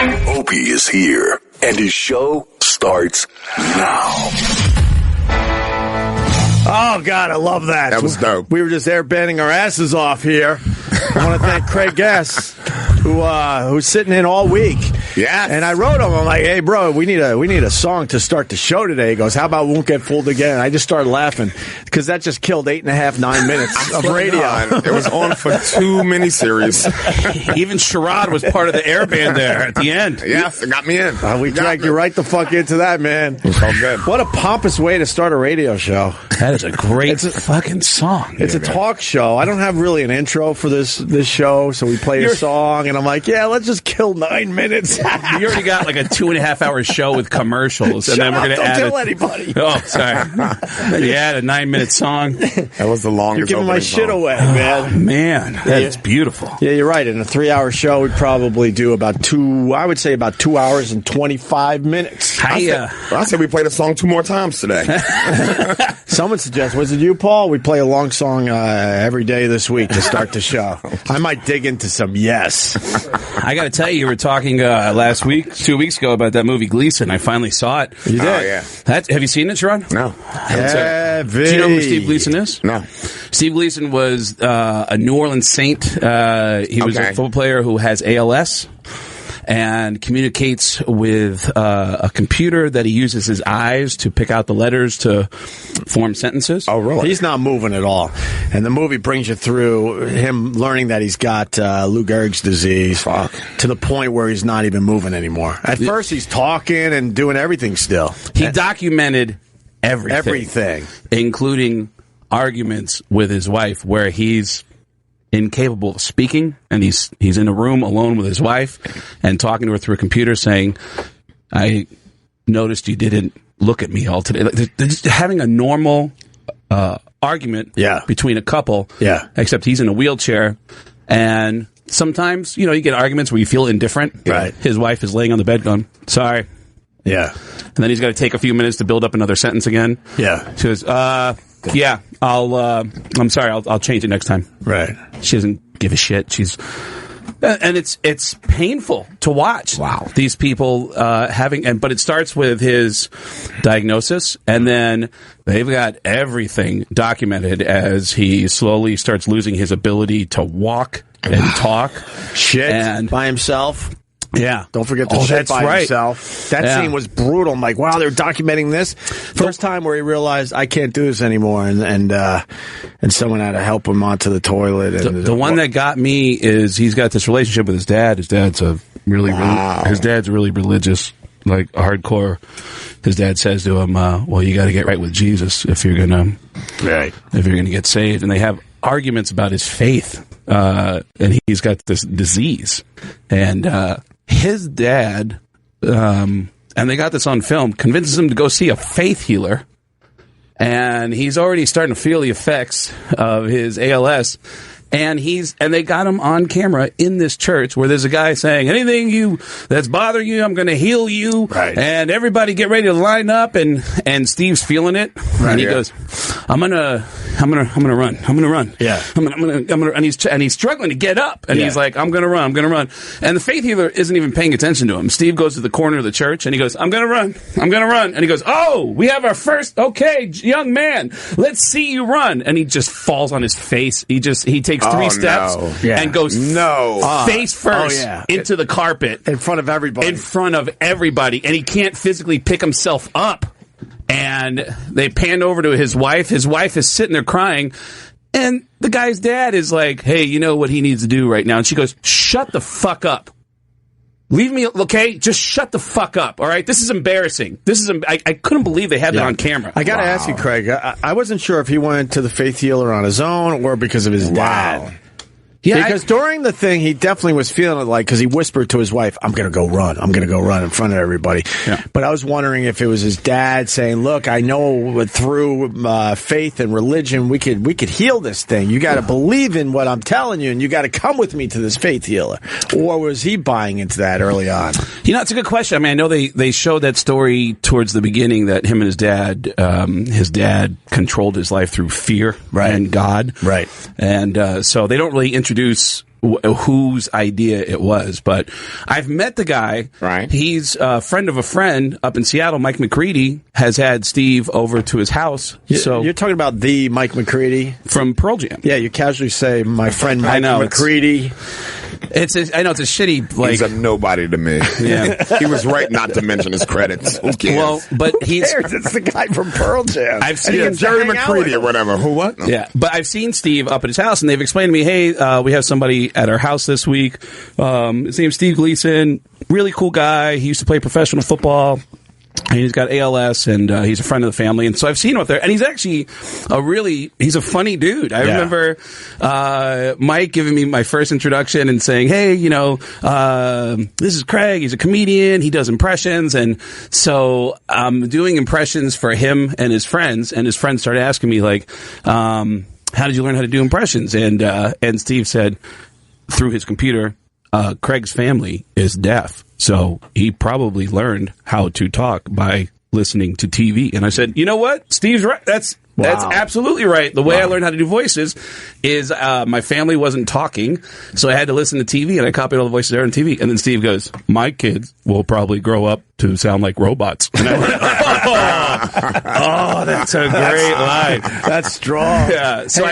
Opie is here, and his show starts now. Oh, God, I love that. That was dope. We were just airbending our asses off here. I want to thank Craig Guess, who's sitting in all week. Yeah. And I wrote him, I'm like, hey, bro, we need a song to start the show today. He goes, how about Won't Get Fooled Again? And I just started laughing because that just killed 8.5, 9 minutes of radio. It was on for 2 miniseries. Even Sherrod was part of the air band there at the end. Yes, it got me in. We dragged you right the fuck into that, man. It's all good. What a pompous way to start a radio show. That is a great fucking song. It's a talk show. I don't have really an intro for this show, so we play a song, and I'm like, yeah, let's just kill 9 minutes. You already got like a 2.5 hour show with commercials, and then we're going to add. Don't tell anybody. Oh, sorry. Then you add a 9-minute song. That was the longest. You're giving my shit song. away, man. Oh, man, that is beautiful. Yeah, you're right. In a 3-hour show, we'd probably do about 2 hours and 25 minutes. I said we played a song 2 more times today. Someone suggests, was it you, Paul? We play a long song every day this week to start the show. I might dig into some yes. I got to tell you were talking last week, 2 weeks ago, about that movie Gleason. I finally saw it. You did? Oh, yeah. Have you seen it, Sherrod? No. Do you know who Steve Gleason is? No. Steve Gleason was a New Orleans Saint. He was a football player who has ALS and communicates with a computer that he uses his eyes to pick out the letters to form sentences. Oh, really? He's not moving at all. And the movie brings you through him learning that he's got Lou Gehrig's disease to the point where he's not even moving anymore. At first, he's talking and doing everything still. He documented everything, including arguments with his wife where he's incapable of speaking, and he's in a room alone with his wife and talking to her through a computer saying, I noticed you didn't look at me all today. Like, they're just having a normal argument between a couple, except he's in a wheelchair, and sometimes, you get arguments where you feel indifferent. Right. His wife is laying on the bed going, sorry. Yeah. And then he's got to take a few minutes to build up another sentence again. Yeah. She goes, yeah, I'm sorry, I'll change it next time. Right. She doesn't give a shit. And it's painful to watch. Wow. These people but it starts with his diagnosis, and then they've got everything documented as he slowly starts losing his ability to walk and talk. Shit. By himself. Yeah. Don't forget the shit by himself. That scene was brutal. I'm like, wow, they're documenting this. First time where he realized, I can't do this anymore, and someone had to help him onto the toilet. And the one that got me is he's got this relationship with his dad. His dad's his dad's really religious, like hardcore. His dad says to him, well, you got to get right with Jesus if you're gonna get saved. And they have arguments about his faith, and he's got this disease, and his dad, and they got this on film, convinces him to go see a faith healer, and he's already starting to feel the effects of his ALS, and they got him on camera in this church where there's a guy saying, anything that's bothering you, I'm going to heal you, and everybody get ready to line up, and Steve's feeling it, and he goes, I'm gonna run. Yeah. I'm gonna, and he's struggling to get up, and he's like, I'm gonna run. And the faith healer isn't even paying attention to him. Steve goes to the corner of the church, and he goes, I'm gonna run. And he goes, oh, we have our first, okay, young man, let's see you run. And he just falls on his face. He takes 3 steps and goes face first into the carpet. In front of everybody. And he can't physically pick himself up. And they pan over to his wife. His wife is sitting there crying. And the guy's dad is like, hey, you know what he needs to do right now? And she goes, shut the fuck up. Leave me, okay? Just shut the fuck up, all right? This is embarrassing. I couldn't believe they had that on camera. I got to ask you, Craig, I wasn't sure if he went to the faith healer on his own or because of his dad. Yeah, because during the thing, he definitely was feeling it because he whispered to his wife, I'm going to go run in front of everybody. Yeah. But I was wondering if it was his dad saying, look, I know through faith and religion, we could heal this thing. You got to believe in what I'm telling you, and you got to come with me to this faith healer. Or was he buying into that early on? It's a good question. I mean, I know they showed that story towards the beginning that him and his dad controlled his life through fear and God. Right. And so they don't really introduce whose idea it was. But I've met the guy. Right. He's a friend of a friend up in Seattle. Mike McCready has had Steve over to his house. So you're talking about the Mike McCready from Pearl Jam. Yeah, you casually say my friend Mike McCready. I know it's a shitty, like, he's a nobody to me. Yeah. He was right not to mention his credits. Who cares? Well, but It's the guy from Pearl Jam. I've seen Jerry McCready or whatever. Who what? No. Yeah, but I've seen Steve up at his house, and they've explained to me, hey, we have somebody at our house this week. His name's Steve Gleason. Really cool guy. He used to play professional football. And he's got ALS, and he's a friend of the family. And so I've seen him up there. And he's actually he's a funny dude. I remember Mike giving me my first introduction and saying, hey, this is Craig. He's a comedian. He does impressions. And so I'm doing impressions for him and his friends. And his friends started asking me, like, how did you learn how to do impressions? And Steve said, through his computer, Craig's family is deaf. So he probably learned how to talk by listening to TV. And I said, you know what? Steve's right. That's absolutely right. The way I learned how to do voices is my family wasn't talking, so I had to listen to TV, and I copied all the voices there on TV. And then Steve goes, my kids will probably grow up to sound like robots. And I went, that's a great line. That's strong. Yeah. So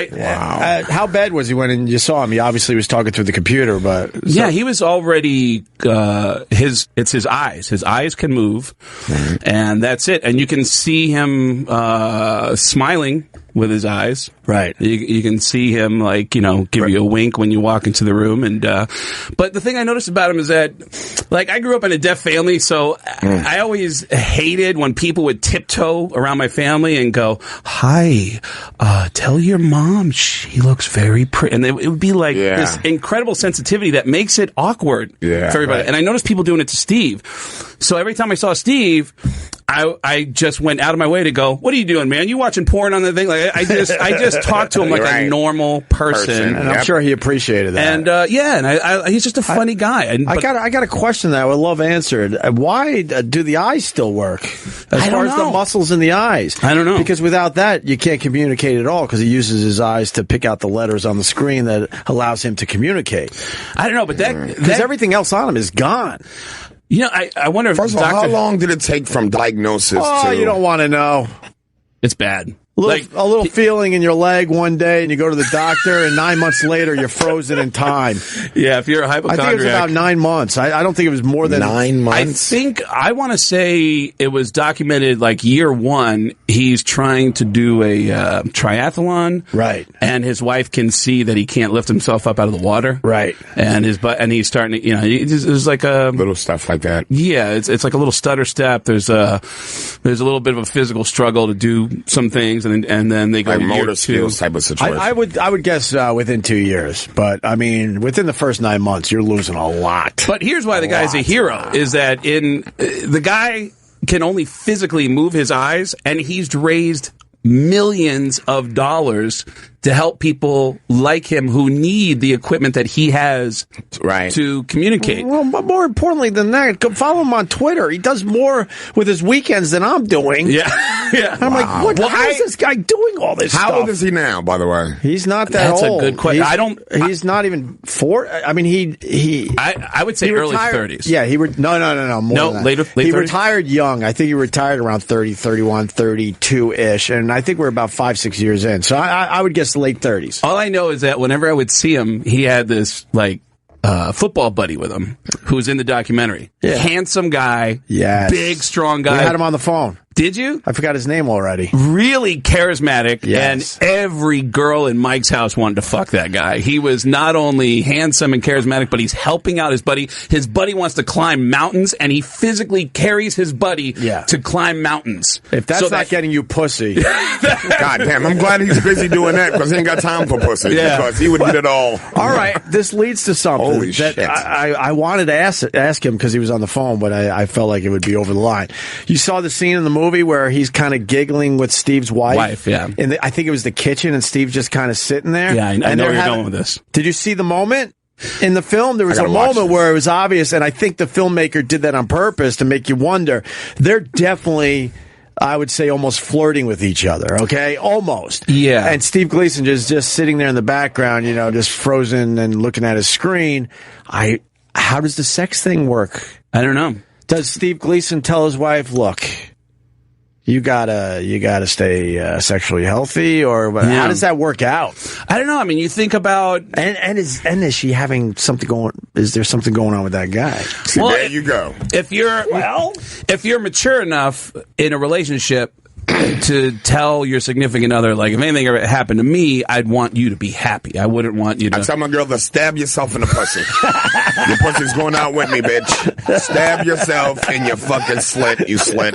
how bad was he when you saw him? He obviously was talking through the computer, but yeah, he was already it's his eyes. His eyes can move, and that's it. And you can see him smiling with his eyes. Right. You can see him, like, give you a wink when you walk into the room. And but the thing I noticed about him is that, like, I grew up in a deaf family, so I always hated when people would tiptoe around my family and go, hi, tell your mom she looks very pretty. And it would be like this incredible sensitivity that makes it awkward for everybody. Right. And I noticed people doing it to Steve. So every time I saw Steve, I just went out of my way to go, what are you doing, man? You watching porn on the thing? Like, I just talked to him like a normal person. And I'm sure he appreciated that. And and he's just a funny guy. I got a question that I would love answered. Why do the eyes still work? As far as the muscles in the eyes. I don't know. Because without that, you can't communicate at all, because he uses his eyes to pick out the letters on the screen that allows him to communicate. I don't know, but because everything else on him is gone. I wonder if... First of all, how long did it take from diagnosis to... Oh, you don't want to know. It's bad. A little feeling in your leg one day, and you go to the doctor, and 9 months later, you're frozen in time. Yeah, if you're a hypochondriac. I think it was about 9 months. I don't think it was more than 9 months. I want to say it was documented, like, year one, he's trying to do a triathlon. Right. And his wife can see that he can't lift himself up out of the water. Right. And he's starting to, there's like a... little stuff like that. Yeah, it's like a little stutter step. There's a little bit of a physical struggle to do some things, and then they go like to motor skills type of situation. I would guess within 2 years, but I mean within the first 9 months you're losing a lot. But here's why the guy's a hero: is that the guy can only physically move his eyes, and he's raised millions of dollars to help people like him who need the equipment that he has to communicate. Well, but more importantly than that, go follow him on Twitter. He does more with his weekends than I'm doing. Yeah. I'm like, how is this guy doing all this stuff? How old is he now, by the way? He's not that old. That's a good question. He's not even 4. I mean, I would say early 30s. Yeah, no, more than that. Later he 30s? retired young. I think he retired around 30, 31, 32-ish, and I think we're about 5-6 years in. So I would guess late 30s. All I know is that whenever I would see him, he had this, like, football buddy with him who was in the documentary. Yeah. Handsome guy. Yes. Big, strong guy. We had him on the phone. Did you? I forgot his name already. Really charismatic, yes. And every girl in Mike's house wanted to fuck that guy. He was not only handsome and charismatic, but he's helping out his buddy. His buddy wants to climb mountains, and he physically carries his buddy to climb mountains. If that's not getting you pussy. God damn, I'm glad he's busy doing that, because he ain't got time for pussy. Yeah. Because he would get it all. All right, this leads to something. Holy shit. I wanted to ask him because he was on the phone, but I felt like it would be over the line. You saw the scene in the movie where he's kind of giggling with Steve's wife. Yeah. And I think it was the kitchen, and Steve's just kind of sitting there. Yeah, I know where you're going with this. Did you see the moment? In the film, there was a moment where it was obvious, and I think the filmmaker did that on purpose to make you wonder. They're definitely I would say almost flirting with each other, okay? Almost. Yeah. And Steve Gleason just sitting there in the background, just frozen and looking at his screen. How does the sex thing work? I don't know. Does Steve Gleason tell his wife, look, you gotta stay sexually healthy, or how does that work out? I don't know. I mean, you think about is she having something going? Is there something going on with that guy? See, well, there you go. If you're mature enough in a relationship to tell your significant other, like, if anything ever happened to me, I'd want you to be happy. I wouldn't want you to... I tell my girl to stab yourself in the pussy. Your pussy's going out with me, bitch. Stab yourself in your fucking slit, you slit.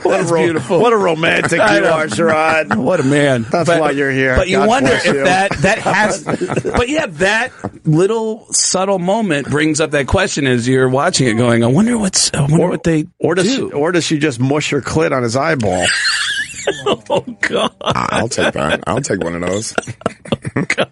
Beautiful. What a romantic you are, Sherrod. What a man. That's why you're here. But you wonder if that has... But yeah, that little subtle moment brings up that question as you're watching it going, I wonder what they do. Or does she just mush her clit on his eyeball? Oh, God. I'll take that. I'll take one of those. Oh, my God.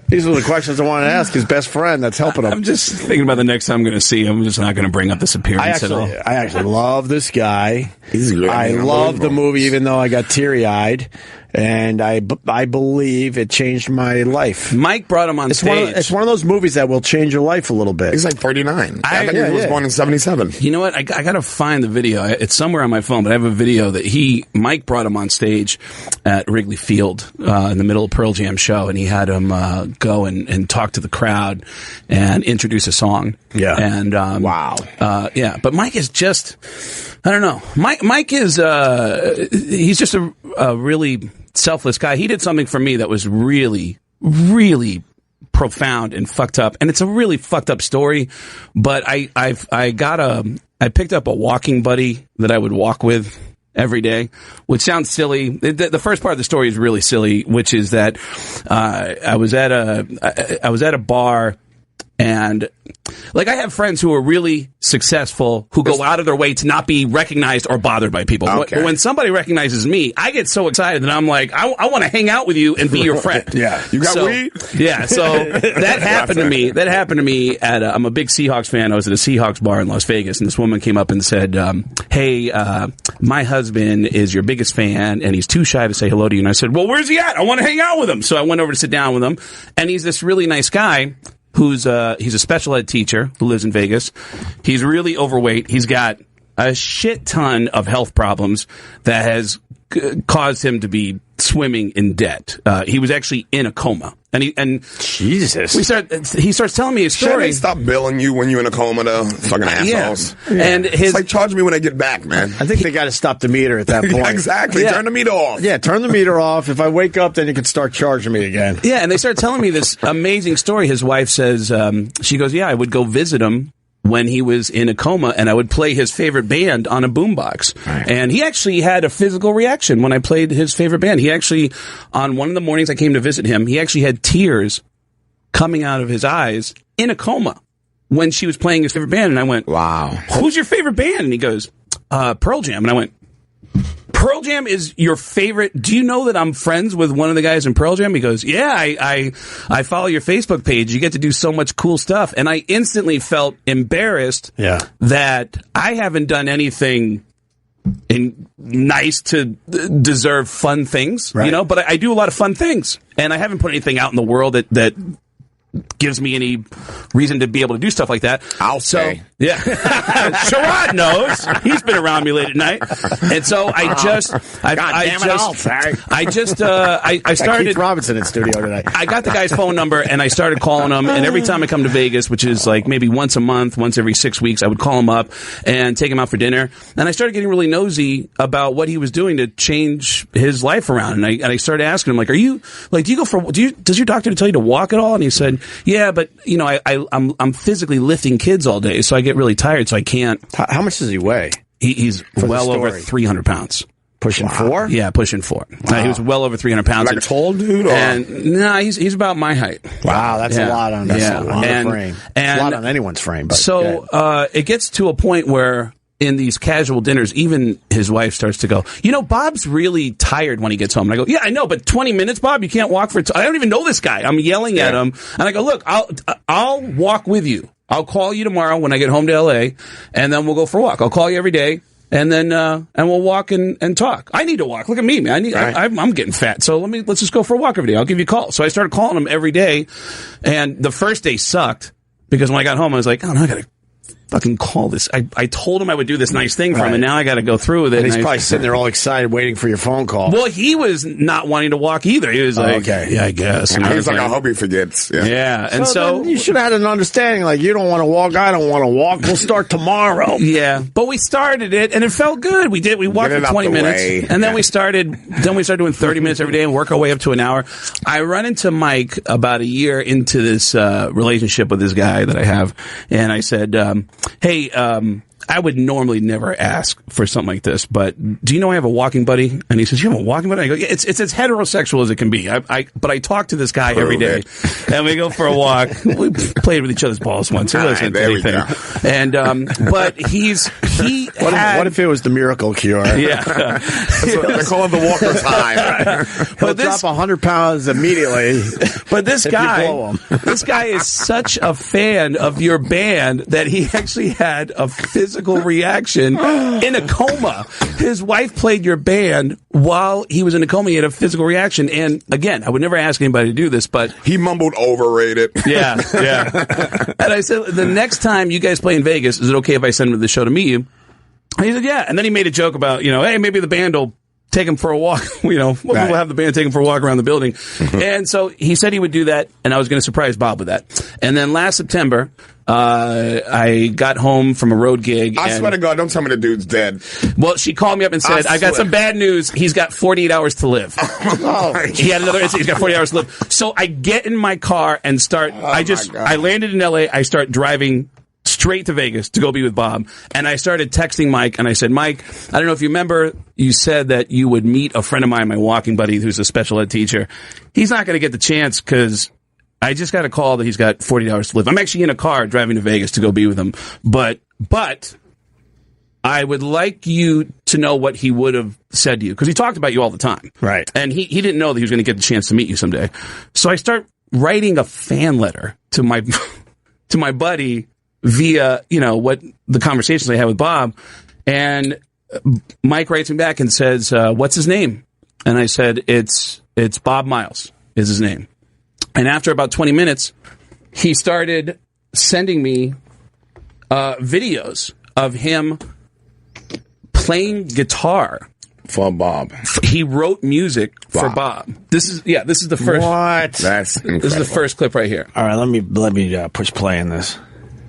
These are the questions I want to ask his best friend that's helping him. I'm just thinking about the next time I'm going to see him. I'm just not going to bring up this appearance at all. I actually love this guy. He's really I love the movie, even though I got teary-eyed. And I believe it changed my life. Mike brought him on stage. It's one of those movies that will change your life a little bit. He's like 39. I think he was born in 77. You know what? I got to find the video. It's somewhere on my phone, but I have a video that Mike brought him on stage at Wrigley Field in the middle of Pearl Jam show, and he had him go and talk to the crowd and introduce a song. Yeah. And wow. Yeah. But Mike is just, I don't know. Mike is he's just a really selfless guy. He did something for me that was really, really profound and fucked up. And it's a really fucked up story. But I picked up a walking buddy that I would walk with every day, which sounds silly. The first part of the story is really silly, which is that I was at a bar. And, like, I have friends who are really successful who go out of their way to not be recognized or bothered by people. Okay. But when somebody recognizes me, I get so excited that I'm like, I want to hang out with you and be your friend. Yeah. You got weed? Yeah. So that happened to me. That happened to me I'm a big Seahawks fan. I was at a Seahawks bar in Las Vegas, and this woman came up and said, hey, my husband is your biggest fan, and he's too shy to say hello to you. And I said, well, where's he at? I want to hang out with him. So I went over to sit down with him, and he's this really nice guy. He's a special ed teacher who lives in Vegas. He's really overweight. He's got a shit ton of health problems that has caused him to be swimming in debt. He was actually in a coma. And Jesus. He starts telling me his story. Should they stop billing you when you're in a coma, though? Fucking assholes. Yeah. And it's like, charge me when I get back, man. I think they got to stop the meter at that point. Yeah, exactly. Yeah. Turn the meter off. Yeah, turn the meter off. If I wake up, then you can start charging me again. Yeah, and they start telling me this amazing story. His wife says, she goes, yeah, I would go visit him when he was in a coma, and I would play his favorite band on a boombox. Right. And he actually had a physical reaction when I played his favorite band. He actually, on one of the mornings I came to visit him, he actually had tears coming out of his eyes in a coma when she was playing his favorite band. And I went, wow, who's your favorite band? And he goes, Pearl Jam. And I went, Pearl Jam is your favorite? Do you know that I'm friends with one of the guys in Pearl Jam? He goes, yeah, I follow your Facebook page. You get to do so much cool stuff. And I instantly felt embarrassed that I haven't done anything nice to deserve fun things, right. But I do a lot of fun things. And I haven't put anything out in the world that gives me any reason to be able to do stuff like that. I'll say. Yeah. Sherrod knows. He's been around me late at night. And so I started Keith Robinson in studio tonight. I got the guy's phone number and I started calling him, and every time I come to Vegas, which is like maybe once a month, once every 6 weeks, I would call him up and take him out for dinner. And I started getting really nosy about what he was doing to change his life around. And I started asking him, like, does your doctor tell you to walk at all? And he said, yeah, but I'm physically lifting kids all day, so I get really tired, so I can't. How much does he weigh? He's well over 300 pounds. Pushing 4? Yeah, pushing 4. Wow. He was well over 300 pounds. Like a tall dude? He's about my height. Wow, that's a lot on the frame. It's a lot on anyone's frame. But it gets to a point where in these casual dinners, even his wife starts to go, Bob's really tired when he gets home. And I go, yeah, I know, but 20 minutes, Bob? You can't walk for I don't even know this guy. I'm yelling at him. And I go, look, I'll walk with you. I'll call you tomorrow when I get home to L.A., and then we'll go for a walk. I'll call you every day. And then, and we'll walk and talk. I need to walk. Look at me, man. I'm getting fat. So let's just go for a walk every day. I'll give you a call. So I started calling him every day. And the first day sucked because when I got home, I was like, oh, no, I got to fucking call this. I told him I would do this nice thing for him, and now I got to go through with it. And he's probably sitting there all excited waiting for your phone call. Well, he was not wanting to walk either. He was like, yeah, I guess. And he's like, I hope he forgets. Yeah. And so you should have had an understanding, like, you don't want to walk, I don't want to walk. We'll start tomorrow. Yeah. But we started it, and it felt good. We walked for 20 minutes, and then we started doing 30 minutes every day and work our way up to an hour. I run into Mike about a year into this relationship with this guy that I have, and I said, hey, I would normally never ask for something like this, but do you know I have a walking buddy? And he says, you have a walking buddy? I go, yeah, it's as heterosexual as it can be. But I talk to this guy every day, and we go for a walk. We played with each other's balls once. It wasn't anything. And but what if it was the miracle cure? Yeah, they call it the walker's high. But drop 100 pounds immediately. But this guy is such a fan of your band that he actually had a physical reaction in a coma. His wife played your band while he was in a coma. He had a physical reaction. And again, I would never ask anybody to do this, but he mumbled overrated. Yeah. And I said, the next time you guys play in Vegas, is it okay if I send him to the show to meet you? And he said, yeah. And then he made a joke about, hey, maybe the band will take him for a walk. We'll have the band take him for a walk around the building. And so he said he would do that, and I was going to surprise Bob with that. And then last September, I got home from a road gig. I swear to God, don't tell me the dude's dead. Well, she called me up and said, I got some bad news. He's got 48 hours to live. He had another incident. He's got 48 hours to live. So I get in my car and start, I landed in L.A., I start driving straight to Vegas to go be with Bob. And I started texting Mike, and I said, Mike, I don't know if you remember, you said that you would meet a friend of mine, my walking buddy, who's a special ed teacher. He's not going to get the chance because I just got a call that he's got 40 hours to live. I'm actually in a car driving to Vegas to go be with him. But I would like you to know what he would have said to you, because he talked about you all the time. Right. And he didn't know that he was going to get the chance to meet you someday. So I start writing a fan letter to my buddy via, what the conversations I had with Bob. And Mike writes me back and says, what's his name? And I said, it's Bob Miles is his name. And after about 20 minutes, he started sending me videos of him playing guitar for Bob. He wrote music for Bob. This is the first. What? That's incredible. This is the first clip right here. All right, let me push play on this.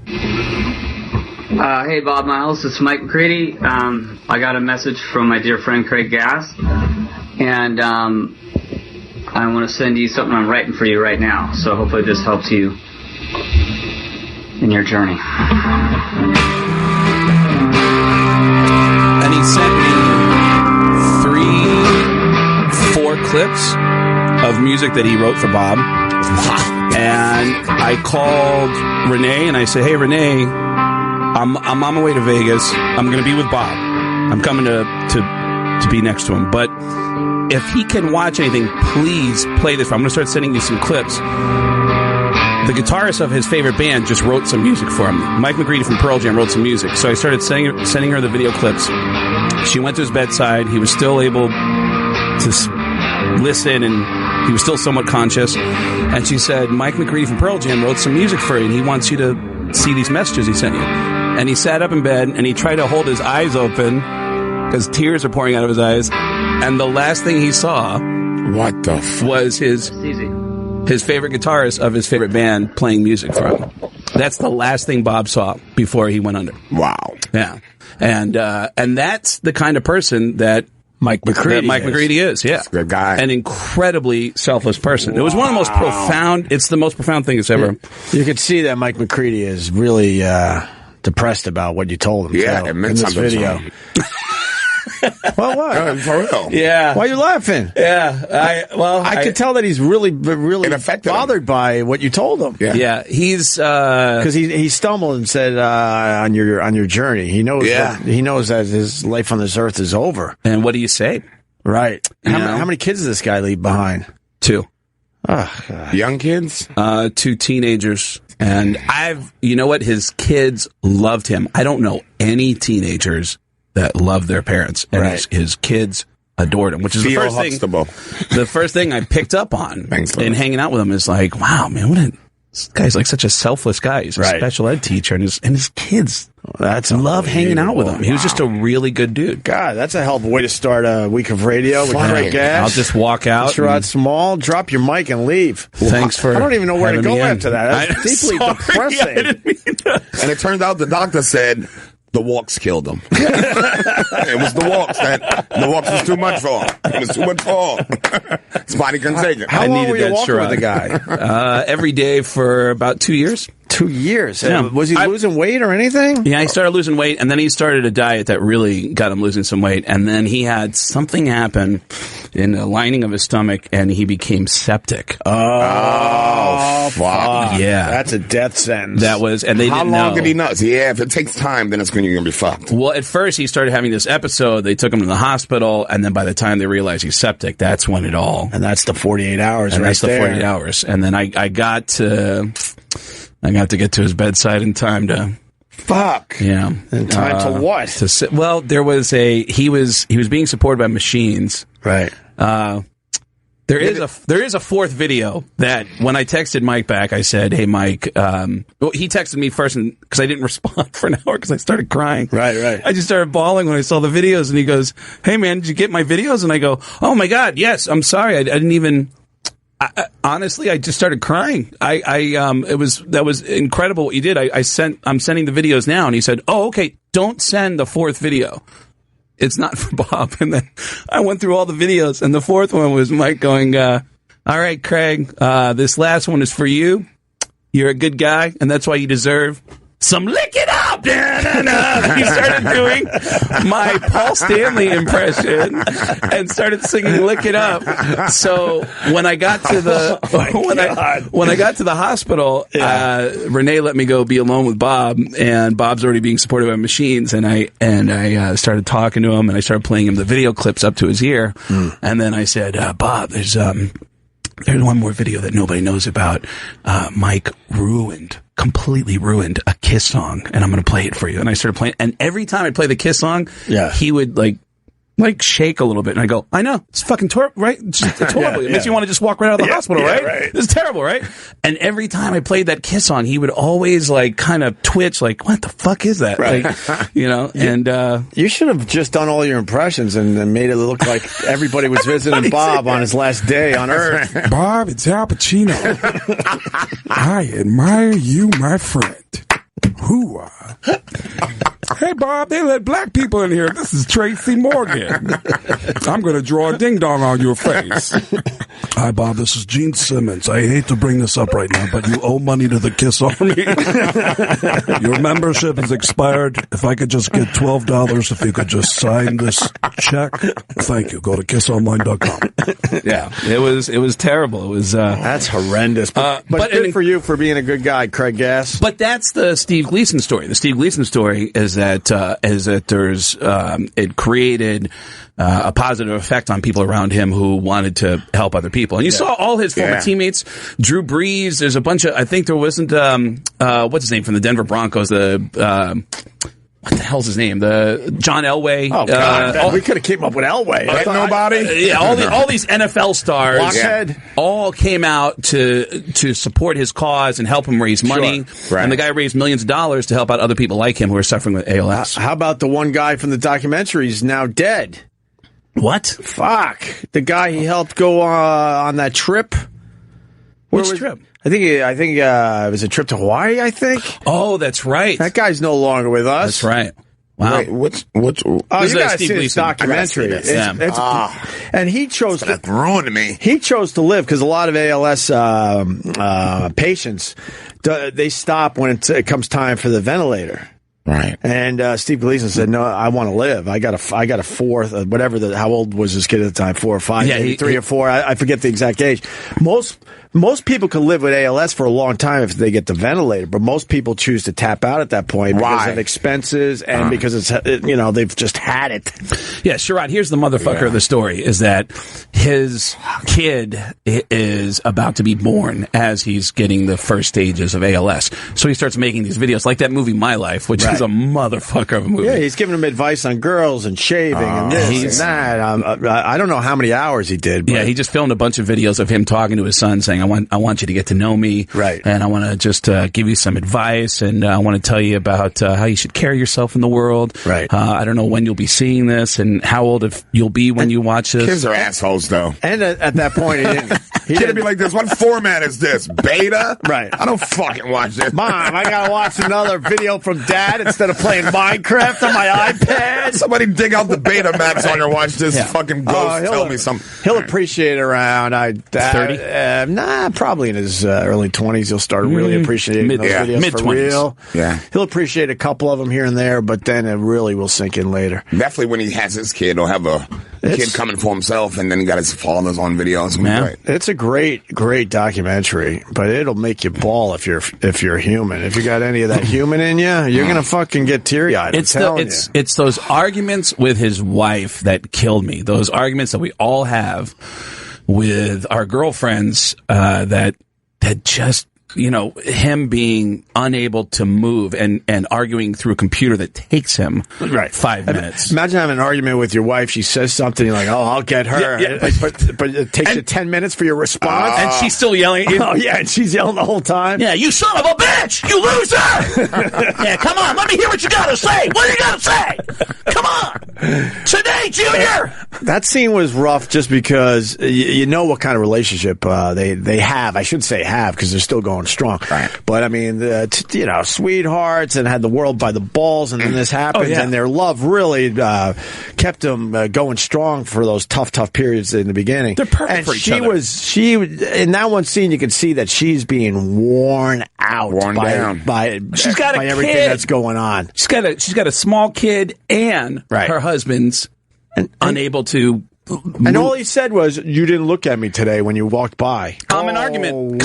Hey, Bob Miles, it's Mike McCready. I got a message from my dear friend Craig Gass, and I want to send you something I'm writing for you right now. So hopefully this helps you in your journey. And he sent me 4 clips of music that he wrote for Bob. And I called Renee and I said, hey, Renee, I'm on my way to Vegas. I'm going to be with Bob. I'm coming to be next to him. But if he can watch anything, please play this. I'm going to start sending you some clips. The guitarist of his favorite band just wrote some music for him. Mike McCready from Pearl Jam wrote some music. So I started sending her the video clips. She went to his bedside. He was still able to listen, and he was still somewhat conscious. And she said, Mike McCready from Pearl Jam wrote some music for you, and he wants you to see these messages he sent you. And he sat up in bed, and he tried to hold his eyes open because tears are pouring out of his eyes. And the last thing he saw was his favorite guitarist of his favorite band playing music for him. That's the last thing Bob saw before he went under. Wow. Yeah. And that's the kind of person that Mike McCready is. Yeah. Good guy. An incredibly selfless person. It was one of the most profound, it's the most profound thing that's ever. You could see that Mike McCready is really depressed about what you told him. Yeah, it meant something. Video. Well, what? For real. Yeah. Why are you laughing? Yeah. I could tell that he's really bothered by what you told him. Yeah. He's because he stumbled and said on your journey. He knows. He knows that his life on this earth is over. And what do you say? Right. How many kids does this guy leave behind? 2. Oh, young kids? 2 teenagers. And you know what? His kids loved him. I don't know any teenagers that love their parents, and his kids adored him, which is the first thing I picked up on in hanging out with him is like, wow, man, this guy's like such a selfless guy. He's a special ed teacher, and his kids love hanging out with him. He was just a really good dude. God, that's a hell of a way to start a week of radio with Craig Gass. I'll just walk out. Sherrod Small, drop your mic and leave. Thanks for I don't even know where to go after that. That's deeply depressing. And it turns out the doctor said the walks killed him. It was the walks. The walks was too much for him. It was too much for him. His body couldn't take it. How long were you walking with the guy? Every day for about 2 years. 2 years? Yeah. Was he losing weight or anything? Yeah, he started losing weight, and then he started a diet that really got him losing some weight, and then he had something happen in the lining of his stomach, and he became septic. Oh, fuck. Yeah. That's a death sentence. That was, and they didn't know. How long did he know? Yeah, if it takes time, then you're going to be fucked. Well, at first he started having this episode. They took him to the hospital, and then by the time they realized he's septic, that's when it all. And that's the 48 hours, and right that's the there. 48 hours. And then I got to get to his bedside in time to. Fuck. Yeah. In time to what? Well, there was he was being supported by machines. Right. There is a fourth video that when I texted Mike back, I said, "Hey, Mike." He texted me first because I didn't respond for an hour because I started crying. Right. I just started bawling when I saw the videos, and he goes, "Hey, man, did you get my videos?" And I go, "Oh my God, yes. I'm sorry, I didn't even." Honestly, I just started crying. That was incredible what you did. I'm sending the videos now, and he said, "Oh, okay, don't send the fourth video. It's not for Bob." And then I went through all the videos, and the fourth one was Mike going, "All right, Craig, this last one is for you. You're a good guy, and that's why you deserve some lick it up." He started doing my Paul Stanley impression and started singing "Lick It Up." So when I got to the when I got to the hospital, Renee let me go be alone with Bob, and Bob's already being supported by machines, and I started talking to him, and I started playing him the video clips up to his ear, and then I said, "Bob, there's one more video that nobody knows about. Mike completely ruined a Kiss song, and I'm going to play it for you." And I started playing, and every time I play the Kiss song, he would like shake a little bit, and I go, "I know, it's fucking right? It's horrible. It makes you want to just walk right out of the hospital, right? This is terrible, right?" And every time I played that Kiss song, he would always like kind of twitch, like, "What the fuck is that?" Right. Like, and you should have just done all your impressions and made it look like everybody was visiting Bob on his last day on Earth. Bob, it's Al Pacino. I admire you, my friend. Hoo-ah. Hey, Bob, they let black people in here. This is Tracy Morgan. I'm going to draw a ding-dong on your face. Hi, Bob, this is Gene Simmons. I hate to bring this up right now, but you owe money to the Kiss Army. Your membership is expired. If I could just get $12, if you could just sign this check. Thank you. Go to kissonline.com. Yeah, it was terrible. It was that's horrendous. But good for you for being a good guy, Craig Gass. But that's the Steve Gleason story. The Steve Gleason story is that there's it created a positive effect on people around him who wanted to help other people. And you saw all his former teammates, Drew Brees. There's a bunch of, I think there wasn't what's his name from the Denver Broncos, what the hell's his name? The John Elway. Oh God, we could have came up with Elway. Nobody. All these NFL stars all came out to support his cause and help him raise money. Sure. Right. And the guy raised millions of dollars to help out other people like him who are suffering with ALS. How about the one guy from the documentary who's now dead? What? Fuck. The guy he helped go on that trip. Which trip? I think it was a trip to Hawaii, I think. Oh, that's right. That guy's no longer with us. That's right. Wow. Wait, which you gotta see this documentary. And he chose to ruin me. He chose to live because a lot of ALS patients they stop when it comes time for the ventilator. Right. And Steve Gleason said, "No, I want to live. I got a fourth, whatever how old was this kid at the time? 4 or 5, maybe 3 or 4. I forget the exact age. Most most people can live with ALS for a long time if they get the ventilator, but most people choose to tap out at that point because of expenses and because it's they've just had it. Yeah, Sherrod, here's the motherfucker of the story, is that his kid is about to be born as he's getting the first stages of ALS. So he starts making these videos, like that movie My Life, which is a motherfucker of a movie. Yeah, he's giving him advice on girls and shaving and this and that. I don't know how many hours he did. But. Yeah, he just filmed a bunch of videos of him talking to his son, saying, I want you to get to know me. Right. And I want to just give you some advice, and I want to tell you about how you should carry yourself in the world. Right. I don't know when you'll be seeing this and how old you'll be when you watch this. Kids are assholes, though. And at that point, he didn't. He didn't be like this. What format is this? Beta? Right. I don't fucking watch this. Mom, I gotta watch another video from Dad instead of playing Minecraft on my iPad. Somebody dig out the beta maps on her. Watch this fucking ghost tell me something. He'll appreciate it around 30. Probably in his early 20s. He'll start really appreciating those videos mid-20s. for real. Yeah, he'll appreciate a couple of them here and there, but then it really will sink in later. Definitely when he has his kid, he'll have a kid coming for himself, and then he got his fathers on videos. It's a great documentary, but it'll make you bawl if you're human. If you got any of that human in you, you're gonna fucking get teary eyed. It's those arguments with his wife that killed me. Those arguments that we all have with our girlfriends that just, him being unable to move and arguing through a computer that takes him 5 minutes. Imagine having an argument with your wife. She says something, you're like, oh, I'll get her. Yeah. But it takes you 10 minutes for your response. And she's still yelling. And she's yelling the whole time. Yeah, you son of a bitch! You loser! Yeah, come on, let me hear what you gotta say. What do you gotta say? Come on! Today, Junior! That scene was rough just because you know what kind of relationship they have. I should say have, because they're still going strong. Right. But I mean, sweethearts, and had the world by the balls, and then this happens, and their love really kept them going strong for those tough periods in the beginning. They're perfect for each other. She in that one scene, you could see that she's being worn out, by everything that's going on. She's got a small kid, and her husband's unable to. And all he said was, "You didn't look at me today when you walked by." Common argument.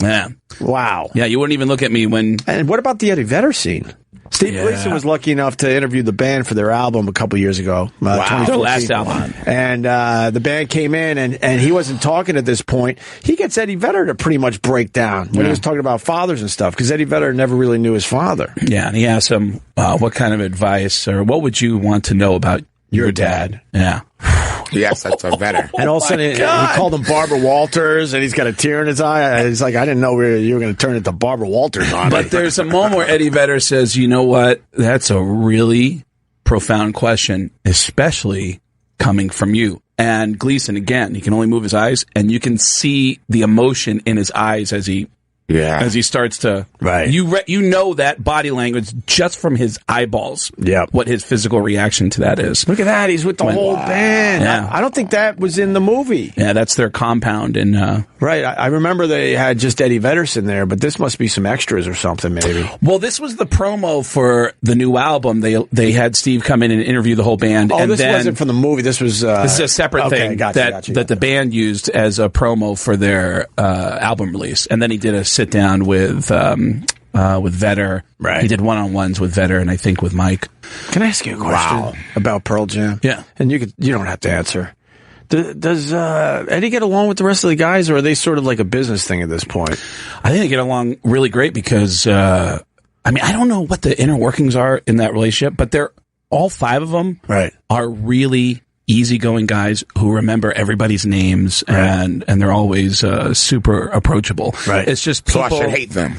Yeah. Wow. Yeah, you wouldn't even look at me when. And what about the Eddie Vedder scene? Steve Gleason was lucky enough to interview the band for their album a couple years ago. Their last album. And the band came in, and he wasn't talking at this point. He gets Eddie Vedder to pretty much break down when he was talking about fathers and stuff, because Eddie Vedder never really knew his father. Yeah, and he asked him, what kind of advice, or what would you want to know about your dad? Yeah. Yes, that's a better. And all of a sudden, he called him Barbara Walters, and he's got a tear in his eye. He's like, I didn't know you were going to turn into Barbara Walters on me. But there's a moment where Eddie Vedder says, you know what? That's a really profound question, especially coming from you. And Gleason, again, he can only move his eyes, and you can see the emotion in his eyes as he starts to. Right. You know that body language just from his eyeballs. Yeah. What his physical reaction to that is. Look at that. He's with the whole band. Yeah. I don't think that was in the movie. Yeah, that's their compound. Right. I remember they had just Eddie Vedder in there, but this must be some extras or something, maybe. Well, this was the promo for the new album. They had Steve come in and interview the whole band. Oh, this wasn't from the movie. This was... this is a separate thing that the band used as a promo for their album release. And then he did a sit down with Vedder. Right. He did one-on-ones with Vedder and I think with Mike. Can I ask you a question about Pearl Jam? Yeah. And you don't have to answer. Does Eddie get along with the rest of the guys, or are they sort of like a business thing at this point? I think they get along really great because, I don't know what the inner workings are in that relationship, but all five of them are really easygoing guys who remember everybody's names, and they're always super approachable. Right. It's just people, so I should hate them.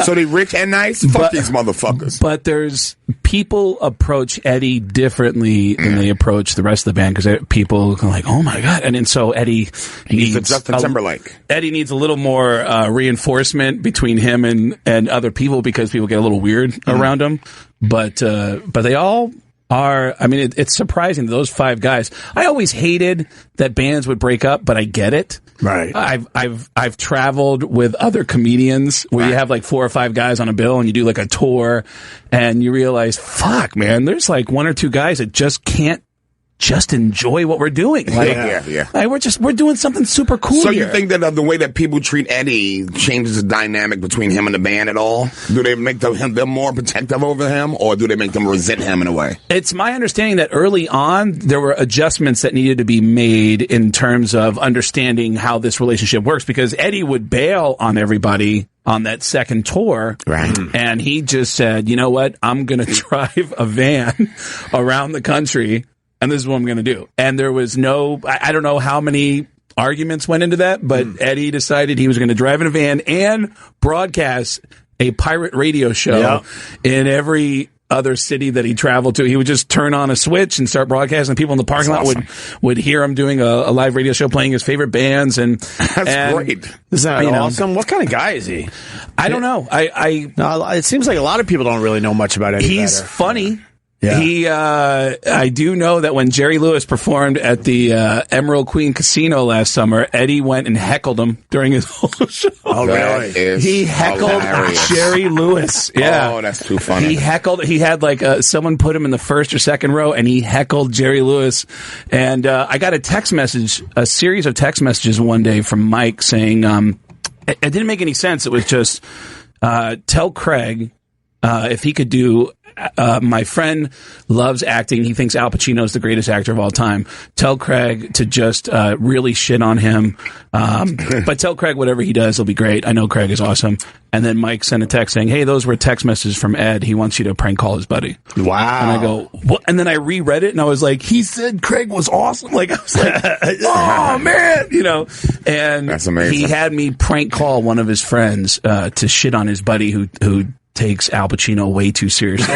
So they rich and nice? Fuck these motherfuckers. But there's people approach Eddie differently than they approach the rest of the band, because people are like, oh my God. And so Eddie needs the Justin Timberlake. Eddie needs a little more reinforcement between him and other people, because people get a little weird around him. But they all are, it's surprising that those five guys. I always hated that bands would break up, but I get it. Right. I've traveled with other comedians where you have like 4 or 5 guys on a bill, and you do like a tour, and you realize, fuck, man, there's like 1 or 2 guys that just can't just enjoy what we're doing. Like, like we're doing something super cool. So here. you think that the way that people treat Eddie changes the dynamic between him and the band at all? Do they make them more protective over him, or do they make them resent him in a way? It's my understanding that early on there were adjustments that needed to be made in terms of understanding how this relationship works, because Eddie would bail on everybody on that second tour. Right. And he just said, you know what? I'm going to drive a van around the country, and this is what I'm going to do. And there was I don't know how many arguments went into that, but Eddie decided he was going to drive in a van and broadcast a pirate radio show in every other city that he traveled to. He would just turn on a switch and start broadcasting. People in the parking lot would hear him doing a live radio show, playing his favorite bands. And that's great. Is that awesome? What kind of guy is he? I don't know. It seems like a lot of people don't really know much about Eddie. He's funny. Yeah. I do know that when Jerry Lewis performed at the Emerald Queen Casino last summer, Eddie went and heckled him during his whole show. Oh, really? He heckled Jerry Lewis. Yeah. Oh, that's too funny. He heckled. He had someone put him in the first or second row, and he heckled Jerry Lewis. And I got a series of text messages one day from Mike saying, it didn't make any sense. It was just, tell Craig if he could do. My friend loves acting. He thinks Al Pacino is the greatest actor of all time. Tell Craig to just really shit on him. But tell Craig whatever he does, it'll be great. I know Craig is awesome. And then Mike sent a text saying, hey, those were text messages from Ed. He wants you to prank call his buddy. Wow. And I go, what? And then I reread it, and I was like, he said Craig was awesome. Like, I was like, oh, man. You know, and that's amazing. He had me prank call one of his friends to shit on his buddy who takes Al Pacino way too seriously.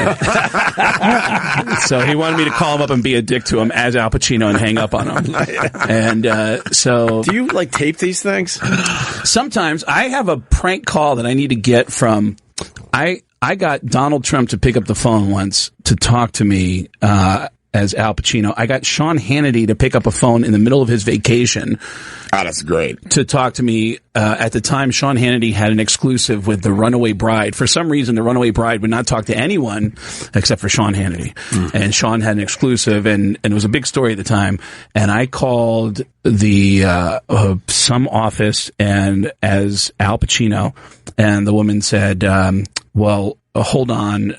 So he wanted me to call him up and be a dick to him as Al Pacino and hang up on him. And so... Do you, tape these things? Sometimes. I have a prank call that I need to get from... I got Donald Trump to pick up the phone once to talk to me as Al Pacino. I got Sean Hannity to pick up a phone in the middle of his vacation. Oh, that's great. To talk to me. At the time, Sean Hannity had an exclusive with The Runaway Bride. For some reason, The Runaway Bride would not talk to anyone except for Sean Hannity. And Sean had an exclusive, and it was a big story at the time. And I called the some office and as Al Pacino, and the woman said, well, hold on,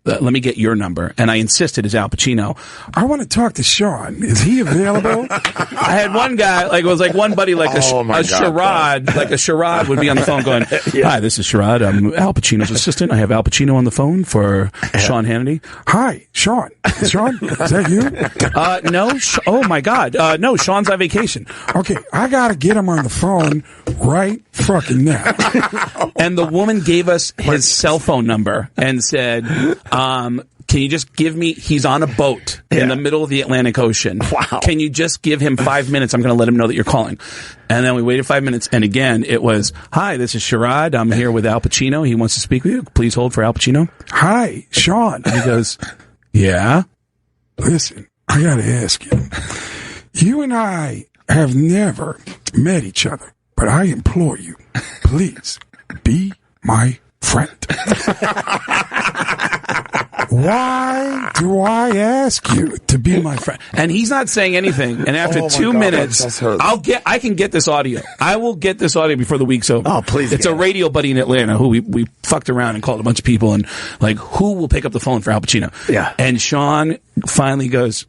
let me get your number. And I insisted as Al Pacino. I want to talk to Sean. Is he available? I had one guy, it was like one buddy, like a Sherrod, like a Sherrod would be on the phone going, hi, this is Sherrod. I'm Al Pacino's assistant. I have Al Pacino on the phone for Sean Hannity. Hi, Sean. Sean, is that you? No. Oh, my God. No, Sean's on vacation. Okay, I got to get him on the phone right fucking now. And the woman gave us his cell phone number and said, can you just give me, he's on a boat in the middle of the Atlantic Ocean. Wow. Can you just give him 5 minutes? I'm going to let him know that you're calling. And then we waited 5 minutes. And again, it was, hi, this is Sherrod. I'm here with Al Pacino. He wants to speak with you. Please hold for Al Pacino. Hi, Sean. And he goes, yeah. Listen, I got to ask you. You and I have never met each other, but I implore you, please be my friend. Why do I ask you to be my friend? And he's not saying anything. And after 2 minutes, I can get this audio. I will get this audio before the week's over. Oh, please. It's a radio buddy in Atlanta who we fucked around and called a bunch of people and who will pick up the phone for Al Pacino? Yeah. And Sean finally goes,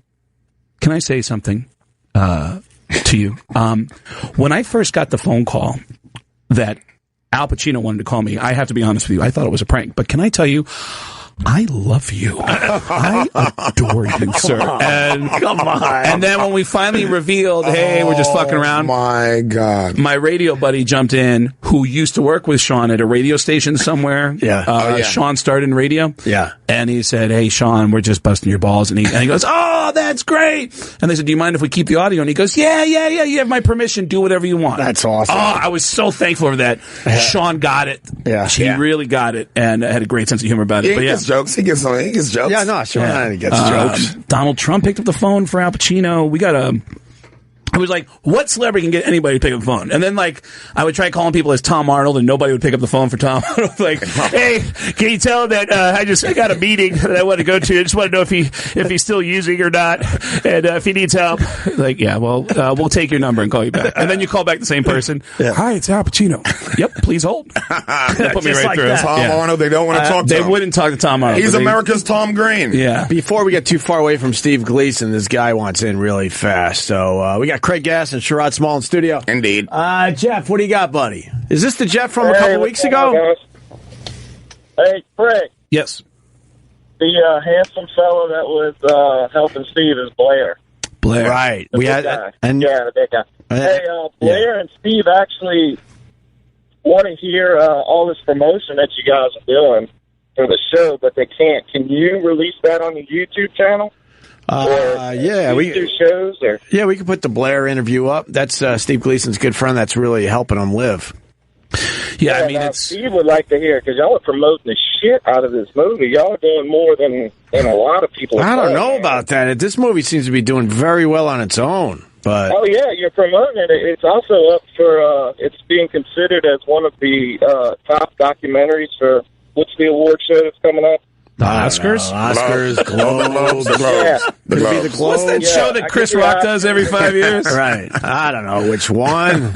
can I say something to you? When I first got the phone call that Al Pacino wanted to call me, I have to be honest with you, I thought it was a prank. But can I tell you, I love you. I adore you, sir. And come on. And then when we finally revealed, hey, we're just fucking around. My God. My radio buddy jumped in, who used to work with Sean at a radio station somewhere. Yeah. Sean started in radio. Yeah. And he said, hey, Sean, we're just busting your balls. And he goes, oh, that's great. And they said, do you mind if we keep the audio? And he goes, yeah, you have my permission. Do whatever you want. That's awesome. Oh, I was so thankful for that. Sean got it. Yeah. He really got it and had a great sense of humor about it. He gets jokes. He gets jokes. Yeah, no, Sean Hannity gets jokes. Donald Trump picked up the phone for Al Pacino. We got I was like, what celebrity can get anybody to pick up the phone? And then, like, I would try calling people as Tom Arnold, and nobody would pick up the phone for Tom Arnold. Like, hey, can you tell him that I got a meeting that I want to go to? I just want to know if he's still using or not, and if he needs help. Like, yeah, well, we'll take your number and call you back. And then you call back the same person. Yeah. Hi, it's Al Pacino. Yep, please hold. They put me right through. Tom Arnold, they don't want to talk to him. They wouldn't talk to Tom Arnold. He's America's Tom Green. Yeah. Before we get too far away from Steve Gleason, this guy wants in really fast. So we got Craig Gass and Sherrod Small in studio. Indeed. Jeff, what do you got, buddy? Is this the Jeff from a couple weeks ago? Hey, Craig. Yes. The handsome fellow that was helping Steve is Blair. Blair. Right. The big guy. Hey, Blair and Steve actually want to hear all this promotion that you guys are doing for the show, but they can't. Can you release that on the YouTube channel? We do shows, or we can put the Blair interview up. That's Steve Gleason's good friend. That's really helping him live. Yeah, I mean, Steve would like to hear, because y'all are promoting the shit out of this movie. Y'all are doing more than a lot of people. I don't know about that. This movie seems to be doing very well on its own. But oh yeah, you're promoting it. It's also up for. It's being considered as one of the top documentaries for what's the award show that's coming up? The Oscars? Globes. Yeah. The Globes. What's that show that Chris Rock does every 5 years? Right. I don't know which one.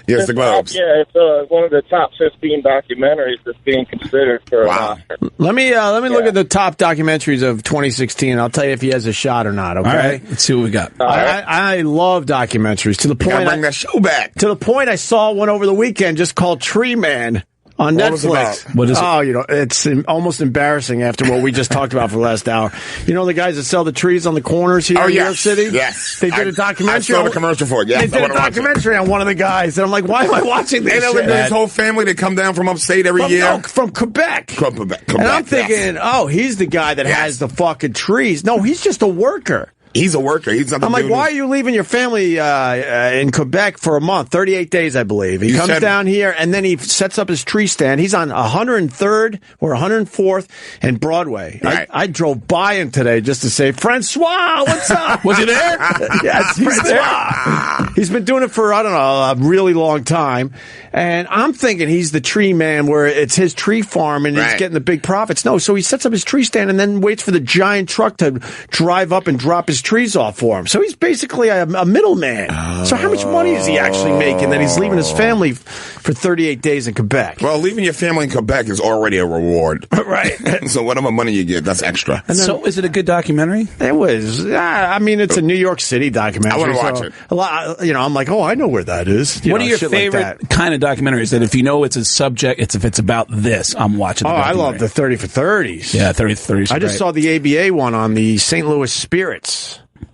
Yes, the Globes. It's one of the top 15 documentaries that's being considered for an Oscar. Let me look at the top documentaries of 2016. I'll tell you if he has a shot or not, okay? All right. Let's see what we got. I love documentaries to the point bring that show back. To the point I saw one over the weekend just called Tree Man. On Netflix. What is it? Oh, it's almost embarrassing after what we just talked about for the last hour. You know the guys that sell the trees on the corners here in New York City? Yes. They did a documentary. I saw the commercial for it. Yes, they did a documentary on one of the guys. And I'm like, why am I watching this shit? His whole family, they come down from upstate every year. No, from Quebec. From Quebec. And I'm thinking, he's the guy that has the fucking trees. No, he's just a worker. He's a worker. He's not. I'm like, why are you leaving your family in Quebec for a month? 38 days, I believe. He comes down here, and then he sets up his tree stand. He's on 103rd or 104th and Broadway. Right. I drove by him today just to say, Francois, what's up? Was he there? Yes, he's there. He's been doing it for, I don't know, a really long time. And I'm thinking he's the tree man where it's his tree farm and he's getting the big profits. No, so he sets up his tree stand and then waits for the giant truck to drive up and drop his trees off for him. So he's basically a middleman. So how much money is he actually making that he's leaving his family for 38 days in Quebec? Well, leaving your family in Quebec is already a reward. Right. So whatever money you get, that's extra. And so is it a good documentary? It was. I mean, it's a New York City documentary. I want to watch it. A lot, I'm like, I know where that is. What are your favorite kind of documentaries that if you know it's a subject, if it's about this, I'm watching the documentary? I love the 30 for 30s. Yeah, 30 for 30s. I just saw the ABA one on the St. Louis Spirits.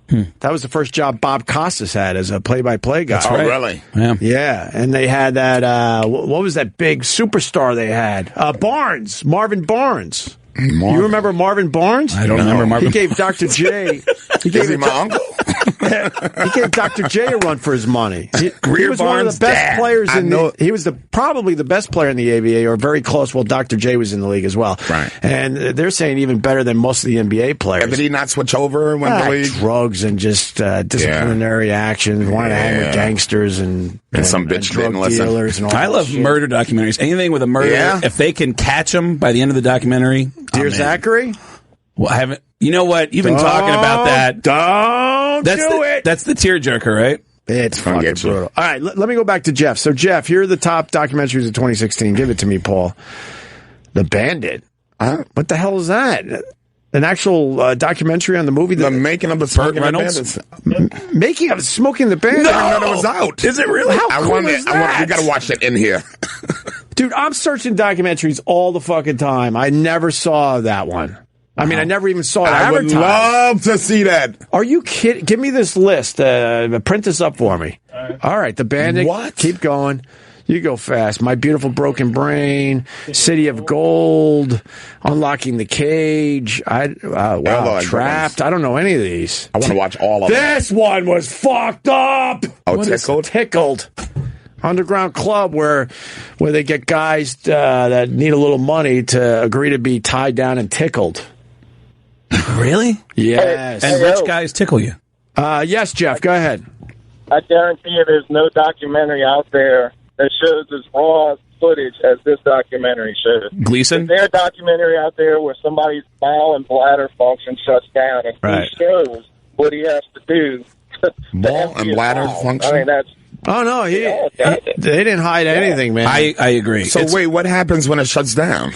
That was the first job Bob Costas had as a play-by-play guy. That's right. Really? Yeah, and they had that, what was that big superstar they had? Marvin Barnes. You remember Marvin Barnes? I don't remember Marvin. He gave Dr. J. Is he my uncle? He gave Dr. J a run for his money. He was one of the best players he was probably the best player in the ABA, or very close. Well, Dr. J was in the league as well. Right. And they're saying even better than most of the NBA players. And did he not switch over and went to the league? Drugs and just disciplinary action, wanted to hang with gangsters and some bitch drug didn't listen. dealers and all I love murder documentaries. Anything with a murder, if they can catch them by the end of the documentary. Dear Zachary? Well, I haven't. You know what? You've been talking about that. Do it. That's the tearjerker, right? It's fucking brutal. All right, let me go back to Jeff. So, Jeff, here are the top documentaries of 2016. Give it to me, Paul. The Bandit. What the hell is that? An actual documentary on the movie? The making of the Smoking the Bandits. Making of Smoking the Bandits? No, I didn't know that was out. Is it really? How cool is that? We got to watch it in here. Dude, I'm searching documentaries all the fucking time. I never saw that one. I mean, I never even saw it advertised. I would love to see that. Are you kidding? Give me this list. Print this up for me. All right, The Bandit. What? Keep going. You go fast. My Beautiful Broken Brain, City of Gold, Unlocking the Cage. Trapped. I don't know any of these. I want to watch all of them. This one was fucked up. Oh, Tickled? Tickled. Underground club where they get guys that need a little money to agree to be tied down and tickled. Really? Yes. And rich guys tickle you. Yes, Jeff, go ahead. I guarantee you there's no documentary out there that shows as raw footage as this documentary shows. Gleason? Is there a documentary out there where somebody's bowel and bladder function shuts down and he shows what he has to do? Bowel and bladder function? I mean, that's... Oh, no, they didn't hide anything, man. I agree. So wait, what happens when it shuts down?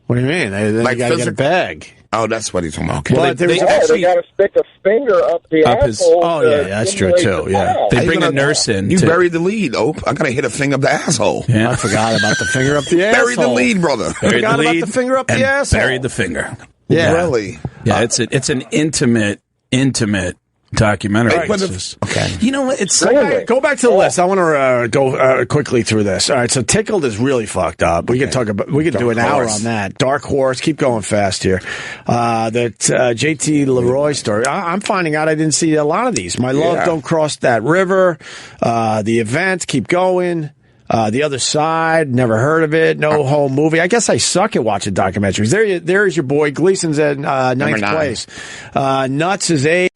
What do you mean? They got to get a bag. Oh, that's what he's talking about. Okay. Well, they got to stick a finger up the asshole. Oh, yeah, that's true, too. Yeah. They bring a nurse in. You buried the lead, Ope. I got to hit a finger up the asshole. Yeah. I forgot about the finger up the asshole. Buried the lead, brother. Forgot about the finger up the asshole. Buried the finger. Yeah. Really? Yeah, it's an intimate documentary. Right. Okay. You know what? It's go back to the list. I want to go quickly through this. All right. So Tickled is really fucked up. We can talk about. We could do an hour on that. Dark Horse. Keep going fast here. That JT Leroy story. I'm finding out I didn't see a lot of these. My Love Don't Cross That River. The Event. Keep going. The Other Side, never heard of it. No Home Movie. I guess I suck at watching documentaries. There's your boy. Gleason's at ninth place. Nuts is 8.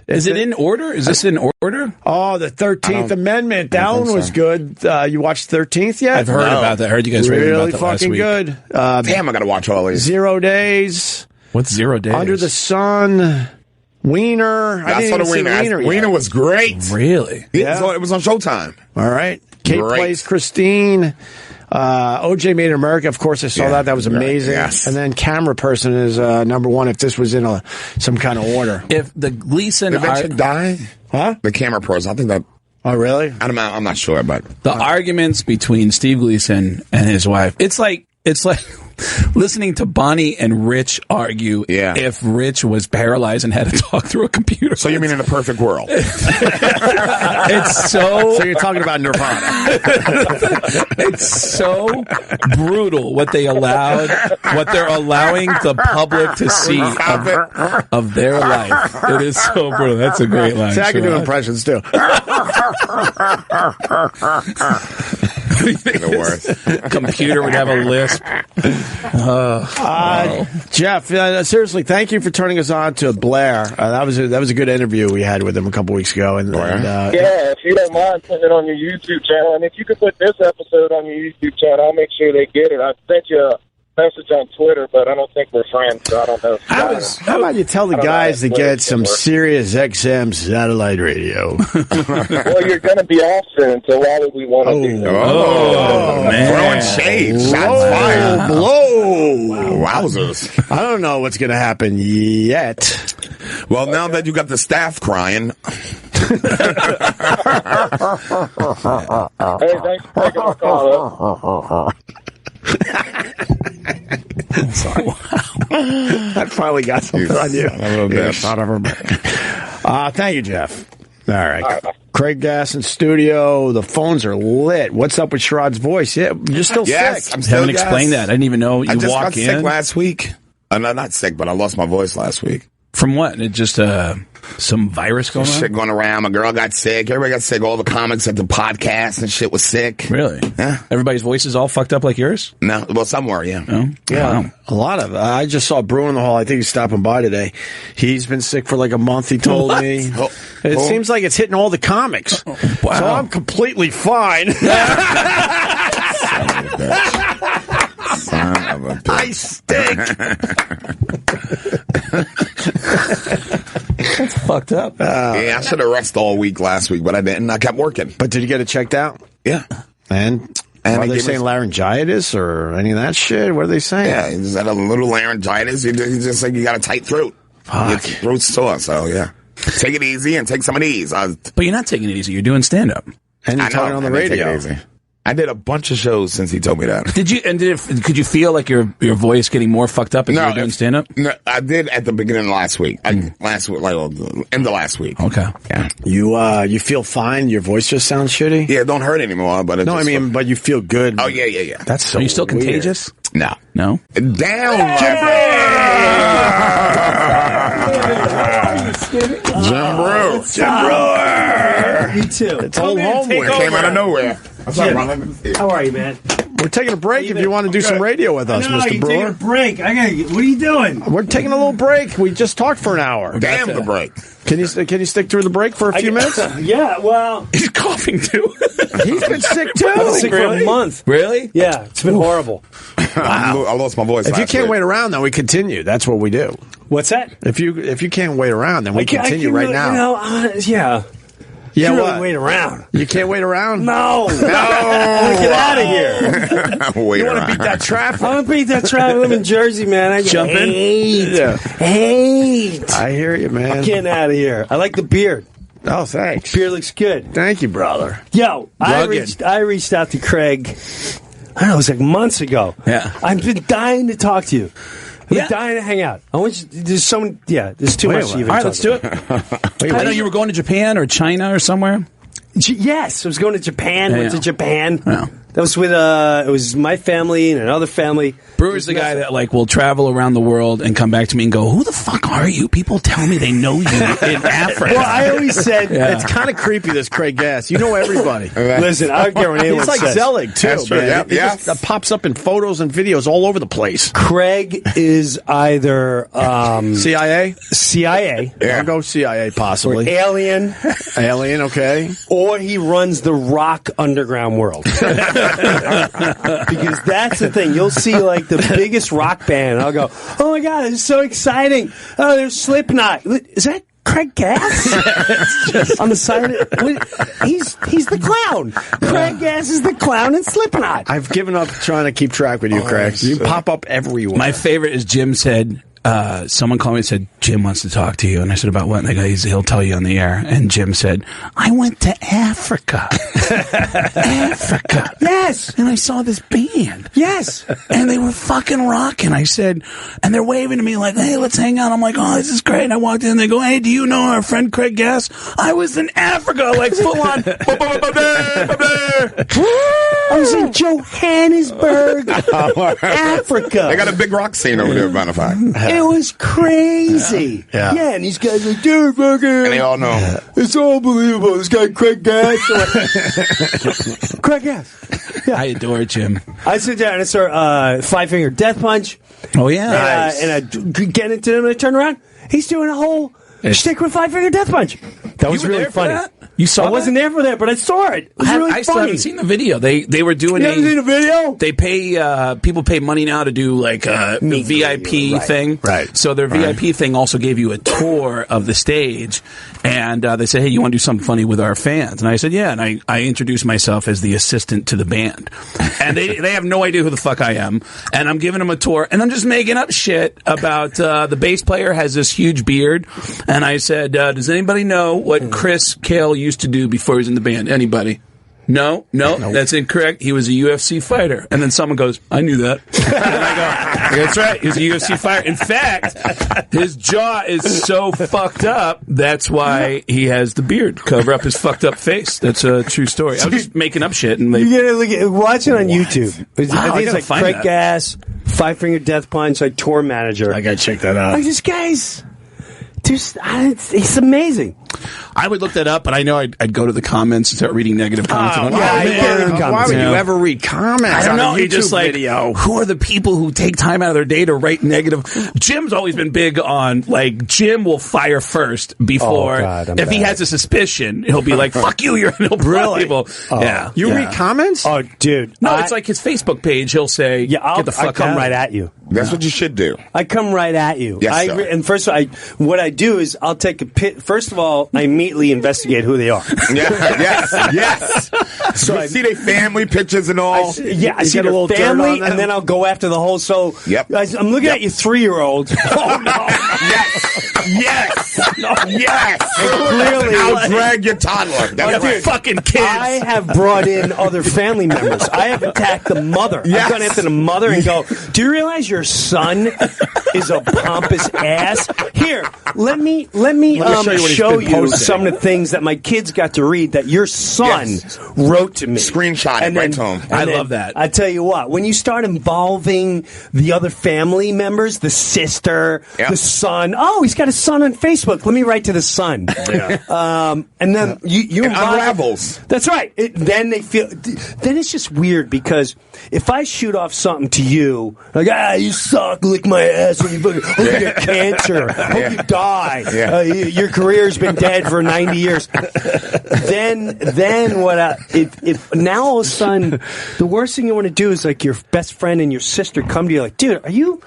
Is it in order? Is this in order? Oh, the 13th Amendment. That one was good. You watched 13th yet? I've heard about that. I heard you guys raving about that last week. Really fucking good. Damn, I got to watch all these. 0 Days. What's 0 Days? Under the Sun. Wiener. I didn't see Wiener. Wiener was great. Really? Yeah. It was on Showtime. All right. Kate Plays Christine. OJ Made in America. Of course, I saw that. That was amazing. Yes. And then Camera Person is number 1 if this was in some kind of order. If the Gleason... Did that chick die? Huh? The Camera Person. I think that... Oh, really? I'm not sure, but... The arguments between Steve Gleason and his wife. It's like listening to Bonnie and Rich argue if Rich was paralyzed and had to talk through a computer. So you mean in a perfect world? It's so... So you're talking about Nirvana. It's so brutal what they're allowing the public to see of their life. It is so brutal. That's a great line. See, I can do impressions, too. The worst. Computer would have a lisp. Jeff, seriously, thank you for turning us on to Blair. That was a good interview we had with him a couple weeks ago. And if you don't mind putting it on your YouTube channel, and if you could put this episode on your YouTube channel, I'll make sure they get it. I sent you a message on Twitter, but I don't think we're friends, so I don't know. How about you tell the guys to get some Sirius XM satellite radio? Well, you're going to be off soon, so why would we want to do that? Oh, man. Throwing shade. Shots fired. Blow. Wowzers. I don't know what's going to happen yet. Well, now that you got the staff crying... Hey, thanks for taking the call. Sorry. Wow. I finally got something on you. Thank you, Jeff. All right. Craig Gass in studio. The phones are lit. What's up with Sherrod's voice? Yeah, you're still sick. I'm still haven't explained that. I didn't even know you just walk got in. Sick last week. Not sick, but I lost my voice last week. From what? It just some virus going on? Shit going around. My girl got sick. Everybody got sick. All the comics at the podcast and shit was sick. Really? Yeah. Everybody's voices all fucked up like yours? No. Well, some were, yeah. Oh? Yeah. Wow. A lot of it. I just saw Breuer in the hall. I think he's stopping by today. He's been sick for like a month, he told me. It seems like it's hitting all the comics. Wow. So I'm completely fine. Son of a bitch. I stink. That's fucked up. Yeah, I should have rested all week last week, but I didn't. I kept working. But did you get it checked out? Yeah. And are they saying laryngitis or any of that shit? What are they saying? Yeah, you just had a little laryngitis. You just like you got a tight throat. Fuck. Your throat's sore, so yeah. Take it easy and take some of these. But you're not taking it easy. You're doing stand-up. And you're talking on the radio. Take it easy. I did a bunch of shows since he told me that. Did you? And could you feel like your voice getting more fucked up as you were doing stand up? No, I did at the beginning of last week. Last week, like end of last week. Okay. Yeah. You feel fine? Your voice just sounds shitty? Yeah, it don't hurt anymore. But but you feel good. Oh yeah. That's so. Are you still weird. contagious? No. No. Down. Jim Brewer. Jim Brewer. You too. It's old homework. Came out of nowhere. How are you, man? We're taking a break if you want to do some radio with us, Mr. Brewer. Taking a break. What are you doing? We're taking a little break. We just talked for an hour. Damn the break. Can you stick through the break for a few minutes? Yeah, well. He's coughing too. He's been sick too. I've been sick for a month. Really? Yeah, it's been horrible. Wow. I lost my voice. If you can't wait around, then we continue. That's what we do. What's that? If you can't wait around, then we continue right now. Yeah. Yeah, you what? really wait around. You can't wait around? No. I want to get out of here. Wait You want to around. beat that traffic? I want to beat that traffic. I live in Jersey, man. I Jump in? hate. I hear you, man. I'm getting out of here. I like the beard. Oh, thanks. Beard looks good. Thank you, brother. Yo, I Rugged. reached out to Craig. I don't know, it was like months ago. Yeah. I've been dying to talk to you. I've Yeah. been dying to hang out. I want you. There's there's too much to even All right, talk let's do it. I know you were going to Japan or China or somewhere. Yes, I was going to Japan. Went to Japan. Yeah. That was with it was my family and another family. Brewer's the guy that will travel around the world and come back to me and go, "Who the fuck are you?" People tell me they know you in Africa. Well, I always said It's kind of creepy, this Craig Gass. You know everybody. Listen, I don't care what anyone He's like says. Zelig, too, That's true. man. Yep, He yeah. just pops up in photos and videos all over the place. Craig is either CIA? CIA I'll go CIA, or possibly. alien, Alien, okay. or he runs the rock underground world. Because that's the thing. You'll see like the biggest rock band, and I'll go, "Oh my god, it's so exciting! Oh, there's Slipknot. Is that Craig Gass?" On the side of it, he's the clown. Craig Gass is the clown in Slipknot. I've given up trying to keep track with you, Craig. You pop up everywhere. My favorite is Jim said, someone called me and said, "Jim wants to talk to you." And I said, "About what?" And they go, "He'll tell you on the air." And Jim said, "I went to Africa." Africa. Yes. And I saw this band. Yes. And they were fucking rocking. I said, and they're waving to me like, "Hey, let's hang out." I'm like, "Oh, this is great." And I walked in and they go, "Hey, do you know our friend Craig Gass?" I was in Africa, like full on. I was in Johannesburg, Africa. They got a big rock scene over there, matter of fact. It was crazy. Yeah. And these guys are like, "Dude, fucking, And they all know. it's unbelievable. This guy, Craig Gass." Craig Gass. I adore Jim. I sit down and I start Five Finger Death Punch. Oh, yeah. And I get into him and I turn around. He's doing a whole shtick with Five Finger Death Punch. That was were really there for funny. that? You saw I wasn't there for that, but I saw it. It was really I still funny. haven't seen the video. They were doing You haven't seen the video? They pay people pay money now to do like a VIP thing. Right. So their VIP thing also gave you a tour of the stage, and they said, "Hey, you want to do something funny with our fans?" And I said, "Yeah." And I introduced myself as the assistant to the band, and they have no idea who the fuck I am. And I'm giving them a tour, and I'm just making up shit about the bass player has this huge beard, and I said, "Does anybody know what Chris Cale used to do before he was in the band? Anybody?" No, that's incorrect. He was a UFC fighter. And then someone goes, "I knew that." And I go, "That's right. He was a UFC fighter." In fact, his jaw is so fucked up, that's why he has the beard. Cover up his fucked up face. That's a true story. I was just making up shit. And You gotta look at, watch it on YouTube. Wow, I think it's like find Craig that. Gass, Five Finger Death Punch, like tour manager. I gotta check that out. Like this guy's he's amazing. I would look that up, but I know I'd go to the comments and start reading negative comments. Oh, I'm why like, would "Oh, man." you- why would you ever read comments I don't on know. a You're YouTube just like, video? who are the people who take time out of their day to write negative? Jim's always been big on, like, Jim will fire first before, Oh, God, I'm if he bad. has a suspicion, he'll be like, "Fuck you," he'll block people. Yeah. You Yeah. read comments? Oh, dude. No, it's like his Facebook page. He'll say, "Get the I fuck come out." right at you. That's what you should do. I come right at you. Yes, sir. And first of all, what I do is I'll take a pit. First of all, I immediately investigate who they are. Yes. So I see their family pictures and all. I see get a their little dirt family, on them? and then I'll go after the whole. So, Yep. guys, I'm looking at you 3-year-olds. Oh no! Yes. Clearly, I'll drag your toddler. That's right. Fucking kids. I have brought in other family members. I have attacked the mother. Yes. I've gone after the mother and go, "Do you realize your son is a pompous ass? Here, let me show you what he's show been you some of the things that my kids got to read that your son wrote to me. Screenshot it right to him. I love that. I tell you what, when you start involving the other family members, the sister, the son. Oh, he's got a son on Facebook. Let me write to the son. And then you unravels. That's right. Then they feel. Then it's just weird because if I shoot off something to you, like you suck, lick my ass, and you hope you get cancer, hope you die, your career's been dead for 90 years. Then what? If now all of a sudden the worst thing you want to do is like your best friend and your sister come to you like, dude, are you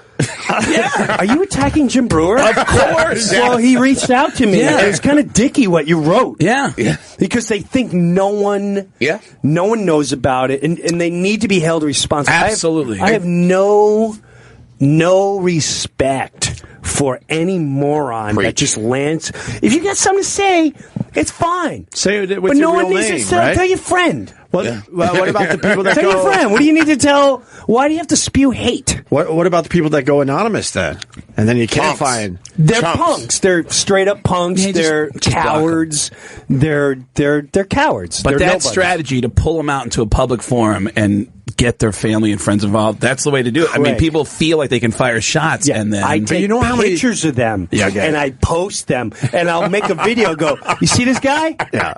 attacking Jim Breuer? Of course. Well, he reached out to me. Yeah. And it's kind of dicky what you wrote. Yeah. Because they think no one knows about it, and they need to be held responsible. Absolutely. I have no respect for any moron that just lands. If you got something to say, it's fine. Say it with but your no real one needs name, to right? tell your friend. Well, what about the people that tell your friend? What do you need to tell? Why do you have to spew hate? What about the people that go anonymous then? And then you can't find. They're punks. They're straight up punks. They're cowards. They're cowards. But they're that nobodies. strategy to pull them out into a public forum and get their family and friends involved, that's the way to do it. I mean, people feel like they can fire shots, and then I take pictures of them, and I post them, and I'll make a video. Go, you see this guy? Yeah.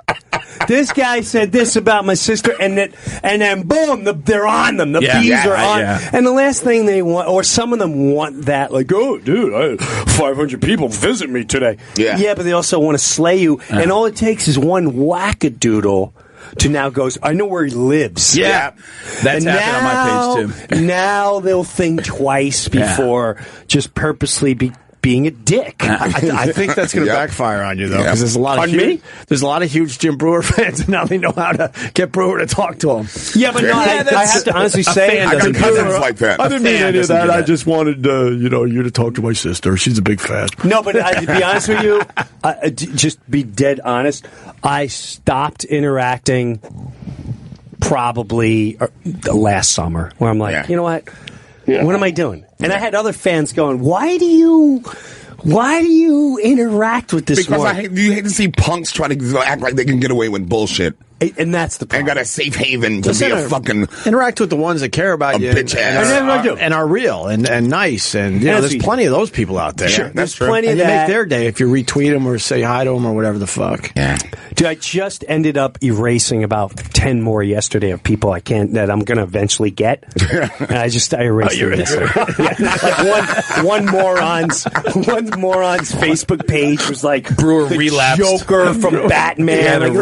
This guy said this about my sister, and then boom, they're on them. The bees are on. Yeah. And the last thing they want, or some of them want that, like, oh, dude, 500 people visit me today. Yeah, but they also want to slay you, and all it takes is one wackadoodle to now goes, I know where he lives. Yeah. That's happened on my page, too. Now they'll think twice before just purposely being a dick. I think that's going to backfire on you, though, because there's a lot of huge Jim Breuer fans, and now they know how to get Breuer to talk to them. Yeah, but no, I have to honestly say, I got cousins like that. I didn't mean any of that. I just wanted you to talk to my sister. She's a big fan. No, but to be honest with you, just be dead honest, I stopped interacting probably last summer, where I'm like, you know what? What am I doing? And I had other fans going, why do you interact with this Because you hate to see punks try to act like they can get away with bullshit. And that's the problem. And got a safe haven to be a fucking... Interact with the ones that care about you. Bitch ass. And are real and nice. And there's plenty of those people out there. Sure, that's true. Plenty and of you that. make their day if you retweet them or say hi to them or whatever the fuck. Yeah. Dude, I just ended up erasing about 10 more yesterday of people that I'm going to eventually get. And I erased them yesterday. Like one moron's Facebook page was like Breuer the relapsed. Joker from Batman. Like,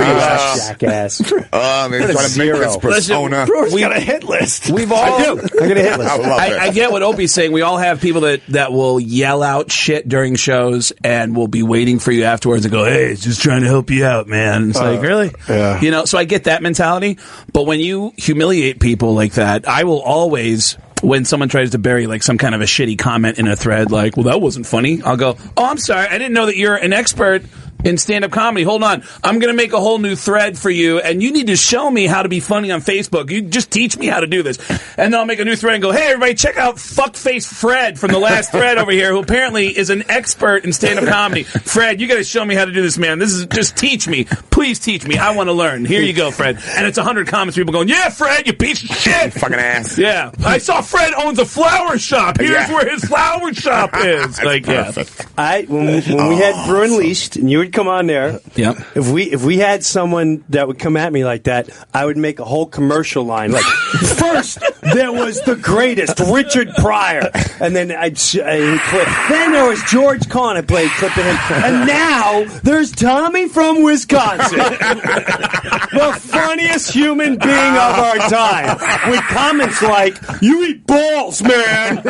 jackass. They're trying to make this persona. Brewer's got a hit list. We've all. I do. I got a hit list. I get what Opie's saying. We all have people that will yell out shit during shows and will be waiting for you afterwards and go, hey, just trying to help you out, man. It's like, really? Yeah. So I get that mentality. But when you humiliate people like that, I will always, when someone tries to bury like some kind of a shitty comment in a thread, like, well, that wasn't funny, I'll go, oh, I'm sorry. I didn't know that you're an expert in stand-up comedy. Hold on. I'm going to make a whole new thread for you, and you need to show me how to be funny on Facebook. You just teach me how to do this. And then I'll make a new thread and go, hey, everybody, check out Fuckface Fred from the last thread over here, who apparently is an expert in stand-up comedy. Fred, you got to show me how to do this, man. This is just teach me. Please teach me. I want to learn. Here you go, Fred. And it's 100 comments, people going, yeah, Fred, you piece of shit. Fucking ass. Yeah. I saw Fred owns a flower shop. Here's where his flower shop is. Like, perfect. When we had Brew Unleashed, and you would come on there, yep. If we had someone that would come at me like that, I would make a whole commercial line. Like, first, there was the greatest, Richard Pryor. And then I'd clip. Then there was George Kahn. I played clip of him. And now, there's Tommy from Wisconsin. The funniest human being of our time. With comments like, you eat balls, man.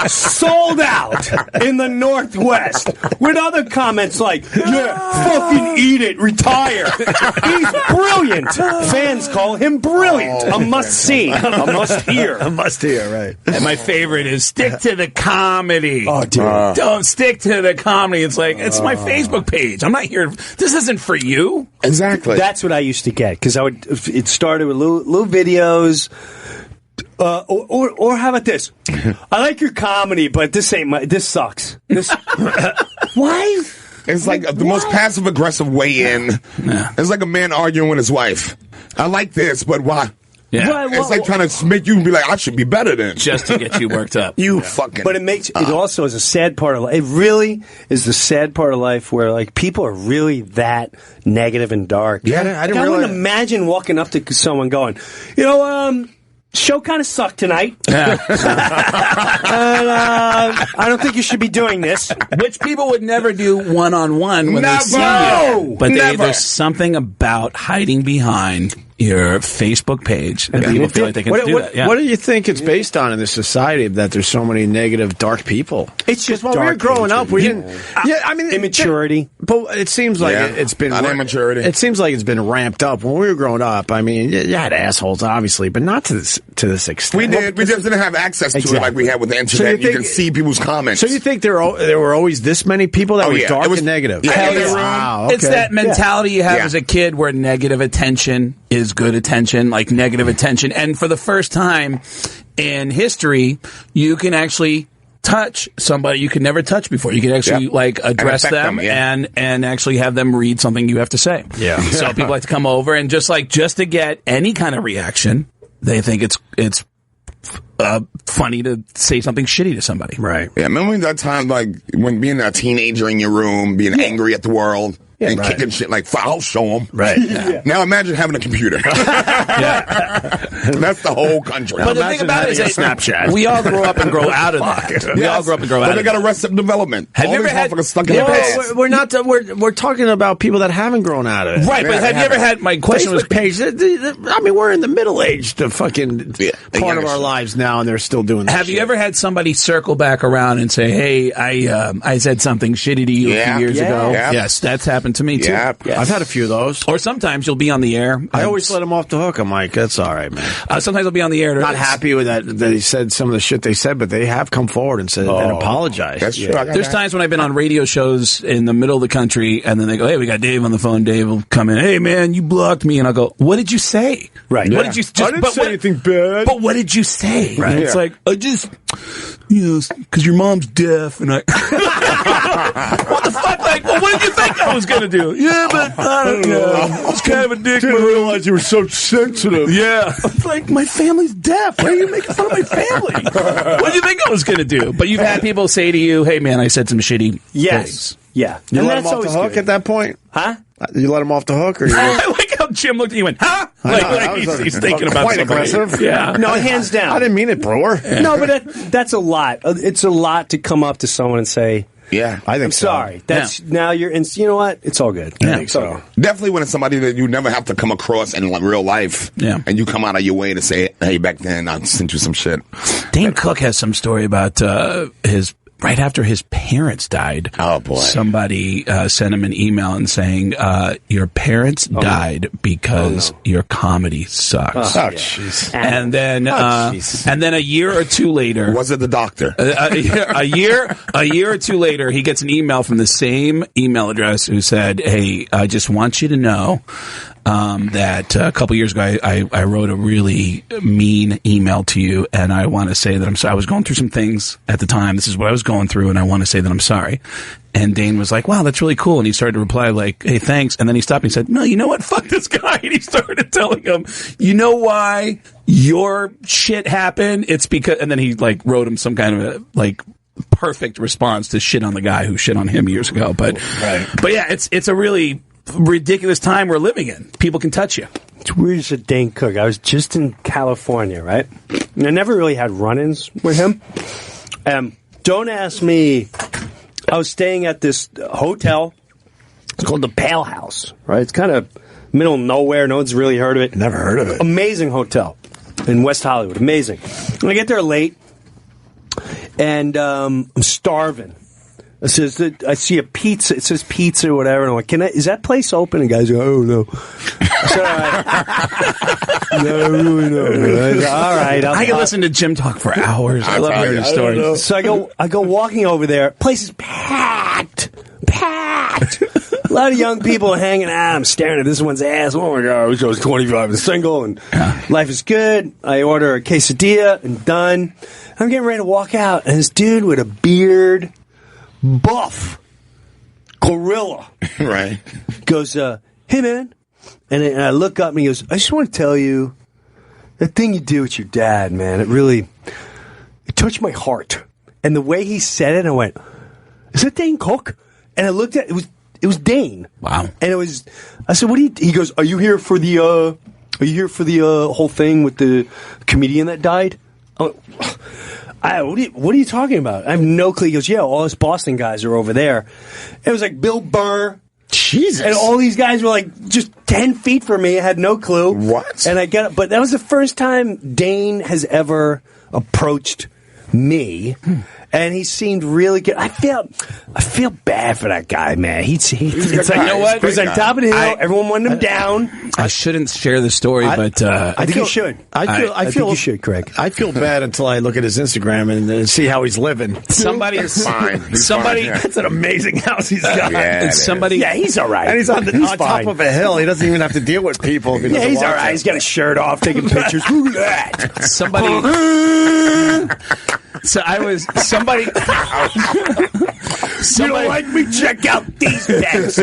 Sold out in the Northwest. With other comments like, yeah, fucking eat it, retire. He's brilliant. Fans call him brilliant. A must-see. A must-hear. A must-hear, right. And my favorite is stick to the comedy. Oh, dude. Don't stick to the comedy. It's like, it's my Facebook page. I'm not here. This isn't for you. Exactly. That's what I used to get, because it started with little videos. Or how about this? I like your comedy, but this sucks. Why? It's like the most passive aggressive way in. Yeah. It's like a man arguing with his wife. I like this, but why? Yeah. It's like trying to make you be like, I should be better than. Just to get you worked up. Fucking. But it also is a sad part of life. It really is the sad part of life where, like, people are really that negative and dark. Yeah, I wouldn't imagine walking up to someone going, show kind of sucked tonight. Yeah. And, I don't think you should be doing this. Which people would never do one-on-one when they see you. But there's something about hiding behind your Facebook page and people feel like they can do that. Yeah. What do you think it's based on in this society that there's so many negative, dark people? It's just when we were growing up, we didn't. Immaturity. But it seems like it's been immaturity. It seems like it's been ramped up. When we were growing up, I mean, you had assholes, obviously, but not to this extent. We did. We just didn't have access to it like we had with the internet. You can see people's comments. So you think there were always this many people that were dark and negative? Yeah. Wow, okay. It's that mentality you have as a kid where negative attention is good attention, like negative attention. And for the first time in history, you can actually touch somebody you could never touch before. You can actually address them and actually have them read something you have to say. Yeah. So people like to come over and just to get any kind of reaction, they think it's funny to say something shitty to somebody. Right. Yeah. Remember that time, like, when being a teenager in your room, being angry at the world? And kicking shit like, I'll show them. Right. Yeah. Now imagine having a computer. That's the whole country. But the thing about it is Snapchat. We all grow up and grow out of that. We all grow up and grow out of that. But they got Arrested Development. Have you ever had... stuck in the past. We're not. We're talking about people that haven't grown out of it. Right, but have you ever had... My question was... Page, I mean, we're in the middle age, the fucking part of our lives now, and they're still doing that. Have you ever had somebody circle back around and say, hey, I said something shitty to you a few years ago? Yeah. Yes, that's happened to me, too. Yeah. Yes. I've had a few of those. Or sometimes you'll be on the air. I always let them off the hook. I'm like, that's all right, man. Sometimes I'll be on the air. Not happy with that he said some of the shit they said, but they have come forward and said and apologized. That's true. There's times when I've been on radio shows in the middle of the country, and then they go, hey, we got Dave on the phone. Dave will come in. Hey, man, you blocked me. And I'll go, what did you say? Right. What did you I didn't say anything bad. But what did you say? Right. It's like, I just, because your mom's deaf. And I, what the fuck? Like, well, what did you think I was going to do? Yeah, but I don't know. It's kind of a dick. Didn't realize you were so sensitive. Yeah. It's like, my family's deaf. Why are you making fun of my family? What did you think I was going to do? But you've had people say to you, hey, man, I said some shitty things. Yeah. You let him off the hook at that point? Huh? You let him off the hook? Or you I like how Jim looked at you and went, huh? Like he's thinking about quite somebody. aggressive. Yeah. No, hands down. I didn't mean it, Breuer. No, but that's a lot. It's a lot to come up to someone and say, yeah, I think I'm sorry. That's now you're in. You know what? It's all good. I think so. Definitely when it's somebody that you never have to come across in real life. Yeah. And you come out of your way to say, hey, back then I sent you some shit. Dane Cook has some story about his... Right after his parents died, oh boy! Somebody sent him an email and saying, "Your parents died because your comedy sucks." Oh, jeez! And then, a year or two later, was it the doctor? A year or two later, he gets an email from the same email address who said, "Hey, I just want you to know." That a couple years ago, I wrote a really mean email to you, and I want to say that I'm sorry. I was going through some things at the time. This is what I was going through, and I want to say that I'm sorry. And Dane was like, wow, that's really cool. And he started to reply like, hey, thanks. And then he stopped and he said, no, you know what? Fuck this guy. And he started telling him, you know why your shit happened? It's because, and then he like wrote him some kind of perfect response to shit on the guy who shit on him years ago. But yeah, it's a really ridiculous time we're living in. People can touch you. It's weird as a Dane Cook. I was just in California, right? And I never really had run-ins with him. Don't ask me. I was staying at this hotel. It's called the Pale House, right? It's kind of middle of nowhere. No one's really heard of it. Never heard of it. Amazing hotel in West Hollywood. Amazing. And I get there late, and I'm starving. I see a pizza. It says pizza or whatever. And I'm like, is that place open? And guys go, oh, no. I said, all right. No, really no. All right. I can listen to Jim talk for hours. I love hearing his stories. So I go walking over there. Place is packed. A lot of young people hanging out. I'm staring at this one's ass. Oh, my God. I was 25 and single, and life is good. I order a quesadilla and done. I'm getting ready to walk out, and this dude with a beard... buff, gorilla. Right. Goes, hey, man. And I look up and he goes, I just want to tell you, that thing you did with your dad, man, it touched my heart. And the way he said it, I went, is that Dane Cook? And I looked at it, it was Dane. Wow. And I said, he goes, are you here for the whole thing with the comedian that died? I went, what are you talking about? I have no clue. He goes, yeah, all us Boston guys are over there. It was like Bill Burr. Jesus. And all these guys were like just 10 feet from me. I had no clue. What? And but that was the first time Dane has ever approached me. And he seemed really good. I feel bad for that guy, man. It's like, you know what? He was on top of the hill. Everyone wanted him down. I shouldn't share the story, but I think you should. I think you should, Craig. I feel bad until I look at his Instagram and see how he's living. He's fine. That's an amazing house he's got. Yeah, he's all right. And he's on top of a hill. He doesn't even have to deal with people. Yeah, he's all right. He's got a shirt off, taking pictures. Look at that. Somebody. You don't like me? Check out these bets.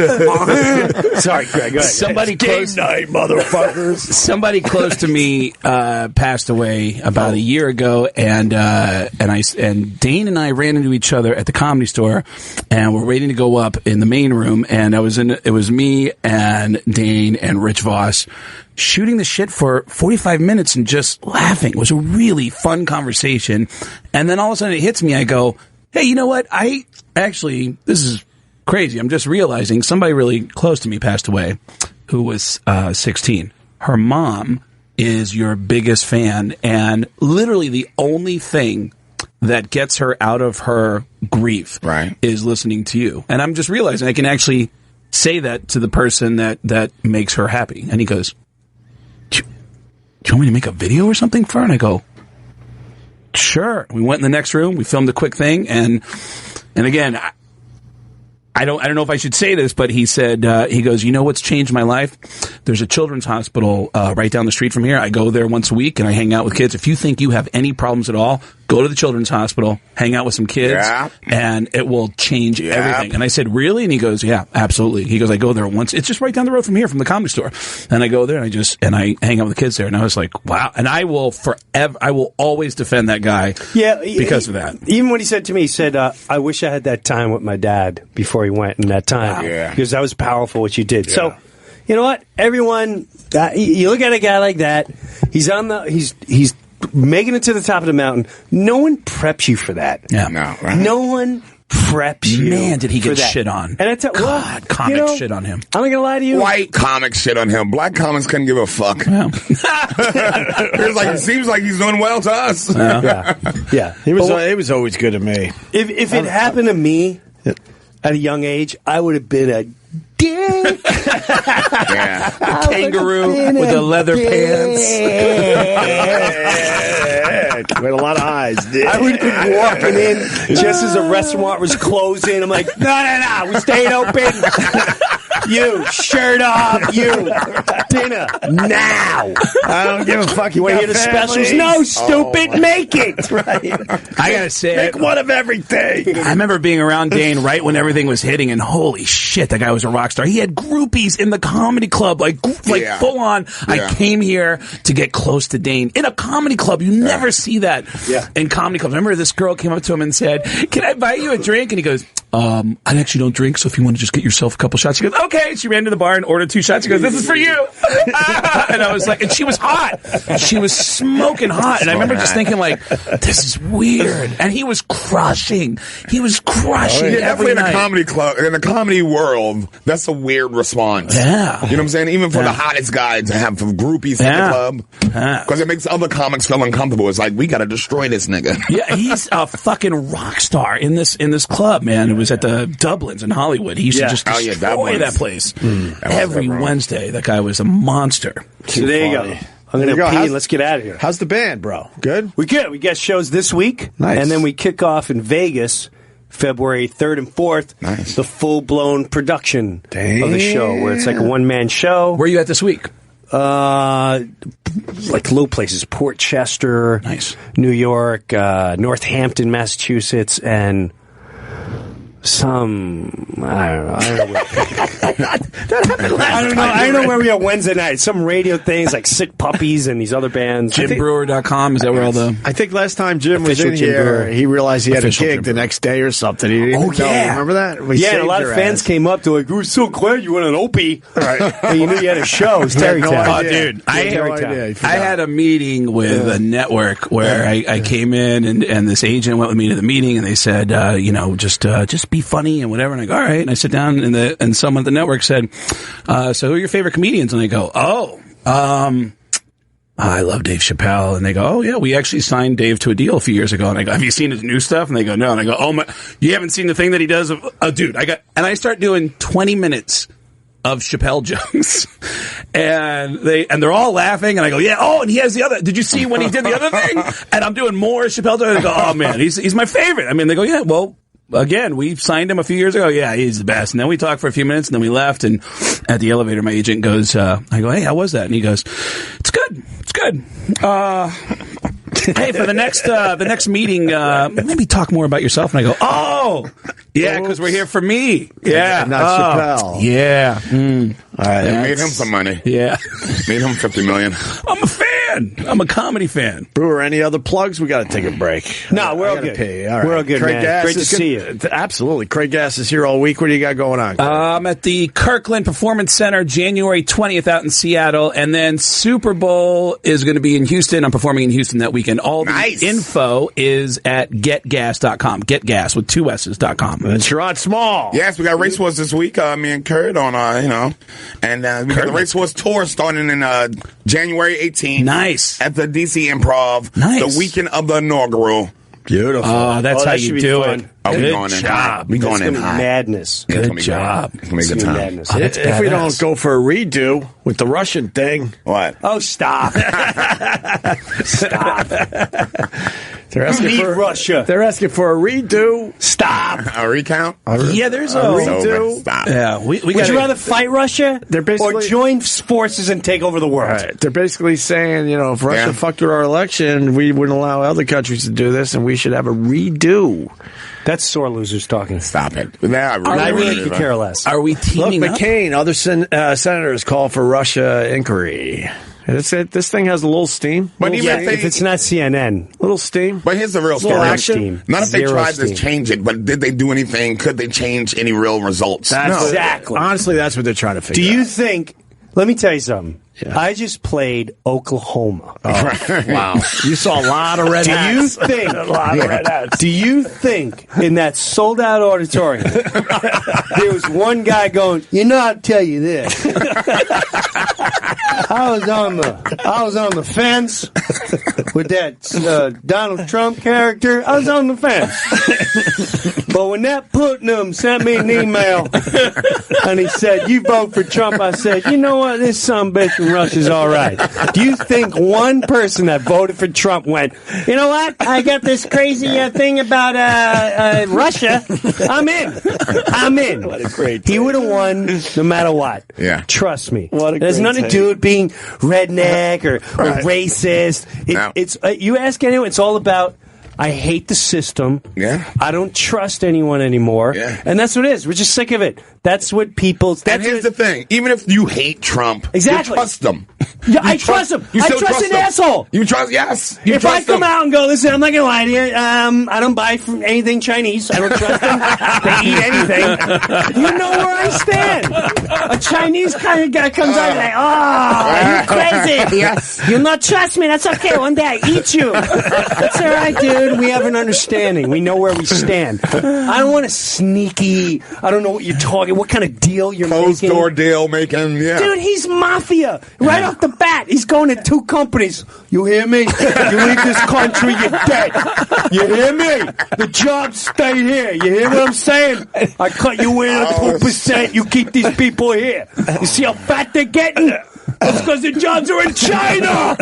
Sorry, Craig. Go ahead. Somebody close, game night, motherfuckers. Somebody close to me passed away about a year ago, and Dane and I ran into each other at the Comedy Store, and we're waiting to go up in the main room, and it was me and Dane and Rich Voss shooting the shit for 45 minutes and just laughing. It was a really fun conversation. And then all of a sudden it hits me. I go, hey, you know what? This is crazy. I'm just realizing somebody really close to me passed away who was 16. Her mom is your biggest fan, and literally the only thing that gets her out of her grief is listening to you. And I'm just realizing I can actually say that to the person that makes her happy. And he goes, do you want me to make a video or something for her? And I go, sure. We went in the next room. We filmed a quick thing. And again, I don't know if I should say this, but he said, he goes, you know what's changed my life? There's a children's hospital right down the street from here. I go there once a week and I hang out with kids. If you think you have any problems at all, go to the children's hospital, hang out with some kids, and it will change everything. And I said, really? And he goes, yeah, absolutely. He goes, I go there once. It's just right down the road from here, from the Comedy Store. And I go there and I hang out with the kids there. And I was like, wow. And I will always defend that guy because of that. Even when he said to me, he said, I wish I had that time with my dad before he went in that time. Yeah. Because that was powerful what you did. Yeah. So, you know what? Everyone, you look at a guy like that, he's making it to the top of the mountain. No one preps you for that. Yeah. No, right? No one preps you. Man, did he get that. shit on. And it's comics shit on him. I'm not going to lie to you. White comics shit on him. Black comics couldn't give a fuck. Yeah. It seems like he's doing well to us. Yeah. He was always good to me. If it happened to me at a young age, I would have been a dick. Kangaroo with the leather pants. With a lot of eyes, dude. I would have been walking in just as a restaurant was closing. I'm like, no, we staying open. You, shirt off, you. Dinner, now. I don't give a fuck. You want to hear the specials? No, stupid, make it. Right. I got to say, make one of everything. I remember being around Dane right when everything was hitting, and holy shit, that guy was a rock star. He had groupies in the comedy club, like full on. Yeah. I came here to get close to Dane. In a comedy club, you never see that in comedy clubs. I remember this girl came up to him and said, can I buy you a drink? And he goes, I actually don't drink, so if you want to just get yourself a couple shots. She goes, okay. She ran to the bar and ordered 2 shots. She goes, this is for you. And I was like, and she was hot. She was smoking hot. And I remember just thinking, like, this is weird. And he was crushing. He was crushing every night. In a comedy club, in the comedy world, that's a weird response. Yeah. You know what I'm saying? Even for the hottest guy to have groupies in the club. Because it makes other comics feel uncomfortable. It's like, we got to destroy this nigga. Yeah, he's a fucking rock star in this club, man. It was at the Dublin's in Hollywood. He used to just destroy that place. Every Wednesday. That guy was a monster. So there you go. I'm going to pee and let's get out of here. How's the band, bro? Good? We good. We got shows this week. Nice. And then we kick off in Vegas February 3rd and 4th. Nice. The full-blown production of the show, where it's like a one-man show. Where are you at this week? Like low places. Port Chester. Nice. New York. Northampton, Massachusetts. And I don't know where we are Wednesday night. Some radio things like Sick Puppies and these other bands. JimBreuer.com, is that where all the... I think last time Jim was in here, he realized he had a gig the next day or something. He didn't even know. Remember that? And a lot of fans came up to like, we're so glad you went on Opie. Right. And you knew you had a show. It was Terrytown. Dude, I had a meeting with a network where I came in and this agent went with me to the meeting and they said, just be funny and whatever. And I go, all right. And I sit down and someone at the network said, so who are your favorite comedians? And I go, I love Dave Chappelle. And they go, oh yeah, we actually signed Dave to a deal a few years ago. And I go, have you seen his new stuff? And they go, no. And I go, oh my, you haven't seen the thing that he does? Dude, and I start doing 20 minutes of Chappelle jokes, and they're all laughing, and I go, yeah, and he has the other, did you see when he did the other thing? And I'm doing more Chappelle jokes, and I go, oh man, he's my favorite. I mean, they go, yeah, well, again, we signed him a few years ago. Yeah, he's the best. And then we talked for a few minutes, and then we left. And at the elevator, my agent goes, I go, hey, how was that? And he goes, it's good. Hey, for the next meeting, maybe talk more about yourself. And I go, yeah, because we're here for me. Yeah, not Chappelle. Yeah. All right, made him some money. Yeah, made him $50 million. I'm a fan. I'm a comedy fan. Brewer, any other plugs? We got to take a break. No, we're all good. All right. We're all good, man. Great to see you. Absolutely. Craig Gass is here all week. What do you got going on? I'm at the Kirkland Performance Center January 20th out in Seattle, and then Super Bowl is going to be in Houston. I'm performing in Houston that weekend. All the info is at getgas.com. Getgas with 2 S's.com. And Sherrod Small. Yes, we got Race Wars this week. Me and Kurt on, and we got the Race Wars tour starting in January 18th. Nice. At the DC Improv. Nice. The weekend of the inaugural. Beautiful. That's how you do it. We're going in high. We're going in high. Madness. Good job. It's going to be a good time. If we don't go for a redo with the Russian thing. What? Oh, stop. Stop. They're asking for Russia. They're asking for a redo. Stop. A recount? Yeah, there's a redo. Stop. Yeah, Would you rather fight Russia or join forces and take over the world? Right. They're basically saying, if Russia fucked with our election, we wouldn't allow other countries to do this, and we should have a redo. That's sore losers talking. Stop it. I really could care less. Are we teaming up? McCain, other senators call for Russia inquiry. This thing has a little steam. But even if it's not CNN. Little steam. But here's the real story. Action. Not if they tried to change it, but did they do anything? Could they change any real results? Exactly. Honestly, that's what they're trying to figure out. Do you think... Let me tell you something. Yeah. I just played Oklahoma. Wow. You saw a lot of red hats. Do you think in that sold-out auditorium there was one guy going, I'll tell you this. I was on the fence with that Donald Trump character. I was on the fence. But when that Putnam sent me an email and he said, you vote for Trump, I said, you know what, this sumbitch from Russia's all right. Do you think one person that voted for Trump went, you know what, I got this crazy thing about Russia. I'm in. What a great day. He would have won no matter what. Yeah. Trust me. It has nothing to do with being redneck or racist. It's you ask anyone, it's all about, I hate the system. Yeah. I don't trust anyone anymore. Yeah. And that's what it is. We're just sick of it. That's what And here's the thing. Even if you hate Trump, you trust him. Yeah, I trust him. I trust an asshole. You trust, yes. If I come out and go, listen, I'm not going to lie to you. I don't buy from anything Chinese. I don't trust them. They eat anything. You know where I stand. A Chinese kind of guy comes out and like, you're crazy. Yes. You'll not trust me. That's okay. One day I eat you. That's all right, dude. We have an understanding. We know where we stand. I don't want a sneaky, I don't know what you're talking, what kind of deal you're making. Closed door deal making, yeah. Dude, he's mafia. Right off the bat, he's going to 2 companies. You hear me? You leave this country, you're dead. You hear me? The jobs stay here. You hear what I'm saying? I cut you in at 2%. You keep these people here. You see how fat they're getting? It's because the jobs are in China!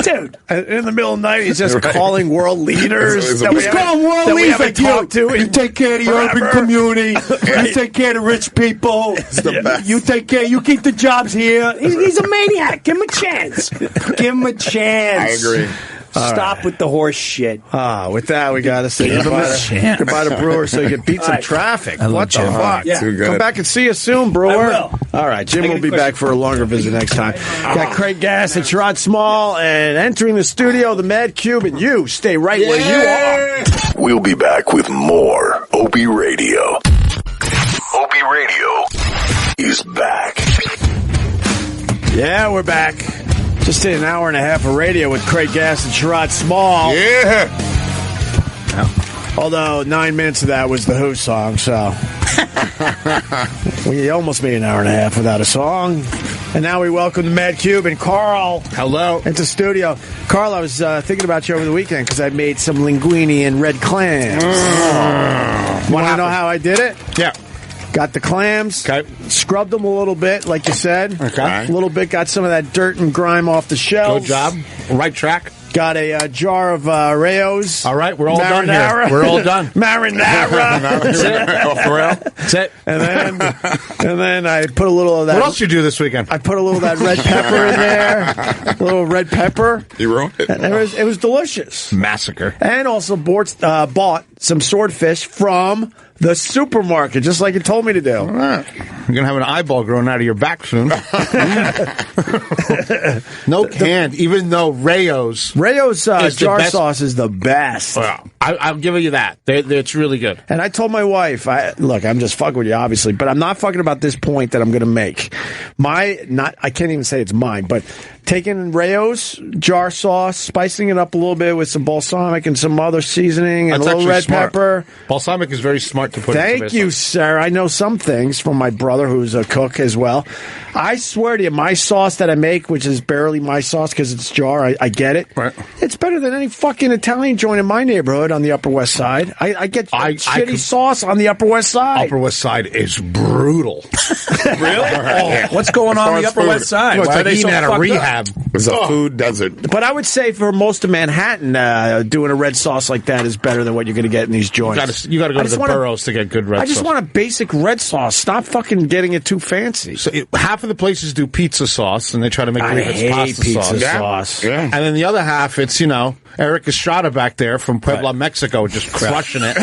Dude. In the middle of the night, he's just calling world leaders. He's calling world leaders like you take care of the urban community. You take care of the rich people. You take care. You keep the jobs here. He's a maniac. Give him a chance. Give him a chance. I agree. Stop with the horse shit. With that, we got to say goodbye to Breuer so you can beat some traffic. What the fuck? Yeah. Too good. Come back and see us soon, Breuer. I will. All right, Jim will be back for a longer visit next time. Got Craig Gass and Sherrod Small, and entering the studio, the Mad Cube, and you stay right where you are. We'll be back with more Opie Radio. Opie Radio is back. Yeah, we're back. Just did an hour and a half of radio with Craig Gass and Sherrod Small. Yeah. Although 9 minutes of that was the Who song, so we almost made an hour and a half without a song. And now we welcome the Mad Cube and Carl. Hello. Into studio. Carl, I was thinking about you over the weekend because I made some linguine and red clams. Want to know how I did it? Yeah. Got the clams, scrubbed them a little bit, like you said. Okay. A little bit, got some of that dirt and grime off the shelves. Good job. Right track. Got a jar of Rayos. All right, we're all done here. We're all done. Marinara. That's it. Off the rail. That's it. And then I put a little of that. What else you do this weekend? I put a little of that red pepper in there. A little red pepper. You ruined it. And it was delicious. Massacre. And also bought some swordfish from the supermarket, just like you told me to do. All right. You're going to have an eyeball growing out of your back soon. No canned, even though Rayo's jar sauce is the best. Well, I'll give you that. It's really good. And I told my wife, look, I'm just fucking with you, obviously, but I'm not fucking about this point that I'm going to make. I can't even say it's mine, but taking Rayo's jar sauce, spicing it up a little bit with some balsamic and some other seasoning and a little red pepper. Balsamic is very smart to put in Thank you, sir. I know some things from my brother, who's a cook as well. I swear to you, my sauce that I make, which is barely my sauce because it's jar, I get it. Right. It's better than any fucking Italian joint in my neighborhood on the Upper West Side. I get shitty sauce on the Upper West Side. Upper West Side is brutal. Really? Oh, what's going on the Upper West Side? Why are they so at a rehab? It's a food desert. But I would say for most of Manhattan, doing a red sauce like that is better than what you're going to get in these joints. You got to go to the boroughs to get good red sauce. I just want a basic red sauce. Stop fucking getting it too fancy. So half of the places do pizza sauce, and they try to make believe it's pasta pizza sauce. Yeah. And then the other half, it's, Eric Estrada back there from Puebla, Mexico, just crushing it.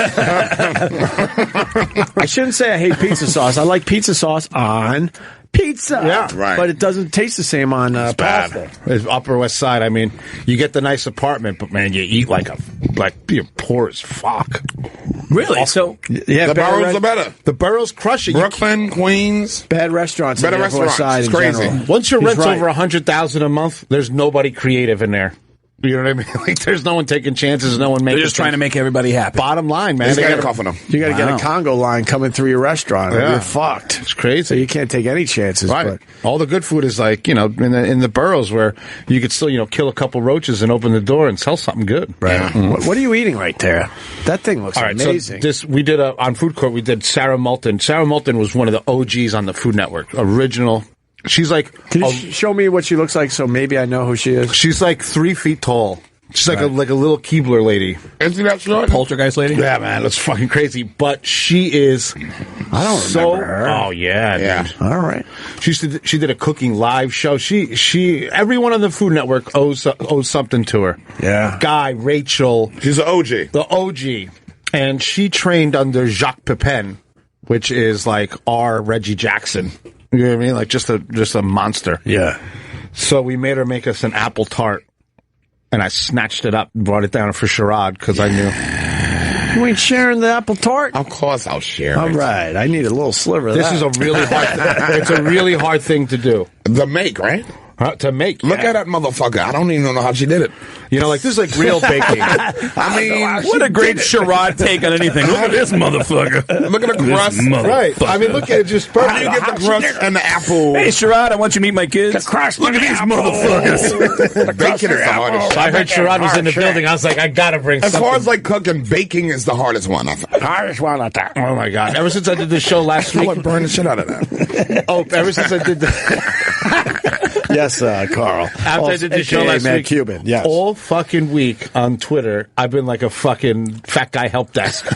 I shouldn't say I hate pizza sauce. I like pizza sauce on pizza. Yeah, right. But it doesn't taste the same on pasta. It's Upper West Side. I mean, you get the nice apartment, but man, you eat like you're poor as fuck. Really? So, yeah, the boroughs are better. The boroughs crush it. Brooklyn, Queens. Bad restaurants. Better on the Upper West restaurants. Side It's in crazy. general. Once your He's rent's right. over $100,000 a month, there's nobody creative in there. You know what I mean? Like, there's no one taking chances, no one making. they're just trying to make everybody happy. Bottom line, man. They got gotta- to cough them. You got to get a Congo line coming through your restaurant. Or Yeah. You're fucked. It's crazy. So you can't take any chances. Right. But All the good food is like, in the boroughs where you could still, kill a couple roaches and open the door and sell something good. right. What are you eating right there? That thing looks All right, amazing. so we did on Food Court, we did Sarah Moulton. Sarah Moulton was one of the OGs on the Food Network. Original. She's like, Can you show me what she looks like so maybe I know who she is? she's like 3 feet tall. She's like a little Keebler lady. Isn't that short? Poltergeist lady? Yeah, man, that's fucking crazy. But she is. I don't remember her. Oh yeah, Yeah. dude. All right. She did a cooking live show. She everyone on the Food Network owes something to her. Yeah. Guy, Rachel, She's an OG. the OG, and she trained under Jacques Pepin, which is like our Reggie Jackson. You know what I mean? Like just a monster. Yeah. So we made her make us an apple tart, and I snatched it up and brought it down for Sherrod because I knew. You ain't sharing the apple tart? Of course I'll share All it. right. I need a little sliver of This that. is a really hard. It's a really hard thing to do. The make, right? To make. Look yeah. at that motherfucker. I don't even know how she did it. Like this is like real baking. I mean, What a great Sherrod take on anything. Look at this motherfucker. look at the crust. Right. I mean, look at it just perfect. How do you get the crust and the apple? Hey, Sherrod, I want you to meet my kids. Look at these motherfuckers. Bacon is the hardest. I heard Sherrod was in the building. I was like, I gotta bring As something. far as like cooking, baking is the hardest one. I thought. hardest one I thought. Oh my god! Ever since I did this show last I week. would burn the shit out of that. Ever since I did the. Yes, Carl. After I did the show AKA last Matt week, Cuban. Yes. all fucking week on Twitter, I've been like a fucking fat guy help desk.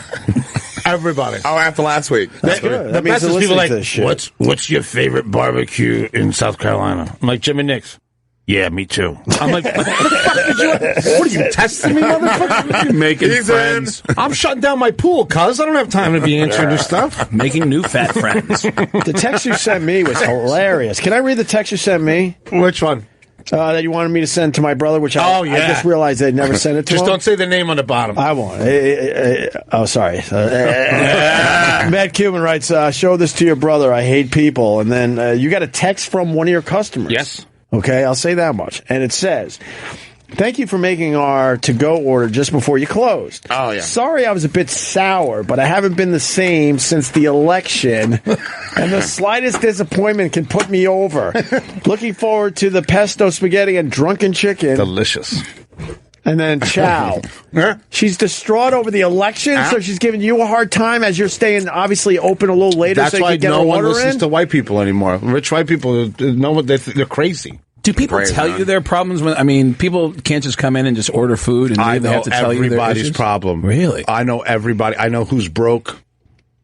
Everybody. Oh, after last week. That's good. The That means best they're is people listening like, to this shit. what's your favorite barbecue in South Carolina? I'm like, Jim and Nick's. Yeah, me too. I'm like, what the fuck did you? What are you testing me, motherfucker? You're making friends. I'm shutting down my pool, cuz I don't have time to be answering your stuff. Making new fat friends. The text you sent me was hilarious. Can I read the text you sent me? Which one? That you wanted me to send to my brother, which I just realized they'd never sent it to him. Just don't say the name on the bottom. I won't. Sorry. Matt Cuban writes, show this to your brother. I hate people. And then you got a text from one of your customers. Yes. Okay, I'll say that much. And it says, thank you for making our to-go order just before you closed. Oh, yeah. Sorry I was a bit sour, but I haven't been the same since the election, and the slightest disappointment can put me over. Looking forward to the pesto spaghetti and drunken chicken. Delicious. And then chow. She's distraught over the election, so she's giving you a hard time as you're staying obviously open a little later. That's so why you can get no an one order listens in. to white people anymore. Rich white people, know what they're crazy. Do people tell you their problems? People can't just come in and just order food, and they have to tell you their everybody's issues? problem. Really? I know everybody. I know who's broke.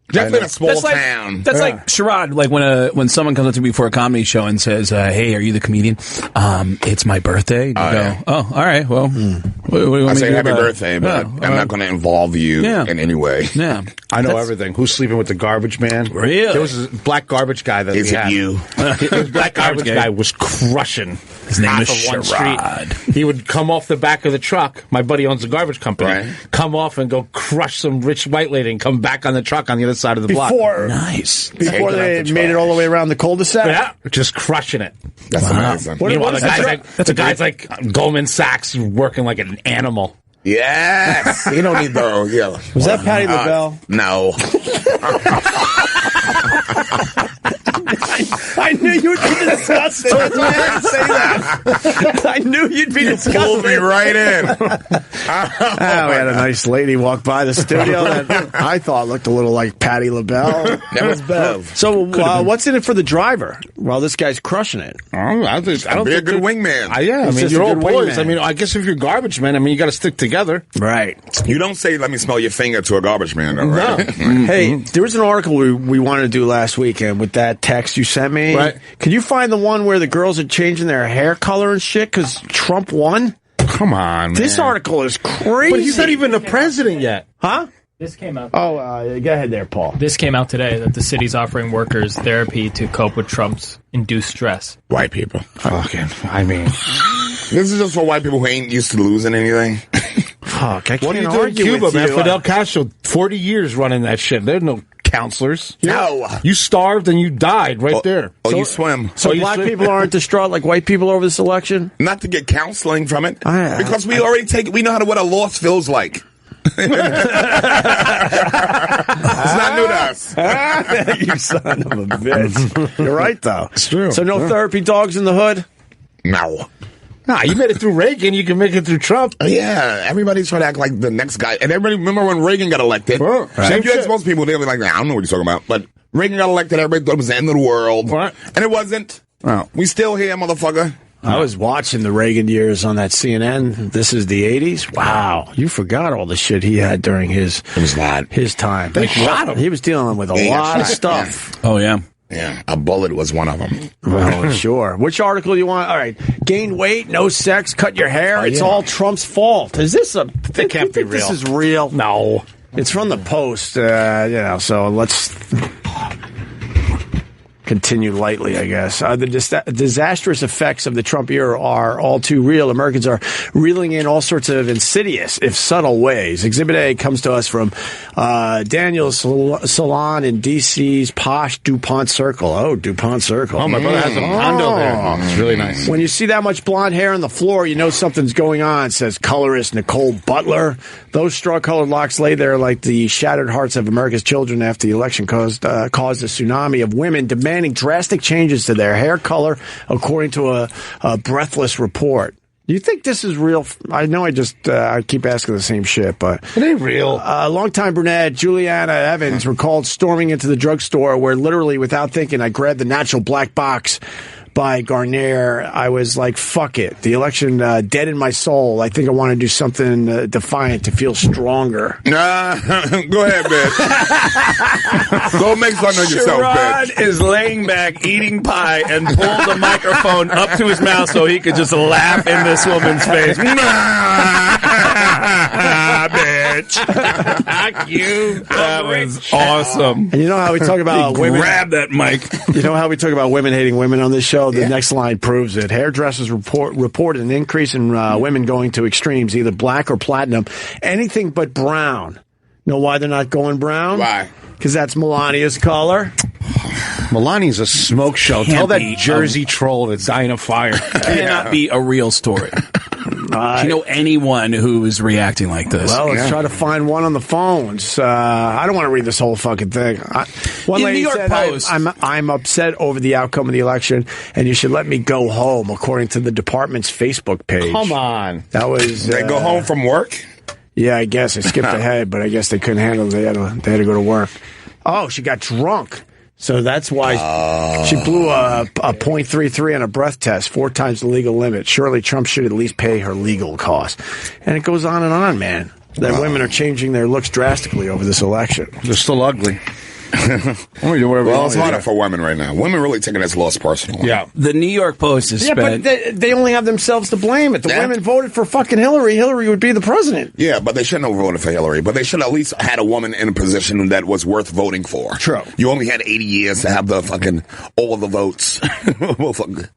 Definitely in a small That's town. That's like Sherrod. Like when someone comes up to me before a comedy show and says, "Hey, are you the comedian? It's my birthday." And you go, "Oh, all right. Well, what do you want I me say to do happy about it?" birthday, but I'm not going to involve you in any way. Yeah, I know everything. Who's sleeping with the garbage man? Really? There was a black garbage guy that Is we it had. you? The black garbage guy was crushing. His name is half of one Sherrod. street. He would come off the back of the truck. My buddy owns a garbage company. Right. Come off and go crush some rich white lady and come back on the truck on the other side of the block. Nice. Before they made it all the way around the cul-de-sac? Yeah, just crushing it. That's amazing. Meanwhile, the guy's like Goldman Sachs working like an animal. Yes. You don't need those. Yeah. Was that Patti LaBelle? No. I knew you would be disgusted. That's why I had to say that. I knew you'd be disgusted. Pulled me right in. We had a nice lady walk by the studio that I thought looked a little like Patti LaBelle. That was Bev. So what's in it for the driver while this guy's crushing it? I don't Be a good wingman. Yeah, It's just you're a all good boys. wingman. I guess if you're garbage men, you got to stick together. Right. You don't say, let me smell your finger to a garbage man, though, right? Hey, there was an article we wanted to do last weekend with that text you sent me. Right. Can you find the one where the girls are changing their hair color and shit because Trump won? Come on, man. This article is crazy. But he's not even the president yet. Huh? This came out. Oh, go ahead there, Paul. This came out today that the city's offering workers therapy to cope with Trump's induced stress. White people. Fucking, this is just for white people who ain't used to losing anything. Fuck, I can't what are you doing in argue Cuba, with man? you. Fidel Castro, 40 years running that shit. There's no counselors. No. You starved and you died right there. You swim. So black people aren't distraught like white people over this election? Not to get counseling from it. Yeah. Because we already we know what a loss feels like. It's not new to us. You son of a bitch. You're right, though. It's true. So no therapy dogs in the hood? No. Nah, you made it through Reagan. You can make it through Trump. Yeah, everybody's trying to act like the next guy. And everybody remember when Reagan got elected? Right. Same you ask most people, they'll be like, I don't know what you're talking about. But Reagan got elected, everybody thought it was the end of the world. Right. And it wasn't. Wow. We still here, motherfucker. I was watching the Reagan years on that CNN. This is the 80s. Wow. You forgot all the shit he had during his time. They shot him. He was dealing with a lot of stuff. Yeah. Oh, yeah. Yeah, a bullet was one of them. Well, sure. Which article do you want? All right. Gain weight, no sex, cut your hair. It's all Trump's fault. Is this a... It can't be real. This is real. No. It's from the Post, so let's continue lightly, I guess. The disastrous effects of the Trump era are all too real. Americans are reeling in all sorts of insidious, if subtle ways. Exhibit A comes to us from Daniel Salon in D.C.'s posh DuPont Circle. Oh, DuPont Circle. Oh, my brother has a condo there. It's really nice. When you see that much blonde hair on the floor, you know something's going on, says colorist Nicole Butler. Those straw-colored locks lay there like the shattered hearts of America's children after the election caused a tsunami of women demanding drastic changes to their hair color, according to a breathless report. Do you think this is real? I know I keep asking the same shit, but... It ain't real. Longtime brunette Juliana Evans recalled storming into the drugstore where literally, without thinking, I grabbed the natural black box, by Garnier, I was like, fuck it. The election dead in my soul. I think I want to do something defiant to feel stronger. Nah, go ahead, bitch. Go make fun of yourself, Sherrod bitch. is laying back eating pie and pulled the microphone up to his mouth so he could just laugh in this woman's face. Bitch. Fuck you. That was awesome. And you know how we talk about women? Grab that mic. You know how we talk about women hating women on this show? The next line proves it. Hairdressers reported an increase in women going to extremes, either black or platinum, anything but brown. Know why they're not going brown? Why? Because that's Melania's color. Melania's a smoke show. Tell that Jersey troll that's dying of fire. Cannot be a real story. Do you know anyone who is reacting like this? Well, let's try to find one on the phones. I don't want to read this whole fucking thing. One In lady New York said, Post. I'm upset over the outcome of the election, and you should let me go home, according to the department's Facebook page. Come on. That was... They go home from work? Yeah, I guess. I skipped ahead, but I guess they couldn't handle it. They had to go to work. Oh, she got drunk. So that's why she blew a .33 on a breath test, 4 times the legal limit. Surely Trump should at least pay her legal costs. And it goes on, man. That women are changing their looks drastically over this election. They're still ugly. Well, it's harder for women right now. Women really taking this loss personally. Yeah. The New York Post has But they only have themselves to blame. If the women voted for fucking Hillary, Hillary would be the president. Yeah, but they shouldn't have voted for Hillary. But they should at least had a woman in a position that was worth voting for. True. You only had 80 years to have the fucking all of the votes. Motherfucker.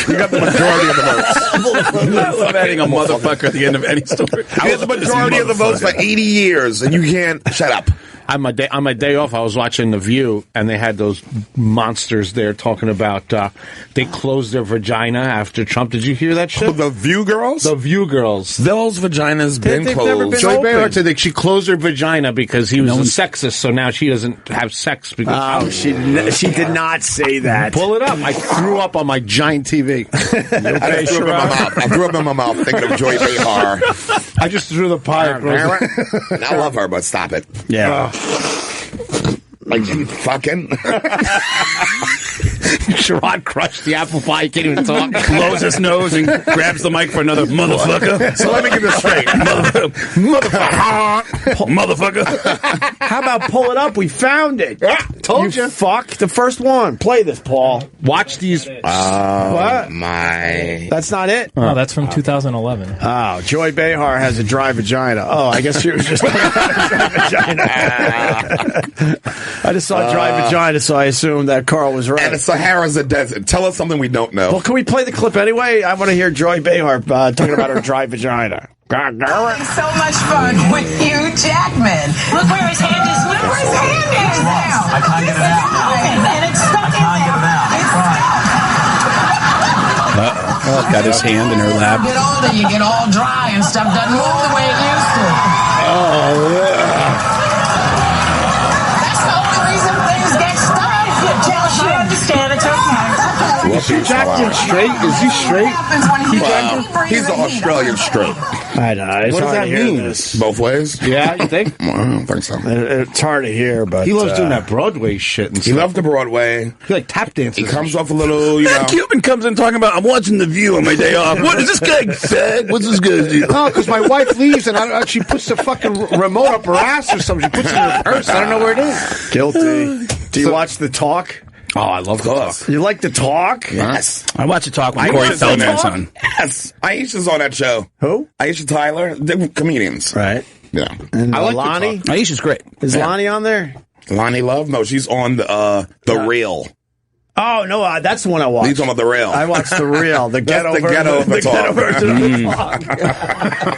You got the majority of the votes. I love adding a motherfucker at the end of any story. You had the majority of the votes for 80 years, and you can't shut up. On my day off, I was watching The View, and they had those monsters there talking about they closed their vagina after Trump. Did you hear that shit? The View girls? The View girls. Those vaginas been They've closed. never been Joy open. Behar said that she closed her vagina because he was a sexist, so now she doesn't have sex. Because She did not say that. Pull it up. I threw up on my giant TV. I threw up in my mouth. I threw up in my mouth thinking of Joy Behar. I just threw the pie across. I love her, but stop it. Yeah. Like, fucking. Sherrod crushed the apple pie. He can't even talk. Blows his nose and grabs the mic for another motherfucker. So let me get this straight. Motherfucker. How about pull it up? We found it. Told you. Fuck. The first one. Play this, Paul. Watch these. What? My. That's not it? Oh, that's from 2011. Oh, Joy Behar has a dry vagina. Oh, I guess she was just talking about a dry vagina. I just saw dry vagina, so I assumed that Carl was right. And the Sahara's a desert. Tell us something we don't know. Well, can we play the clip anyway? I want to hear Joy Behar talking about her dry vagina. So much fun with Hugh Jackman. Look where his hand is. Look where his hand is now. I can't get it out. And it's stuck in there. Oh, got his hand in her lap. Get older, you get all dry and stuff doesn't move the way it used to. Oh, yeah. That's the only reason things get stuck. I understand. It's okay. Is Hugh Jackman straight? Is he straight? He's the Australian straight. I know. It's What does hard that to hear mean? this. Both ways? Yeah, you think? I don't think so. It's hard to hear, but He loves doing that Broadway shit and He stuff. loves the Broadway. He like tap dances. He comes off a little, you know. That Cuban comes in talking about, I'm watching The View on my day off. What is this guy fag? What's this guy do? No, because my wife leaves and she puts the fucking remote up her ass or something. She puts it in her purse. I don't know where it is. guilty. Do you watch The Talk? Oh, I love the talk. You like The Talk? Yes. I watch a talk with Corey Feldman's on. Yes. Aisha's on that show. Who? Aisha Tyler. They're comedians. Right. Yeah. And I like The Lonnie? Aisha's great. Is Lonnie on there? Lonnie Love? No, she's on the Real. Oh, no, that's the one I watched. He's talking about The Real. I watched The Real. The That's ghetto the version. ghetto of The ghetto Talk. version of The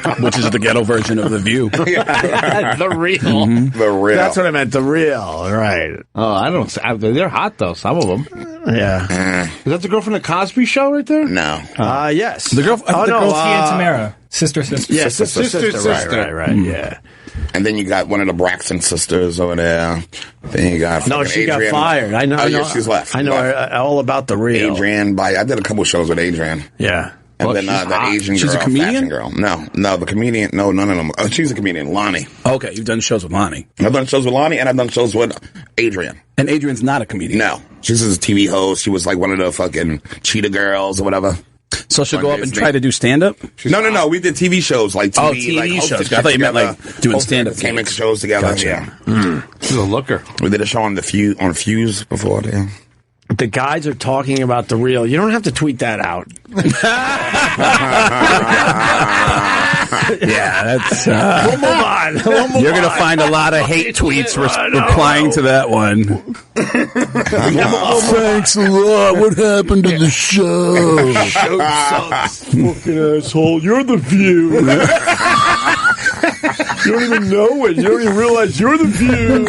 Talk. Which is the ghetto version of The View. The real. The Real. That's what I meant. The Real. Right. Oh, I don't. They're hot though. Some of them. Yeah. Is that the girl from the Cosby Show right there? No. Yes. The girl. Oh, no. She and Tamara. Sister. Yeah, Sister. Right. Yeah. And then you got one of the Braxton sisters over there. Then you got No, fucking she got Adrienne. fired. I know. Oh, yeah, she's left. I know all about The Real. Adrienne. I did a couple shows with Adrienne. Yeah. And then the Asian girl. She's a comedian? Fashion girl. No, the comedian. No, none of them. Oh, she's a comedian. Lonnie. Okay, you've done shows with Lonnie. I've done shows with Lonnie, and I've done shows with Adrian. And Adrian's not a comedian? No. She's a TV host. She was like one of the fucking Cheetah Girls or whatever. So she'll go up and try to do stand-up? No. We did TV shows, like TV. Oh, TV shows. I thought you meant like doing stand-up. Came in shows together. Gotcha. Yeah. She's a looker. We did a show on Fuse before. Yeah. The guys are talking about the real. You don't have to tweet that out. Yeah, that's. We'll move on. You're going to find a lot of hate tweets replying to that one. Thanks a lot. What happened to the show? The show sucks. Fucking asshole. You're the View. You don't even know it. You don't even realize you're the View.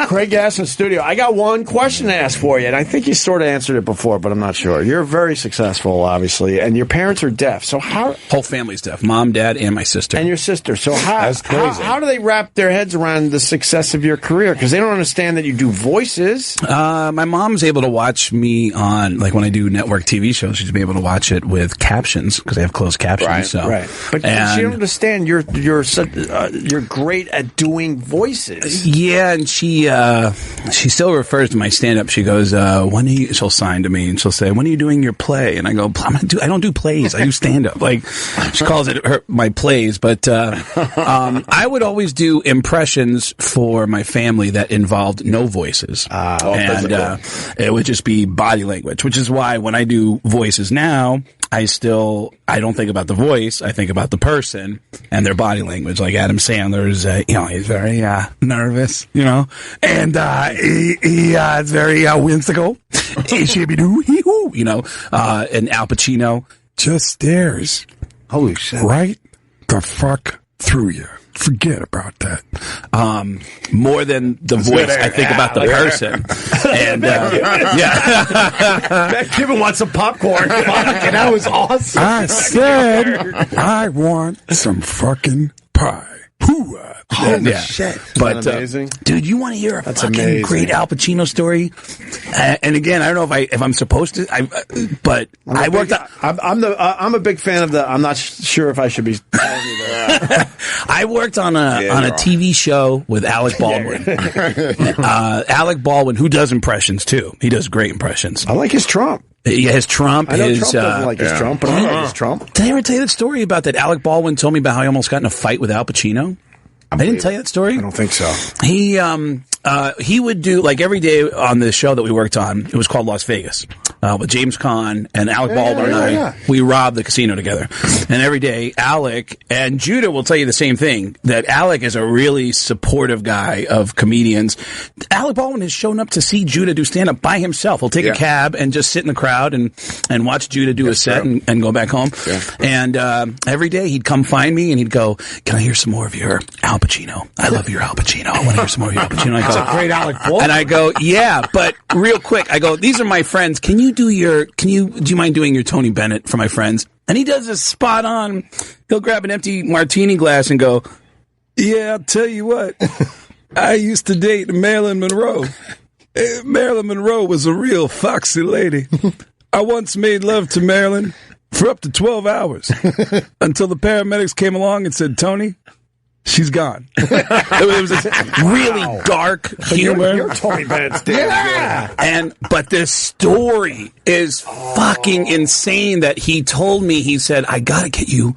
Craig Gass in studio. I got one question to ask for you, and I think you sort of answered it before, but I'm not sure. You're very successful, obviously, and your parents are deaf. So how? Whole family's deaf. Mom, dad, and my sister. And your sister. So how do they wrap their heads around the success of your career? Because they don't understand that you do voices. My mom's able to watch me on, like when I do network TV shows, she's able to watch it with captions because I have closed captions. Right. But she don't understand you're great at doing voices. Yeah, and she still refers to my stand-up. She goes, she'll sign to me and she'll say, when are you doing your play? And I go, I don't do plays. I do stand-up. Like, she calls it my plays. But I would always do impressions for my family that involved no voices. And it would just be body language, which is why when I do voices now, I don't think about the voice. I think about the person and their body language. Like Adam Sandler's, he's very nervous, and he's very whimsical. And Al Pacino just stares. Holy shit! Right the fuck through you. Forget about that. More than the voice, I think about the person. And That Kevin wants some popcorn. Fucking, that was awesome. I said I want some fucking pie. Hoo-ah. Holy shit. But, amazing? Dude, you want to hear a fucking great Al Pacino story? And again, I don't know if I'm supposed to, but I worked out. I'm a big fan of I'm not sure if I should be telling you that. I worked on a TV show with Alec Baldwin. Alec Baldwin, who does impressions too. He does great impressions. I like his Trump. Yeah, his Trump. I know Trump doesn't like his Trump, but I like his Trump. Did I ever tell you that story about that Alec Baldwin told me about how he almost got in a fight with Al Pacino? I didn't tell you that story? I don't think so. He would do, like, every day on the show that we worked on, it was called Las Vegas, with James Caan and Alec Baldwin and I, we robbed the casino together. And every day, Alec and Judah will tell you the same thing, that Alec is a really supportive guy of comedians. Alec Baldwin has shown up to see Judah do stand-up by himself. He'll take a cab and just sit in the crowd and watch Judah do a set and go back home. Yeah. And every day he'd come find me and he'd go, can I hear some more of your Al Pacino? I love your Al Pacino. I want to hear some more of your Al Pacino. That's a great Alec Baldwin. And I go, yeah, but real quick, I go, these are my friends. Do you mind doing your Tony Bennett for my friends? And he does this spot on. He'll grab an empty martini glass and go, yeah, I'll tell you what. I used to date Marilyn Monroe. Marilyn Monroe was a real foxy lady. I once made love to Marilyn for up to 12 hours until the paramedics came along and said, Tony, she's gone. It was this really dark humor. You're Tony Bennett's damn good. But this story is fucking insane that he told me, he said, I gotta get you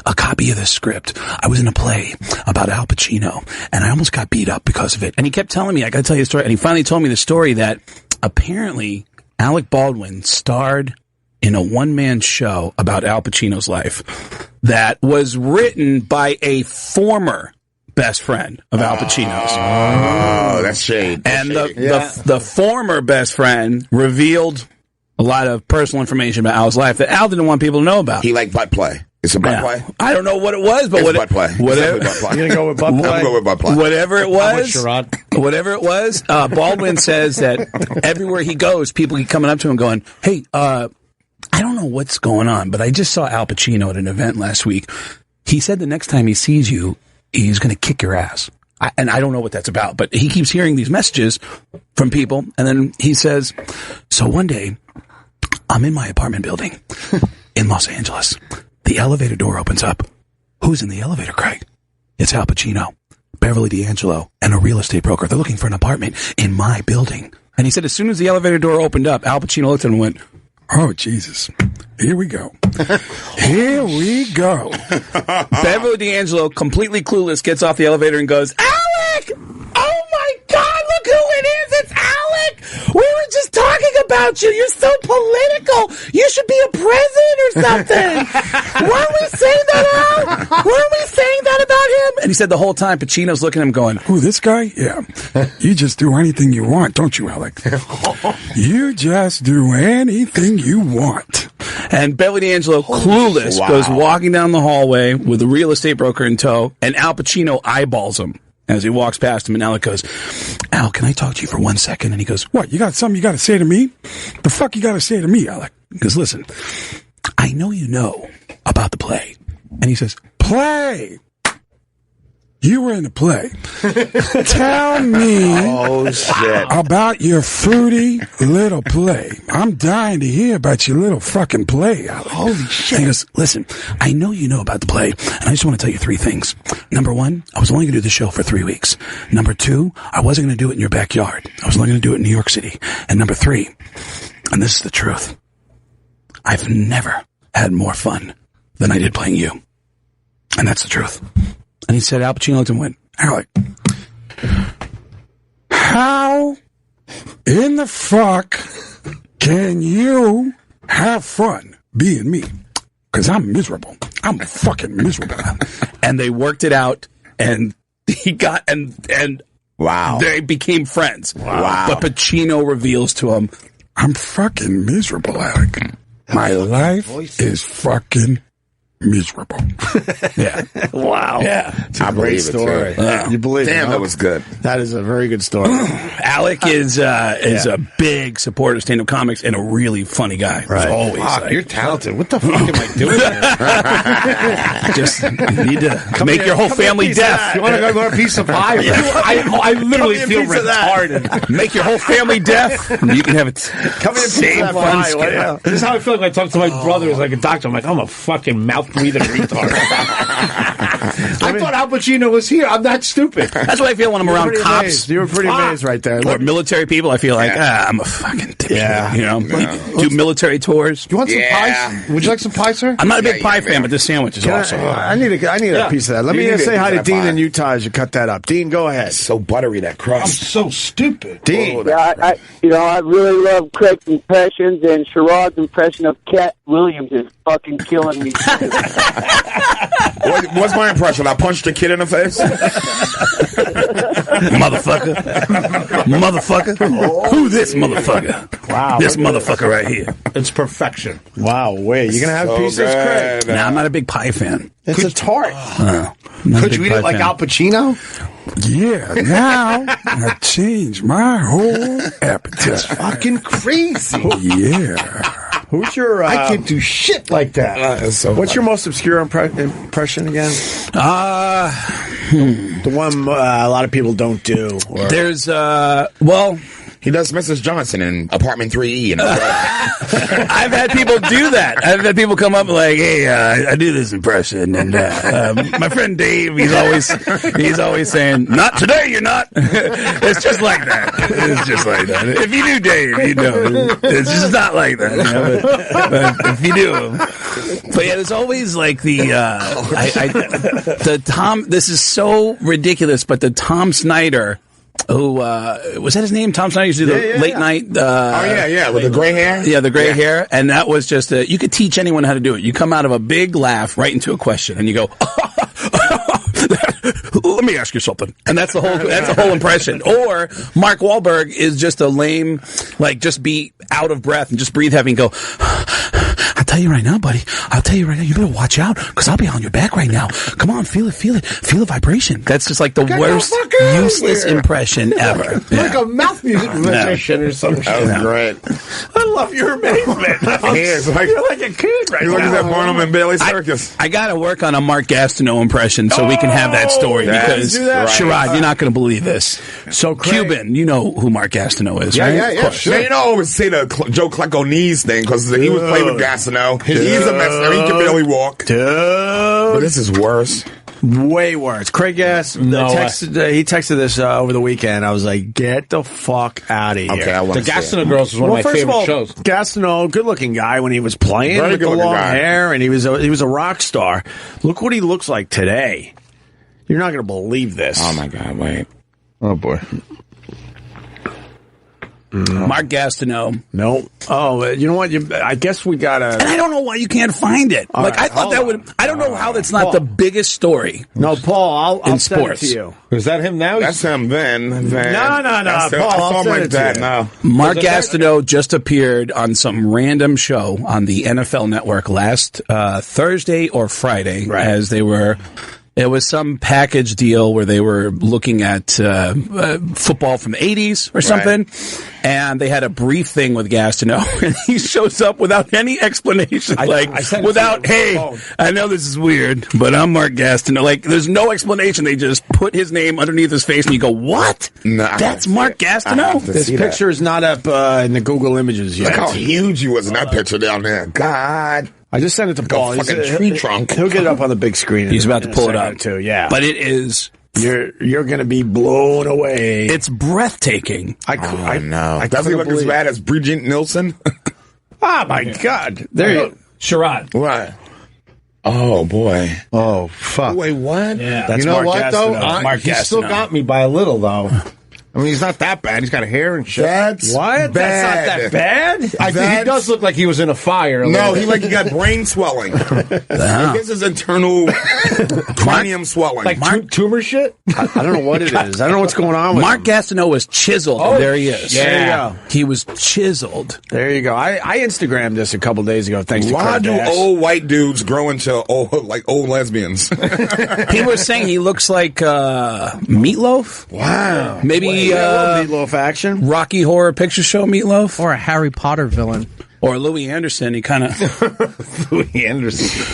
a copy of this script. I was in a play about Al Pacino and I almost got beat up because of it. And he kept telling me, I gotta tell you the story. And he finally told me the story that apparently Alec Baldwin starred in a one-man show about Al Pacino's life that was written by a former best friend of Al Pacino's. Oh, that's shade. And the former best friend revealed a lot of personal information about Al's life that Al didn't want people to know about. He liked butt play. It's a butt play? I don't know what it was, but butt play. Whatever. Butt play. You're going to go with butt play? I'm going to go with butt play. Whatever it was, Sherrod. whatever it was, Baldwin says that everywhere he goes, people keep coming up to him going, hey, I don't know what's going on, but I just saw Al Pacino at an event last week. He said the next time he sees you, he's going to kick your ass. And I don't know what that's about, but he keeps hearing these messages from people. And then he says, so one day I'm in my apartment building in Los Angeles. The elevator door opens up. Who's in the elevator, Craig? It's Al Pacino, Beverly D'Angelo, and a real estate broker. They're looking for an apartment in my building. And he said as soon as the elevator door opened up, Al Pacino looked at him and went, oh, Jesus. Here we go. Here we go. Beverly D'Angelo, completely clueless, gets off the elevator and goes, Alec! Oh, my God, look who it is! It's Alec! We were just talking about you. You're so political. You should be a president or something. Weren't we saying that, Al? Weren't we saying that about him? And he said the whole time, Pacino's looking at him going, who, this guy? Yeah. You just do anything you want, don't you, Alec? You just do anything you want. And Beverly D'Angelo, clueless, goes walking down the hallway with a real estate broker in tow, and Al Pacino eyeballs him as he walks past him, and Alec goes, Al, can I talk to you for 1 second? And he goes, what, you got something you got to say to me? The fuck you got to say to me, Alec? He goes, listen, I know you know about the play. And he says, play! You were in the play. Tell me about your fruity little play. I'm dying to hear about your little fucking play, Alec. Holy shit. And he goes, listen, I know you know about the play, and I just want to tell you 3 things. Number 1, I was only going to do the show for 3 weeks. Number 2, I wasn't going to do it in your backyard. I was only going to do it in New York City. And number 3, and this is the truth, I've never had more fun than I did playing you. And that's the truth. And he said, Al Pacino looked and went, Alec, how in the fuck can you have fun being me? Because I'm miserable. I'm fucking miserable. And they worked it out, and he got, and wow, they became friends. Wow. But Pacino reveals to him, I'm fucking miserable, Alec. My life is fucking miserable. Yeah. Wow. Yeah. It's a great story. You believe it? Damn, that was good. That is a very good story. Alec is a big supporter of stand-up comics and a really funny guy. Right. Always. Fuck, you're talented. What the fuck am I doing here? Just need to make your whole family deaf. You want to go get a piece of pie? I literally feel retarded. Make your whole family deaf. You can have it. Come in and same pizza fun pie. scale. This is how I feel like when I talk to my brother as like a doctor. I'm like, I'm a fucking mouth-breathing retard. I thought Al Pacino was here. I'm that stupid. That's what I feel when I'm around cops. Amazed. You were pretty amazed right there. Or military people. I feel like, I'm a fucking dipshit. Yeah. You know? Do military tours. You want some pies? Would you like some pie, sir? I'm not a big pie fan, but this sandwich is awesome. I need a piece of that. Let me say hi to Dean in Utah as you cut that up. Dean, go ahead. So buttery, that crust. I'm so stupid. Dean. Yeah, I really love Craig's impressions, and Sherrod's impression of Cat Williams is fucking killing me. What's my impression? I punched a kid in the face? Motherfucker. Who this motherfucker? Wow. This motherfucker right here. It's perfection. Wow, wait. You going to have pieces, Craig? Nah, I'm not a big pie fan. It's a tart. Could you eat it like Al Pacino? Yeah, now I changed my whole appetite. Fucking crazy. Yeah. Who's your... I can't do shit like that. What's your most obscure impression again? The one a lot of people don't do. Or... There's, he does Mrs. Johnson in Apartment 3E. I've had people do that. I've had people come up like, hey, I do this impression. And my friend Dave, he's always saying, not today, you're not. It's just like that. It's just like that. If you do Dave, you know. It's just not like that. You know? But if you do. But yeah, there's always like the Tom, this is so ridiculous, but the Tom Snyder, who was that his name? Tom Snyder used to do the late night. With the gray hair. Yeah, the gray hair, and that was just you could teach anyone how to do it. You come out of a big laugh right into a question, and you go, "Let me ask you something," and that's the whole impression. Or Mark Wahlberg is just a lame, like just be out of breath and just breathe heavy and go, tell you right now, buddy. I'll tell you right now. You better watch out, because I'll be on your back right now. Come on, feel it. Feel the vibration. That's just like the worst, useless impression ever. Like a mouth magician or something. That was great. I love your amazement. You're like a kid right now. You're looking at Barnum and Bailey Circus. I got to work on a Mark Gastineau impression so we can have that story, because Sherrod, you're not going to believe this. So Cuban, you know who Mark Gastineau is, right? Yeah. Sure. Now, you know, I always say the Joe Klecko knees thing, because he was playing with Gastineau. He's a mess. He can barely walk. But this is worse. Way worse. Craig Gass, he texted this over the weekend. I was like, get the fuck out of here. Okay, I want to The Gastineau Girls was one of my favorite shows. Gastineau, good-looking guy when he was playing with the long hair, and he was a rock star. Look what he looks like today. You're not going to believe this. Oh, my God, wait. Oh, boy. Mark Gastineau. No. Oh, you know what? I guess we got to... And I don't know why you can't find it. All right, I thought that would... I don't know how that's not the biggest story. No, Paul, I'll send sports. it to you. Is that him now? That's him then. No, Paul, I'll send it to you. No. Mark Gastineau just appeared on some random show on the NFL Network last Thursday or Friday, as they were... It was some package deal where they were looking at football from the 80s or something, and they had a brief thing with Gastineau, and he shows up without any explanation. Hey, I know this is weird, but I'm Mark Gastineau. Like, there's no explanation. They just put his name underneath his face, and you go, what? That's Mark Gastineau? This picture is not up in the Google Images yet. Look how huge he was in that picture down there. God. I just sent it to Paul. Like a fucking tree trunk. He'll get it up on the big screen. He's about to pull it up too. Yeah, but it is. You're going to be blown away. It's breathtaking. I know. Does he look as bad as Bridget Nielsen? Oh my God! There you, Sherrod. What? Oh boy. Oh fuck. Wait, what? Yeah. You know Mark what though? Gastineau. He still got me by a little though. I mean, he's not that bad. He's got hair and shit. That's what? Bad. That's not that bad? I think he does look like he was in a fire. No, he got brain swelling. This is internal cranium swelling. Like tumor shit? I don't know what it is. I don't know what's going on with Mark him. Gastineau was chiseled. Oh, there he is. Yeah. There you go. He was chiseled. There you go. I Instagrammed this a couple days ago. Thanks to Why Craig do Gass. old white dudes grow into old lesbians? People were saying he looks like Meatloaf. Wow. Maybe Meatloaf action. Rocky Horror Picture Show Meatloaf. Or a Harry Potter villain. Or Louis Anderson. He kind of... Louis Anderson.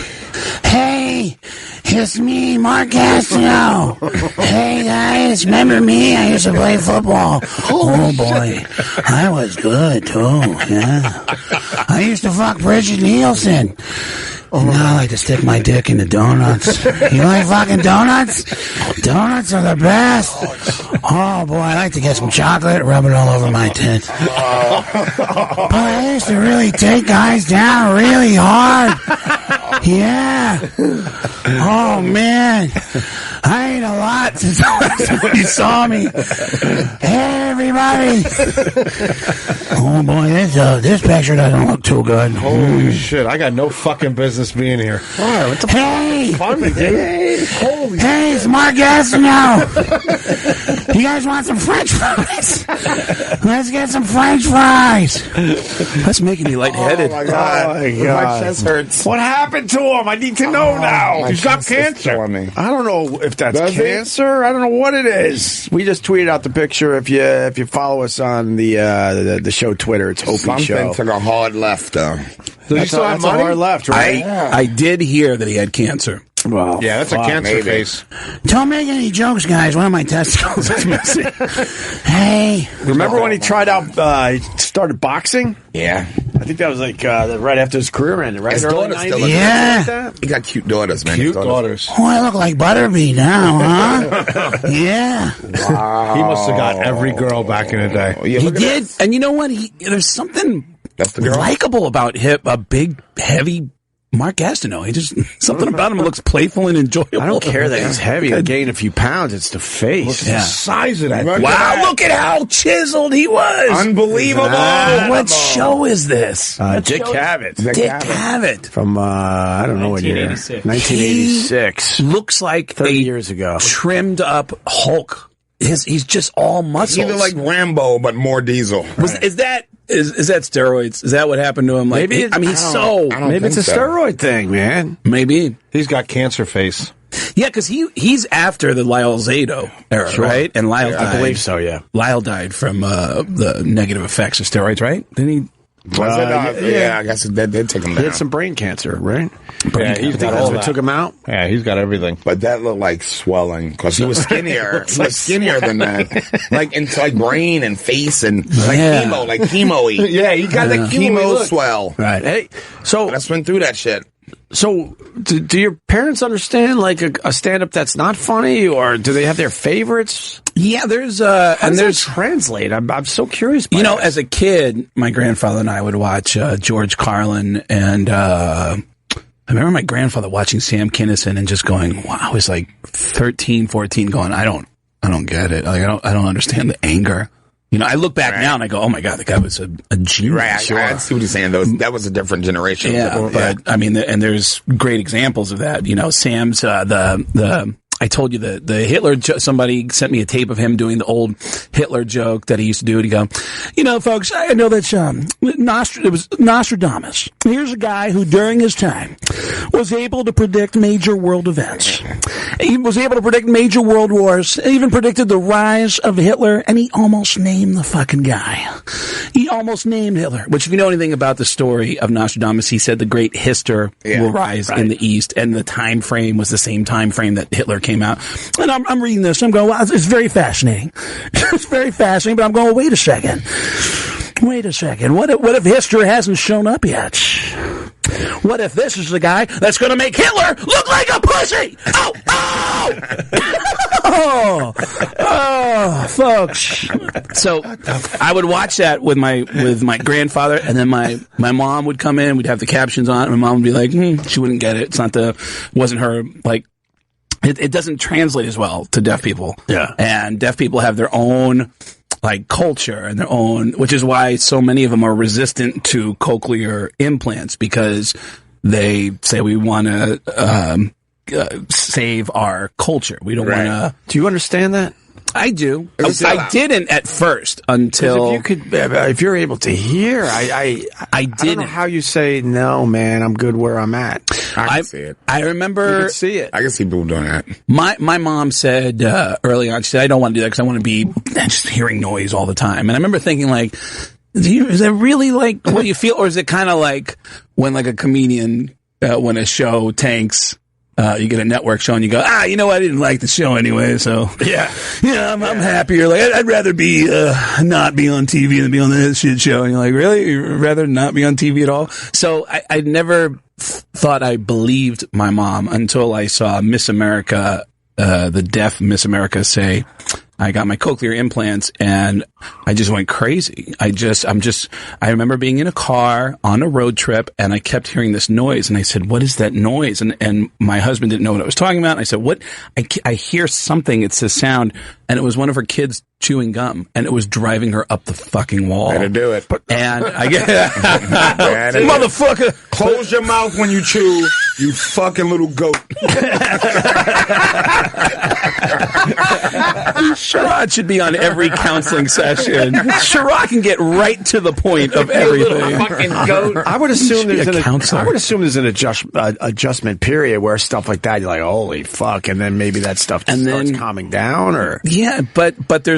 Hey, it's me, Mark Gastineau. Hey, guys, remember me? I used to play football. Oh, boy. I was good, too. Yeah. I used to fuck Bridget Nielsen. Now I like to stick my dick into donuts. You like fucking donuts? Donuts are the best. Oh, boy, I like to get some chocolate, rub it all over my tit. But I used to really take guys down really hard. Yeah. Oh, man. I ate a lot since the last time you saw me. Hey, everybody. Oh, boy, this picture doesn't look too good. Holy shit, I got no fucking business being here. Oh, what the fun, dude. Hey, it's Mark Gastineau. You guys want some French fries? Let's get some French fries. That's making me lightheaded. Oh, my God. Oh, my God. My chest hurts. What happened to him? I need to know now. He's got cancer. I don't know if that's Does cancer. I don't know what it is. We just tweeted out the picture. If you follow us on the show Twitter, it's Opie Something Show. took a hard left, though. That's a hard left, right? I did hear that he had cancer. Well, Yeah, that's a cancer face. Don't make any jokes, guys. One of my testicles is missing. Hey. Remember when he tried out, he started boxing? Yeah. I think that was like right after his career ended, right? His Early daughter's 90s? still in Yeah. He got cute daughters, man. Cute daughters. Oh, I look like Butterbean now, huh? Yeah. Wow. He must have got every girl back in the day. Yeah, He look at did. that. And you know what? There's something That's the girl. likable about him, a big, heavy Mark Gastineau. He just, something about him looks playful and enjoyable. I don't care that he's heavy and gained a few pounds. It's the face. The size of that. Wow, look at how chiseled he was. Unbelievable. What show is this? Dick Cavett. Dick Cavett. From, I don't know what year. 1986. 1986. Looks like 30 a years ago. trimmed up Hulk. He's just all muscles. Either like Rambo, but more diesel. Is that Is that steroids? Is that what happened to him? Like, Maybe maybe it's a steroid thing, man. Maybe he's got cancer face. Yeah, because he's after the Lyle Zato era, right? And Lyle died. I believe so. Yeah, Lyle died from the negative effects of steroids, right? Didn't he? Yeah, I guess that did take him down. He had some brain cancer, right? Yeah, he's got all that. Took him out. Yeah, he's got everything. But that looked like swelling because he was skinnier. He was skinnier than that. Like into like brain and face and like chemo-y. Yeah, he got the chemo swell. Right. Hey, so I just went through that shit. So, do your parents understand like a stand-up that's not funny, or do they have their favorites? Yeah, there's How does that translate? I'm so curious. As a kid, my grandfather and I would watch George Carlin, and I remember my grandfather watching Sam Kinison and just going, "Wow!" I was like 13, 14, going, "I don't get it. Like, I don't understand the anger." I look back now and I go, "Oh my god, the guy was a genius." Right, I see what he's saying. That was a different generation. Yeah, but I mean, and there's great examples of that. Sam's the. I told you the Hitler. Somebody sent me a tape of him doing the old Hitler joke that he used to do. And he go, folks, I know that it was Nostradamus. Here's a guy who, during his time, was able to predict major world events. He was able to predict major world wars. He even predicted the rise of Hitler, and he almost named the fucking guy. He almost named Hitler. Which, if you know anything about the story of Nostradamus, he said the great Hister will rise in the East, and the time frame was the same time frame that Hitler came out. And I'm reading this. I'm going, wow, it's very fascinating. It's very fascinating, but I'm going, wait a second. What if history hasn't shown up yet? What if this is the guy that's going to make Hitler look like a pussy? Oh, folks. So I would watch that with my grandfather, and then my mom would come in. We'd have the captions on, and my mom would be like, she wouldn't get it. Wasn't her, like, it doesn't translate as well to deaf people. Yeah. And deaf people have their own, like, culture and their own, which is why so many of them are resistant to cochlear implants, because they say we want to save our culture. We don't want to. Do you understand that? I do. I didn't at first until if you're able to hear. I don't know how you say no, man. I'm good where I'm at. I can see it. I remember. You can see it. I can see people doing that. My mom said early on, she said, "I don't want to do that because I want to be just hearing noise all the time." And I remember thinking, like, is that really like what you feel, or is it kind of like when like a comedian when a show tanks? You get a network show and you go, you know what? I didn't like the show anyway, so I'm happier. Like, I'd rather be not be on TV than be on that shit show. And you're like, really? You'd rather not be on TV at all? So I never thought I believed my mom until I saw Miss America, the deaf Miss America, say, I got my cochlear implants, and I just went crazy. I remember being in a car on a road trip, and I kept hearing this noise, and I said, what is that noise? And my husband didn't know what I was talking about, and I said, what? I hear something, it's a sound, and it was one of her kids chewing gum, and it was driving her up the fucking wall. Better do it. And I get, motherfucker. Close your mouth when you chew, you fucking little goat. Sherrod should be on every counseling session. Sherrod can get right to the point of everything. Fucking goat. I would assume there's an adjustment period where stuff like that, you're like, holy fuck, and then maybe that stuff starts calming down, or but there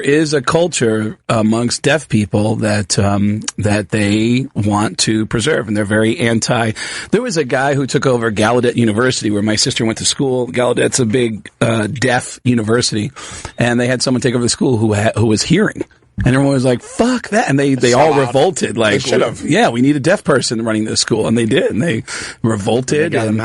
is a culture amongst deaf people that they want to preserve, and they're very anti. There was a guy who took over Gallaudet University, where my sister went to school. Gallaudet's a big deaf university, and they had someone take over the school who was hearing. And everyone was like, fuck that. And they all revolted. Like, we need a deaf person running this school. And they did. And they revolted. And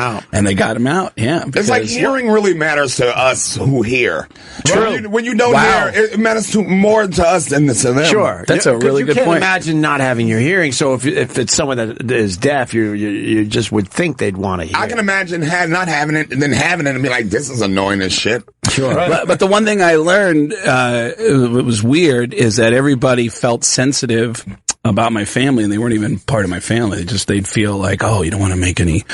they got him out. Yeah. It's like hearing really matters to us who hear. True. When you don't hear, it matters more to us than to them. Sure. That's a really good point. You can't imagine not having your hearing. So if it's someone that is deaf, you just would think they'd want to hear. I can imagine not having it and then having it and be like, this is annoying as shit. Sure. But the one thing I learned, it was weird, is that everybody felt sensitive about my family, and they weren't even part of my family. They'd feel like, oh, you don't want to make any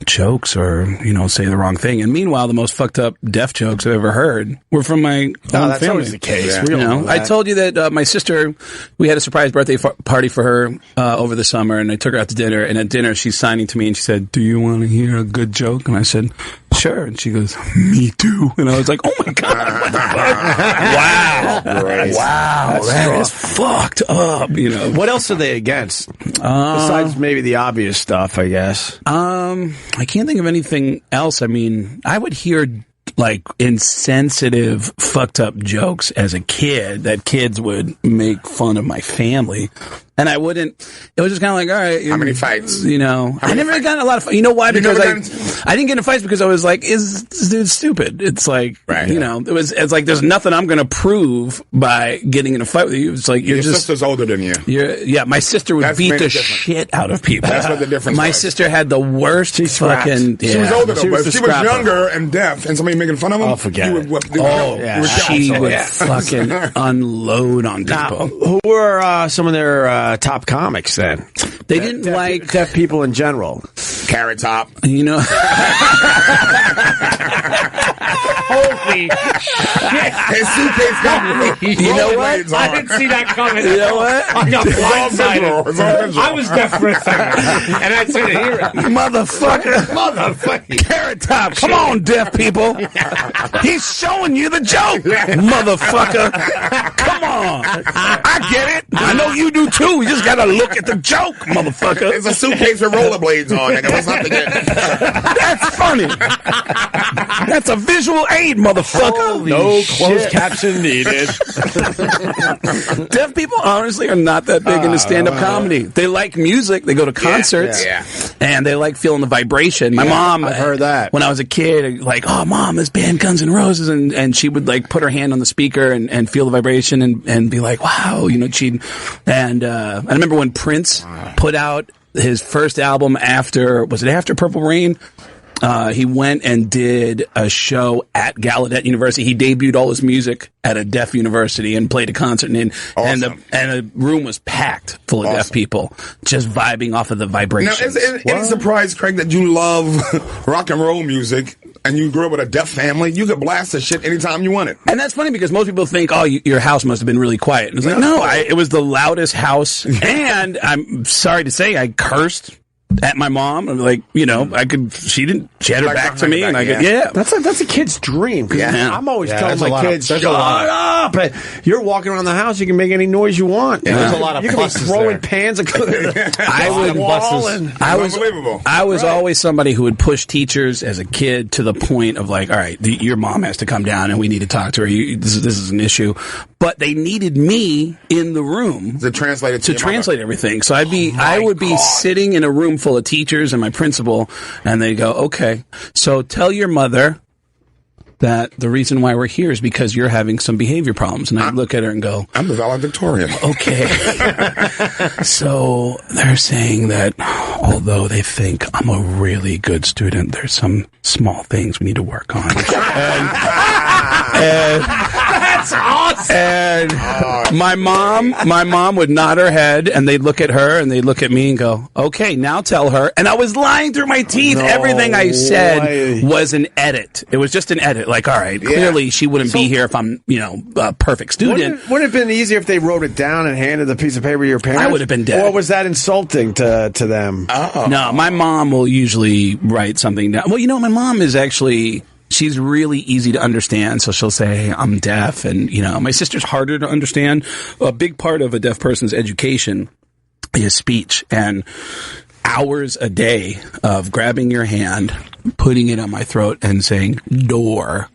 jokes or, say the wrong thing. And meanwhile, the most fucked up deaf jokes I've ever heard were from my own that's family. always the case. Yeah. We all know that. I told you that my sister, we had a surprise birthday party for her over the summer, and I took her out to dinner, and at dinner she's signing to me, and she said, do you want to hear a good joke? And I said, sure. And she goes, me too. And I was like, oh my God, what the fuck? Wow. Wow. That is fucked up, What else are they against? Besides maybe the obvious stuff, I guess. I can't think of anything else. I mean, I would hear like insensitive, fucked up jokes as a kid that kids would make fun of my family. And I wouldn't, it was just kind of like, all right. How many fights? I never got in a lot of fights. You know why? Because I didn't get in fights because I was like, is this dude stupid? It's like, it's like, there's nothing I'm going to prove by getting in a fight with you. It's like, your sister's older than you. My sister would beat the shit out of people. That's what the difference My was. sister had the worst fucking. She was older though, but if she was younger and deaf and somebody making fun of him, forget she would fucking unload on people. Now, who were some of their top comics then? They didn't like deaf people in general. Carrot Top. Holy shit. His suitcase got You know what? rollerblades on. I didn't see that coming. You know what? I got blindsided. It's all visual. I was deaf for a second. And I said, hear it. Motherfucker. Carrot Top. Come on, deaf people. He's showing you the joke. Motherfucker. Come on. I get it. I know you do too. You just got to look at the joke, motherfucker. It's a suitcase with rollerblades on. Nigga. What's not to get? That's funny. That's a visual aid, motherfucker. No closed caption needed. Deaf people, honestly, are not that big into stand-up comedy. They like music. They go to concerts. And they like feeling the vibration. My mom, I've heard that. When I was a kid, like, oh, Mom, this band Guns N' Roses. And she would, like, put her hand on the speaker and feel the vibration and be like, wow, And I remember when Prince put out his first album after Purple Rain? He went and did a show at Gallaudet University. He debuted all his music at a deaf university and played a concert, and the room was packed full of deaf people, just vibing off of the vibrations. Now, is any surprise, Craig, that you love rock and roll music and you grew up with a deaf family? You could blast this shit anytime you want it. And that's funny because most people think, oh, your house must have been really quiet. And it's like, no, it was the loudest house. And I'm sorry to say, I cursed at my mom. I'm like, she had her back to me, and I could, That's a kid's dream. I'm always telling my kids, shut up. You're walking around the house, you can make any noise you want. There's a lot of you can be pluses throwing there. pans of I was always somebody who would push teachers as a kid to the point of like, all right, your mom has to come down and we need to talk to her. This is an issue. But they needed me in the room to translate everything. So I would be sitting in a room full of teachers and my principal, and they go, okay, so tell your mother that the reason why we're here is because you're having some behavior problems. And I look at her and go, I'm the valedictorian. Okay. So they're saying that although they think I'm a really good student, there's some small things we need to work on. That's awesome. And my mom would nod her head, and they'd look at her, and they'd look at me and go, okay, now tell her. And I was lying through my teeth. Everything I said was an edit. It was just an edit. Like, all right, clearly she wouldn't be here if I'm, a perfect student. Wouldn't it have been easier if they wrote it down and handed the piece of paper to your parents? I would have been dead. Or was that insulting to them? Oh. No, my mom will usually write something down. Well, my mom is actually... She's really easy to understand, so she'll say, I'm deaf, and, my sister's harder to understand. A big part of a deaf person's education is speech, and hours a day of grabbing your hand, putting it on my throat, and saying, door,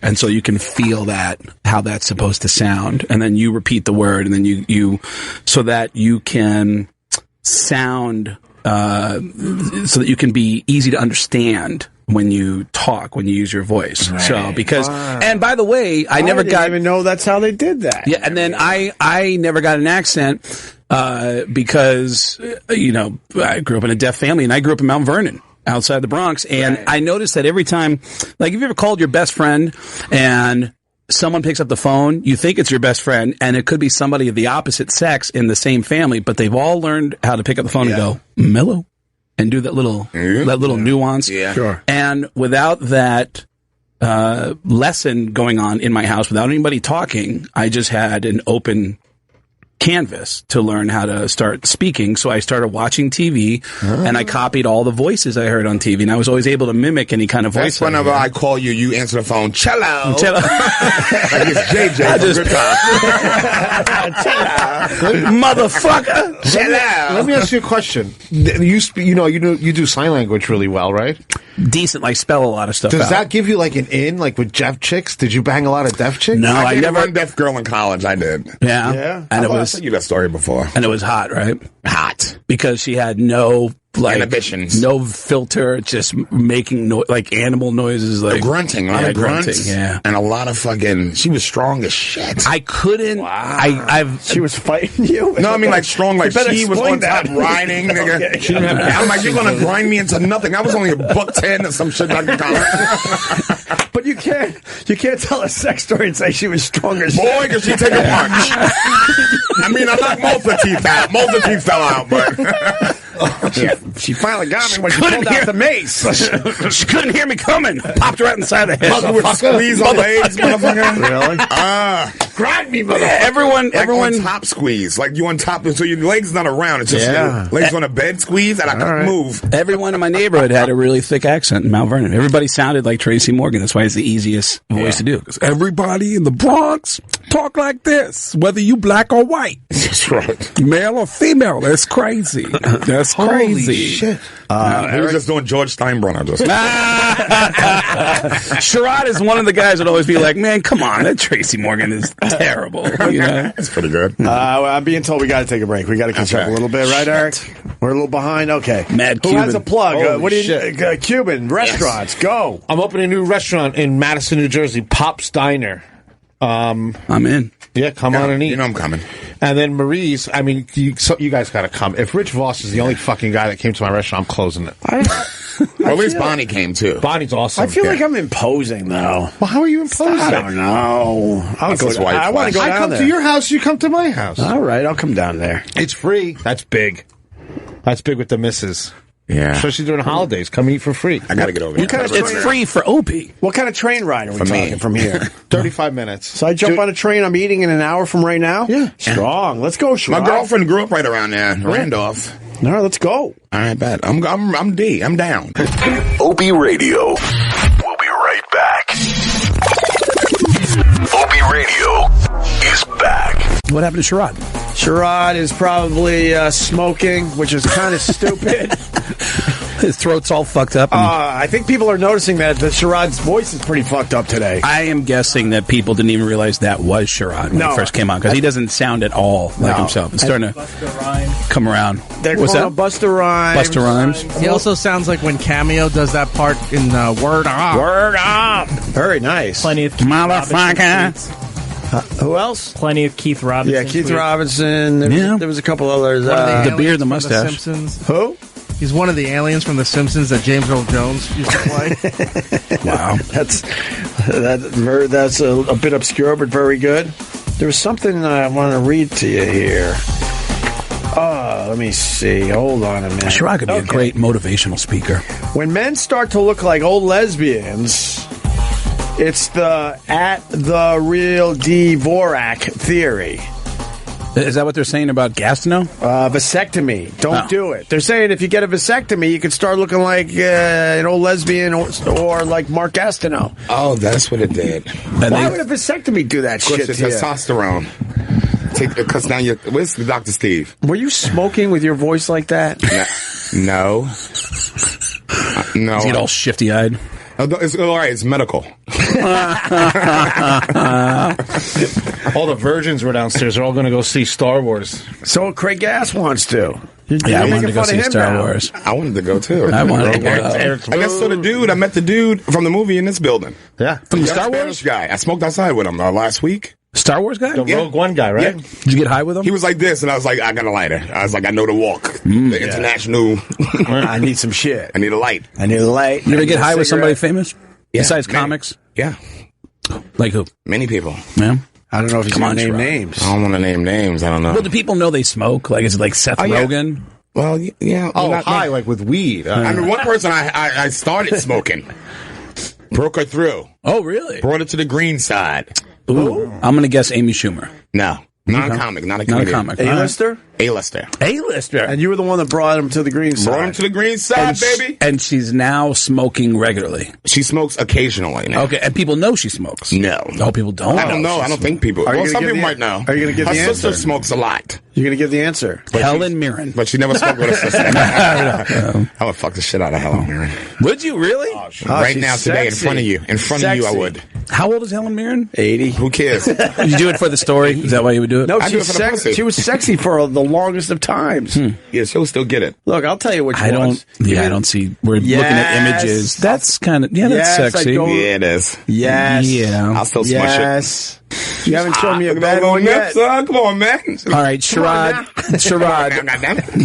and so you can feel how that's supposed to sound, and then you repeat the word, and then you so that you can sound, so that you can be easy to understand when you talk, when you use your voice. Right. So, and by the way, I didn't even know that's how they did that. Yeah, and then I never got an accent, because, I grew up in a deaf family, and I grew up in Mount Vernon, outside the Bronx, and I noticed that every time, like, have you ever called your best friend and someone picks up the phone, you think it's your best friend, and it could be somebody of the opposite sex in the same family, but they've all learned how to pick up the phone and go, mellow, and do that little nuance. Yeah. Sure. And without that lesson going on in my house, without anybody talking, I just had an open canvas to learn how to start speaking. So I started watching TV and I copied all the voices I heard on TV, and I was always able to mimic any kind of voice. That's whenever I call you, you answer the phone, cello. Cello. Like it's JJ from Good Time. Motherfucker. Cello. Let me ask you a question. You do sign language really well, right? Decent, like spell a lot of stuff Does out. that give you like an in, like with deaf chicks? Did you bang a lot of deaf chicks? No, I I never. one deaf girl in college. I did. Yeah. Yeah? And it I was told you that story before. and it was hot, right? Hot. Because she had no Inhibitions. no filter, just making like animal noises, like Grunting. A lot of grunts. yeah. And a lot of fucking... She was strong as shit. I couldn't. I've. She was fighting you? No, I mean like strong, like You better she was explain on top that. riding, nigga. Okay. She didn't have. I'm like, you're gonna grind me into nothing. I was only $1.10 or some shit like that. But you can't tell a sex story and say she was strong as Boy, could she take a punch? I mean, I knocked most of the teeth out. Most of the teeth fell out, but She finally got me when she pulled out the mace. She couldn't hear me coming. Popped her right inside the head. motherfucker, squeeze on legs, motherfucker. Really? Grind me, motherfucker. Everyone, Like on top squeeze, like you on top, so your legs not around. It's just your legs on a bed squeeze, and I can move. Everyone in my neighborhood had a really thick accent in Mount Vernon. Everybody sounded like Tracy Morgan. That's why it's the easiest voice to do. Everybody in the Bronx talk like this, whether you black or white. That's right. Male or female. That's crazy. That's crazy. Shit. He was just doing George Steinbrenner. Just. Sherrod is one of the guys that always be like, man, come on, that Tracy Morgan is terrible. You know? That's pretty good. I'm being told we got to take a break. We got to catch up a little bit, right, Eric? We're a little behind. Okay. Mad Who Cuban. has a plug? Holy What do you shit. Cuban restaurants? Go. I'm opening a new restaurant in Madison, New Jersey, Pop's Diner. I'm in. Yeah, come on and eat. You know I'm coming. And then Marie's, I mean, you guys got to come. If Rich Voss is the only fucking guy that came to my restaurant, I'm closing it. Well, at least Bonnie came too. Bonnie's awesome. I feel like I'm imposing, though. Well, how are you imposing? I don't know. I want to go I down come there. to your house, you come to my house. All right, I'll come down there. It's free. That's big. That's big with the missus. Yeah. Especially during holidays. Come eat for free. I got to get over here. It's free for Opie. What kind of train ride are we talking from here? 35 minutes. So I jump on a train, I'm eating in an hour from right now? Yeah. Strong. Let's go, Sherrod. My girlfriend grew up right around there, Randolph. All right, let's go. All right, bet. I'm D. I'm down. Opie Radio. We'll be right back. Opie Radio is back. What happened to Sherrod? Sherrod is probably smoking, which is kind of stupid. His throat's all fucked up. I think people are noticing that Sherrod's voice is pretty fucked up today. I am guessing that people didn't even realize that was Sherrod when he first came on, because he doesn't sound at all like himself. It's starting to come around. They're What's calling him Busta Rhymes. Busta Rhymes? He also sounds like when Cameo does that part in Word Up. Word Up. Very nice. Plenty of Motherfucker. Who else? Plenty of Keith Robinson. Yeah, Keith tweets. Robinson. There was a couple others. One of the aliens beard, the from mustache. Simpsons. Who? He's one of the aliens from The Simpsons that James Earl Jones used to play. Wow. That's a bit obscure, but very good. There was something I want to read to you here. Let me see. Hold on a minute. Sherrod could be a great motivational speaker. When men start to look like old lesbians, it's the real Dvorak theory. Is that what they're saying about Gastineau? Vasectomy. Don't do it. They're saying if you get a vasectomy, you can start looking like an old lesbian or like Mark Gastineau. Oh, that's what it did. Why would a vasectomy do that shit It's to you? testosterone. It cuts down your... Where's the Dr. Steve? Were you smoking with your voice like that? No. No. Is he all shifty-eyed? It's all right. It's medical. All the virgins were downstairs. They're all going to go see Star Wars. So Craig Gass wants to. Yeah, I wanted to go see Star Wars. I wanted to go too. I wanted to go. I guess so. I met the dude from the movie in this building. Yeah. From the Young Star Wars Spanish guy. I smoked outside with him last week. Star Wars guy? The Rogue One guy, right? Yeah. Did you get high with him? He was like this, and I was like, I got a lighter. I was like, I know the walk. The international. I need some shit. I need a light. I need a light. You ever get high with somebody famous? Yeah, Besides man. comics? Yeah. Like who? Many people. Yeah. I don't know if he's going to name names. I don't want to name names. I don't know. Well, do people know they smoke? Like, is it like Seth Rogen? Well, yeah. Oh, like with weed. I mean, one person I started smoking. Broke her through. Oh, really? Brought it to the green side. Ooh. I'm going to guess Amy Schumer. No. Non-comic, not a comedian. Not a comic. A-lister? A-lister. A-lister. And you were the one that brought him to the green side. Brought him to the green side, baby. And she's now smoking regularly. She smokes occasionally now. Okay, and people know she smokes. No. No, people don't. I don't know. I don't think people. Well, some people might know. Are you going to give her the answer? sister smokes a lot. You're going to give the answer. Helen Mirren. But she never smoked with her sister. I would fuck the shit out of Helen Mirren. Would you really? Right now, today, in front of you. In front of you, I would. How old is Helen Mirren? 80. Who cares? You do it for the story? Is that why you would do it? No, I do it for the pussy. she was sexy for the longest of times. Yeah, she'll still get it. Look, I'll tell you which I ones. I don't see. We're looking at images. That's kind of, that's sexy. Yeah, it is. Yes. Yeah. I'll still smush it. You haven't shown me a bad one yet. Come on, man. All right, Sherrod.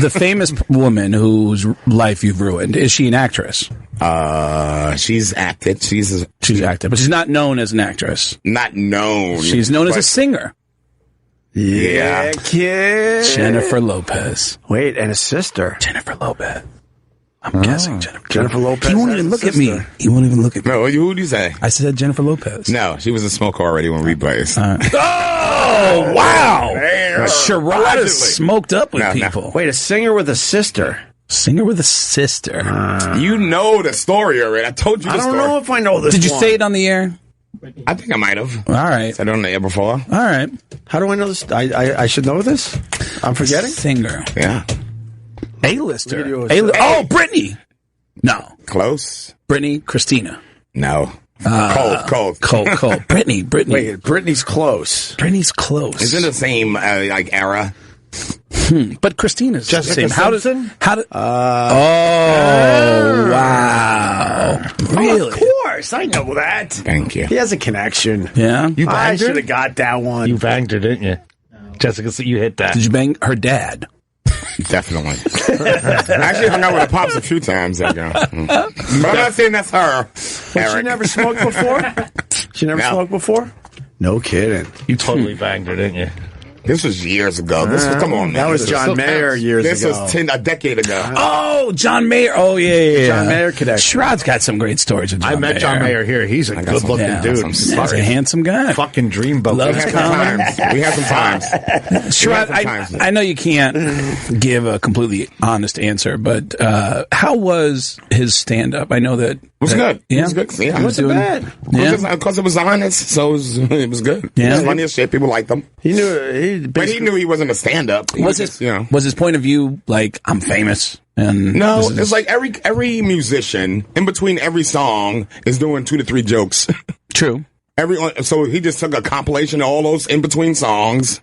The famous woman whose life you've ruined, is she an actress? She's acted. She's acted, but she's not known as an actress. Not known. She's known as a singer. Yeah, kid. Jennifer Lopez. Wait, and a sister. Jennifer Lopez. I'm guessing Jennifer Lopez. He won't even look at me. He won't even look at me. No, who do you say? I said Jennifer Lopez. No, she was a smoker already when we blazed. Oh, wow. Sherrod is smoked up with people. Wait, a singer with a sister. Singer with a sister. You know the story already. I told you the story. I don't know if I know this Did you one. say it on the air? I think I might have. All right. Said it on the air before. All right. How do I know this? I should know this? I'm forgetting? Singer. Yeah. A-lister. Oh, Britney. No. Close. Britney, Christina. No. Cold. Britney. Wait, Britney's close. Britney's close. It's in the same era. But Christina's Jessica the same. Simpson? Wow. Really? Of course, I know that. Thank you. He has a connection. Yeah? I should have got that one. You banged her, didn't you? Jessica, you hit that. Did you bang her dad? Definitely. I actually hung out with her pops a few times. That girl. But I'm not saying that's her. But she never smoked before? She never smoked before? No kidding. You totally banged her, didn't you? This was years ago. This was, come on, man. That was John Mayer years ago. This was a decade ago. Oh, John Mayer. Oh, yeah. John Mayer connection. Sherrod's got some great stories with John Mayer. I met John Mayer here. He's a good-looking dude. He's a handsome guy. Fucking dreamboat. Loves comedy. We had some times. Sherrod, I know you can't give a completely honest answer, but how was his stand-up? I know that... It was good. Yeah? It was good. Yeah, It wasn't bad. Yeah. Because it was honest, so it was good. Yeah. It was funny as shit. People liked him. He knew. But he knew he wasn't a stand-up. Was his point of view like, I'm famous? And no, it's like every musician, in between every song, is doing 2 to 3 jokes. True. So he just took a compilation of all those in-between songs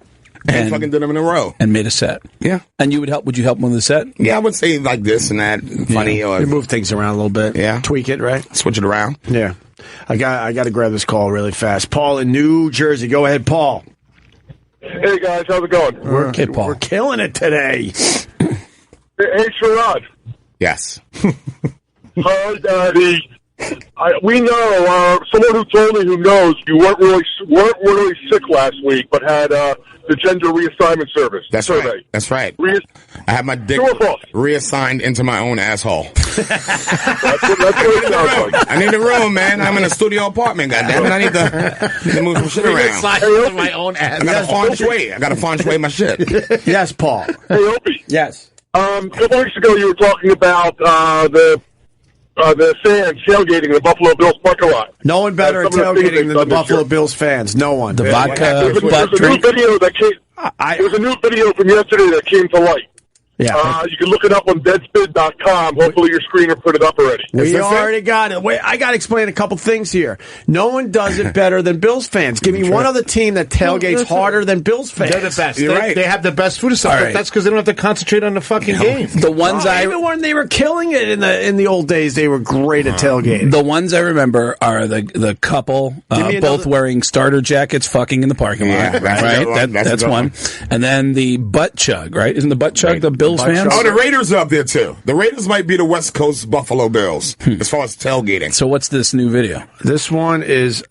and fucking did them in a row. And made a set. Yeah. And would you help him with the set? Yeah, I would say like this and that, funny. Or You move things around a little bit. Yeah. Tweak it, right? Switch it around. Yeah. I got to grab this call really fast. Paul in New Jersey. Go ahead, Paul. Hey, guys. How's it going? We're killing it today. Hey, Sherrod. Yes. Hi, Daddy. We know someone who told me who knows you weren't really sick last week, but had the gender reassignment service. That's survey. right. That's right. I had my dick reassigned into my own asshole. That's what it sounds like. I need a room, man. I'm in a studio apartment. Goddammit, I need to move some shit around. Into my own ass. I got to feng shui my shit. Yes, Paul. Hey, Opie. Yes. A couple weeks ago, you were talking about the fans tailgating in the Buffalo Bills parking lot. No one better at tailgating than the Buffalo Bills fans. No one. The vodka There's a new video that came. There's a new video from yesterday that came to light. Yeah. You can look it up on deadspin.com. Hopefully your screener put it up already. We already got it. Wait, I got to explain a couple things here. No one does it better than Bills fans. Give me one other team that tailgates harder than Bills fans. They're the best. You're right. They have the best food and stuff. But that's because they don't have to concentrate on the fucking game. The ones even when they were killing it in the old days, they were great at tailgating. The ones I remember are the couple both wearing starter jackets, fucking in the parking lot. Yeah, right. That's one. And then the butt chug. Right? Isn't the butt chug the Bills Bills fans? Oh, the Raiders are up there, too. The Raiders might be the West Coast Buffalo Bills as far as tailgating. So what's this new video? This one is,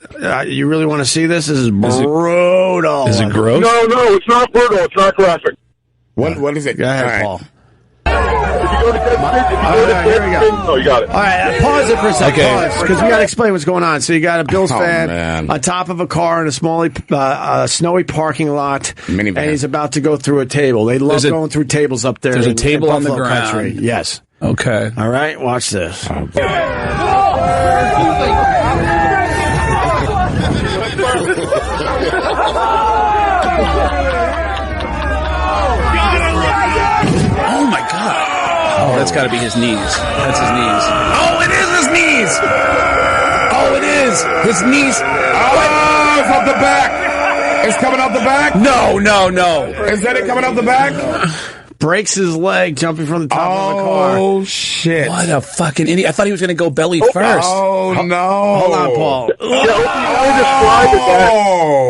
you really want to see this? This is brutal. Is it gross? No, it's not brutal. It's not graphic. What is it? Go ahead, Paul. Here we go. Oh, you got it. All right, pause it for a second, because we got to explain what's going on. So you got a Bills fan on top of a car in a snowy parking lot, Minivan. and he's about to go through a table. They love going through tables up there. There's a table on the Buffalo ground. country. Yes. Okay. All right, watch this. Oh my God. Oh, that's got to be his knees. That's his knees. Oh, it is his knees! Oh, it is his knees. Oh, it's off the back! It's coming out the back? No. Is that it coming out the back? Breaks his leg jumping from the top of the car. Oh, shit. What a fucking idiot. I thought he was going to go belly first. Oh, no. Hold on, Paul.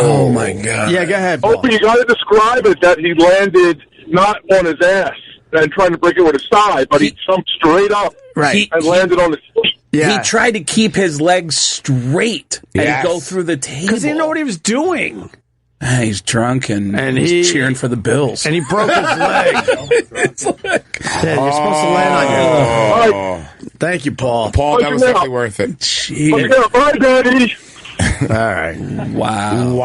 Oh, my God. Yeah, go ahead, Paul. Opie, you got to describe it that he landed not on his ass and trying to break it with his side, but he jumped straight up and landed on his feet. Yeah. He tried to keep his legs straight and go through the table. Because he didn't know what he was doing. He's drunk and he's cheering for the Bills. And he broke his leg. Yeah, you're supposed to land on your Thank you, Paul. Paul, that was definitely worth it. Jeez. Bye, Daddy. All right. Wow.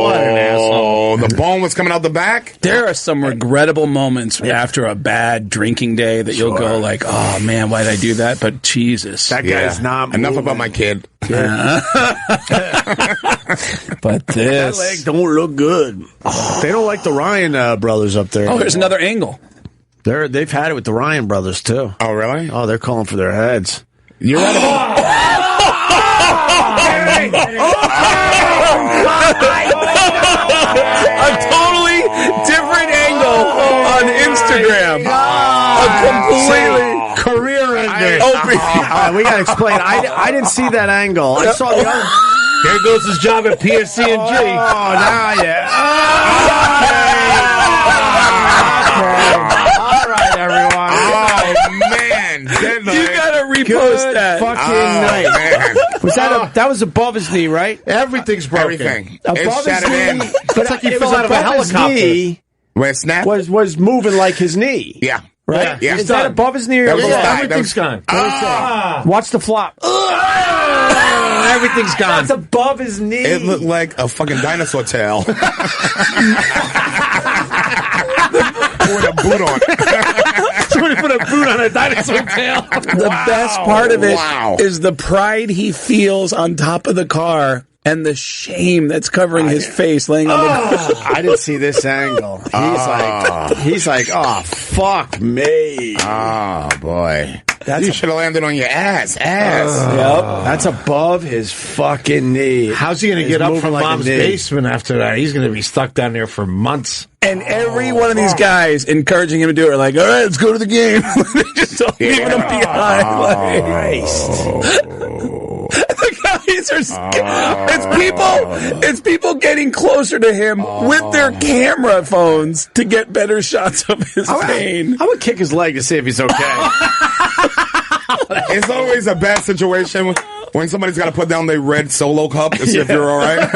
What an asshole. The bone was coming out the back? There are some regrettable moments after a bad drinking day that you'll go like, oh, man, why did I do that? But Jesus. That guy's not moving. Enough about my kid. But this. That leg don't look good. They don't like the Ryan brothers up there. Oh, there's another angle. They've had it with the Ryan brothers, too. Oh, really? Oh, they're calling for their heads. You're right about A totally different angle on Instagram. A completely career ender. All right, we got to explain. I didn't see that angle. I saw the other. There goes his job at PSC&G. Oh, now yeah. Okay. All right, everyone. Oh, man. You gotta repost that. Fucking night. Man. Was that was above his knee, right? Everything's broken. Everything. Above his knee. But it's like he fell out of a helicopter. Knee Where it snapped? was moving like his knee. Yeah. Right? Yeah. Is that above his knee or That was below? his thigh. Everything's gone. Watch the flop. Everything's gone. That's above his knee. It looked like a fucking dinosaur tail. With a boot on. Somebody put a boot on a dinosaur tail. The best part of it is the pride he feels on top of the car and the shame that's covering his face laying on the ground. I didn't see this angle. He's like, oh, fuck me. Oh, boy. You should have landed on your ass. Yep. That's above his fucking knee. How's he going to get up from mom's basement after that? He's going to be stuck down there for months. And every one of these guys encouraging him to do it are like, all right, let's go to the game. They just don't leaving him behind. The guys are it's people getting closer to him with their camera phones to get better shots of his pain. I would kick his leg to see if he's okay. It's always a bad situation when somebody's got to put down their red Solo cup to see if you're all right.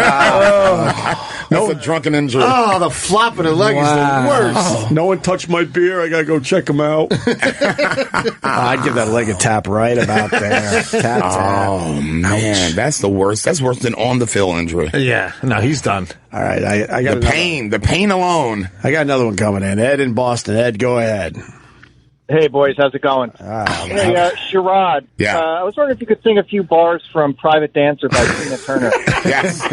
That's a drunken injury. Oh, the flop of the leg is the worst. No one touched my beer. I got to go check him out. I'd give that leg a tap right about there. Tap. Oh, man. That's the worst. That's worse than on the field injury. Yeah. No, he's done. All right. I got the pain alone. I got another one coming in. Ed in Boston. Ed, go ahead. Hey, boys, how's it going? Hey, Sherrod. Yeah. I was wondering if you could sing a few bars from Private Dancer by Tina Turner. Yes.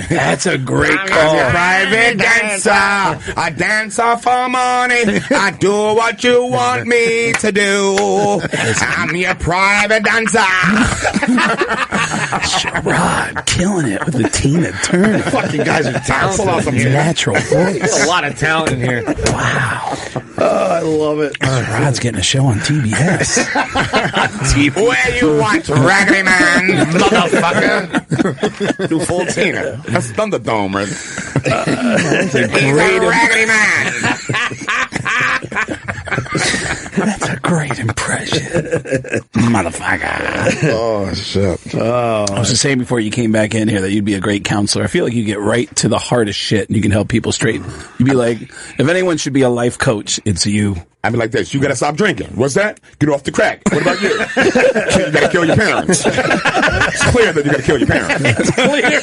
That's a great call. I'm a private dancer. I dance off for money. I do what you want me to do. I'm your private dancer. Sherrod killing it with the Tina Turner. Fucking guys are talented. Natural voice. There's a lot of talent in here. Wow. Oh, I love it. Sherrod's getting a show on TBS. Where you watch Raggedy Man, motherfucker. Do full Tina. That's Thunderdome, right? That's a great Raggedy Man. That's a great impression. Motherfucker. Oh, shit. I was just saying before you came back in here that you'd be a great counselor. I feel like you get right to the hardest shit and you can help people straight. You'd be like, if anyone should be a life coach, it's you. I'd be like this. You gotta stop drinking. What's that? Get off the crack. What about you? You gotta kill your parents. It's clear that you gotta kill your parents. It's clear.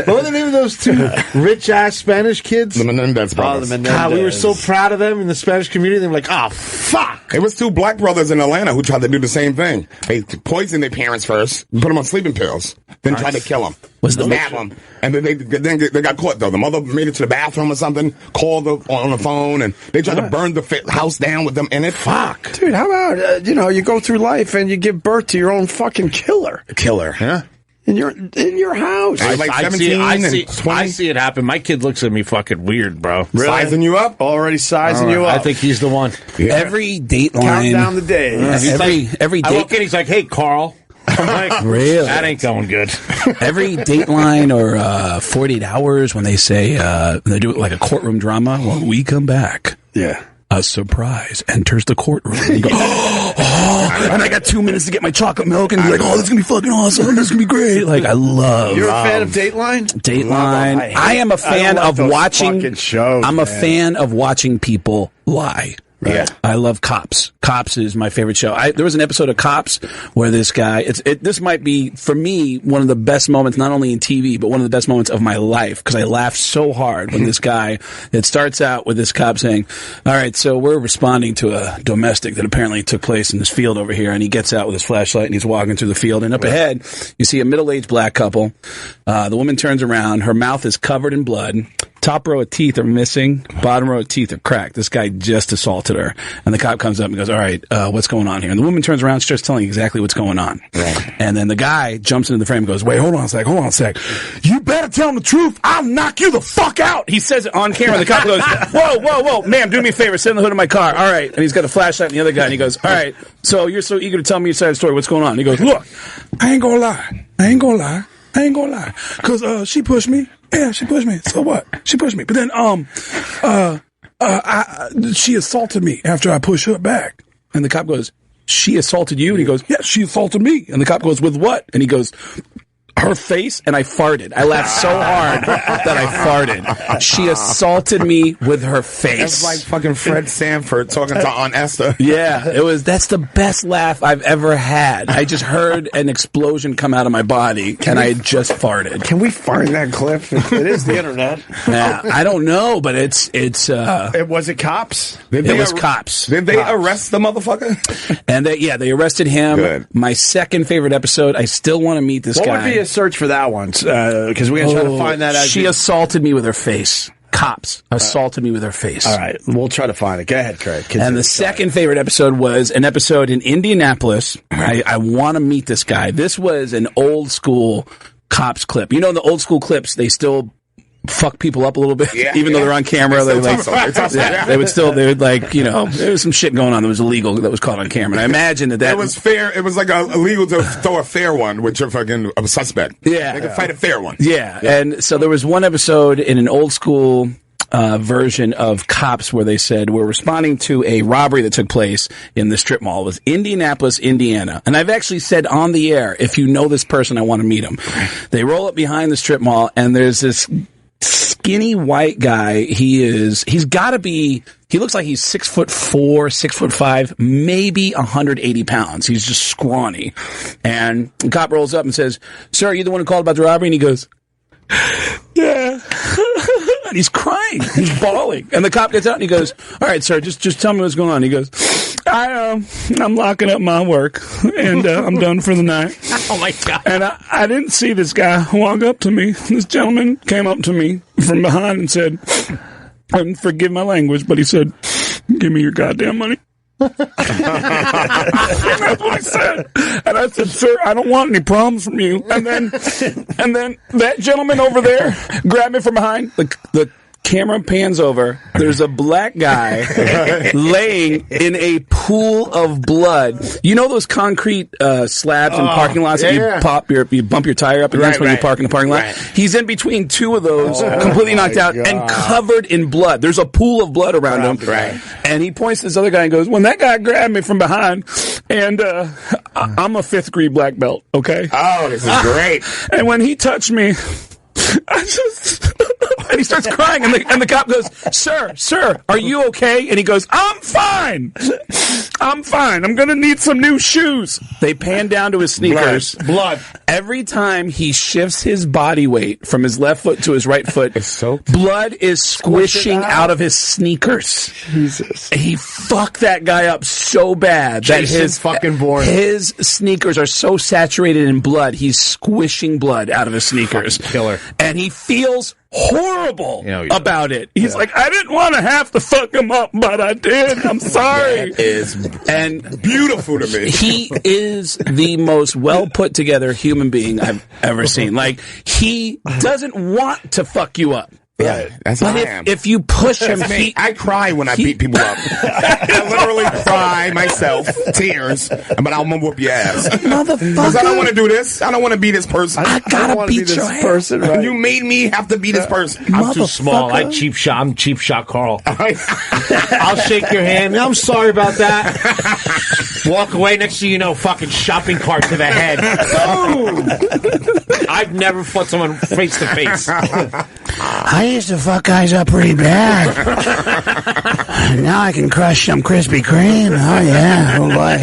What were the name of those two rich-ass Spanish kids? The Menendez brothers. God, we were so proud of them in the Spanish community. They were like, oh, fuck. It was two black brothers in Atlanta who tried to do the same thing. They poisoned their parents first, put them on sleeping pills, then tried to kill them. Stab them. And then they got caught, though. The mother made it to the bathroom or something, called on the phone, and they tried to burn the house down with them in it. Fuck. Dude, how about, you go through life and you give birth to your own fucking killer. Killer. Yeah. In your house. I see it happen. My kid looks at me fucking weird, bro. Really? Sizing you up? Already sizing you up. I think he's the one. Yeah. Every Dateline. Count down the days. Every I walk in, he's like, hey, Carl. I'm like, really? That ain't going good. Every Dateline or 48 Hours when they say, they do it like a courtroom drama, when we come back. Yeah. A surprise enters the courtroom. And you go, and I got 2 minutes to get my chocolate milk and be like, this is going to be fucking awesome. This is going to be great. Like, I love. You're a fan of Dateline? Dateline. I am a fan of watching. Shows, I'm a fan of watching people lie. Right. Yeah, I love Cops. Cops is my favorite show. There was an episode of Cops where this guy, this might be, for me, one of the best moments, not only in TV, but one of the best moments of my life, because I laughed so hard when this guy, it starts out with this cop saying, all right, so we're responding to a domestic that apparently took place in this field over here, and he gets out with his flashlight and he's walking through the field, and up ahead, you see a middle-aged black couple. The woman turns around, her mouth is covered in blood, top row of teeth are missing, bottom row of teeth are cracked. This guy just assaulted her. And the cop comes up and goes, all right, what's going on here? And the woman turns around and starts telling exactly what's going on. Right. And then the guy jumps into the frame and goes, wait, hold on a sec. You better tell him the truth. I'll knock you the fuck out. He says it on camera. The cop goes, whoa, ma'am, do me a favor. Sit in the hood of my car. All right. And he's got a flashlight on the other guy. And he goes, all right, so you're so eager to tell me your side of the story. What's going on? And he goes, look, I ain't gonna lie. Because she pushed me. Yeah, she pushed me. So what? She pushed me. But then, she assaulted me after I pushed her back. And the cop goes, she assaulted you? And he goes, yeah, she assaulted me. And the cop goes, with what? And he goes, her face, and I farted. I laughed so hard that I farted. She assaulted me with her face. That's like fucking Fred Sanford talking to Aunt Esther. Yeah, that's the best laugh I've ever had. I just heard an explosion come out of my body, and I had just farted. Can we find that clip? It is the internet. Yeah, I don't know, but it's. Was it Cops? It was Cops. Did they arrest the motherfucker? And they arrested him. Good. My second favorite episode. I still want to meet this guy. What would be a search for that one? Because we're going to try to find that. She assaulted me with her face. Cops assaulted me with her face. All right, we'll try to find it. Go ahead, Craig. And the second favorite episode was an episode in Indianapolis. I want to meet this guy. This was an old school Cops clip. You know, the old school clips, they still fuck people up a little bit, even though they're on camera. They would like, there was some shit going on that was illegal that was caught on camera. And I imagine that it was fair. It was like illegal to throw a fair one with your fucking suspect. Yeah, they could fight a fair one. Yeah, and so there was one episode in an old school version of Cops where they said, we're responding to a robbery that took place in the strip mall. It was Indianapolis, Indiana. And I've actually said on the air, if you know this person, I want to meet him. They roll up behind the strip mall, and there's this skinny white guy. He's got to be, he looks like he's 6'4", 6'5", maybe 180 pounds. He's just scrawny. And the cop rolls up and says, sir, are you the one who called about the robbery? And he goes, yeah. And he's crying. He's bawling. And the cop gets out and he goes, all right, sir, just tell me what's going on. He goes, I'm locking up my work and I'm done for the night. Oh my God. And I didn't see this guy walk up to me. This gentleman came up to me from behind and said, and forgive my language, but he said, give me your goddamn money. And that's what he said. And I said, sir, I don't want any problems from you. And then that gentleman over there grabbed me from behind. The camera pans over. There's a black guy laying in a pool of blood. You know those concrete slabs in parking lots that you bump your tire up against when you park in the parking lot? Right. He's in between two of those, completely knocked out and covered in blood. There's a pool of blood around him. Right. And he points to this other guy and goes, when that guy grabbed me from behind, and I'm a 5th grade black belt, okay? Oh, this is great. And when he touched me, I just... And he starts crying, and the cop goes, Sir, are you okay? And he goes, I'm fine. I'm going to need some new shoes. They pan down to his sneakers. Blood. Every time he shifts his body weight from his left foot to his right foot, blood is squishing out of his sneakers. Jesus. He fucked that guy up so bad that his sneakers are so saturated in blood, he's squishing blood out of his sneakers. Killer. And he feels horrible about it. He's like, I didn't want to have to fuck him up, but I did. I'm sorry. That is beautiful to me. He is the most well put together human being I've ever seen. Like, he doesn't want to fuck you up. Yeah, that's but how I am. If you push him, I cry when I beat people up. I literally cry myself, tears, but I'm gonna whoop your ass, motherfucker. Because I don't want to do this. I don't want to be this person. I gotta beat be this person. Right? You made me have to be this person. I'm too small. I'm cheap shot Carl. I'll shake your hand. I'm sorry about that. Walk away. Next thing you know, fucking shopping cart to the head. Boom. I've never fought someone face to face. I used to fuck guys up pretty bad. Now I can crush some Krispy Kreme. Oh, yeah. Oh, boy.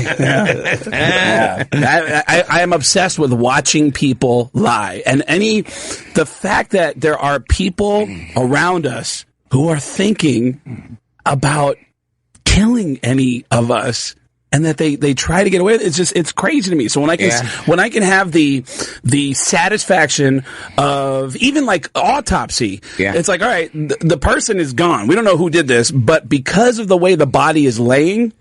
Yeah. I am obsessed with watching people lie. And the fact that there are people around us who are thinking about killing any of us, and that they try to get away with it, it's crazy to me. So when I can have the satisfaction of even like autopsy, it's like, all right, the person is gone. We don't know who did this, but because of the way the body is laying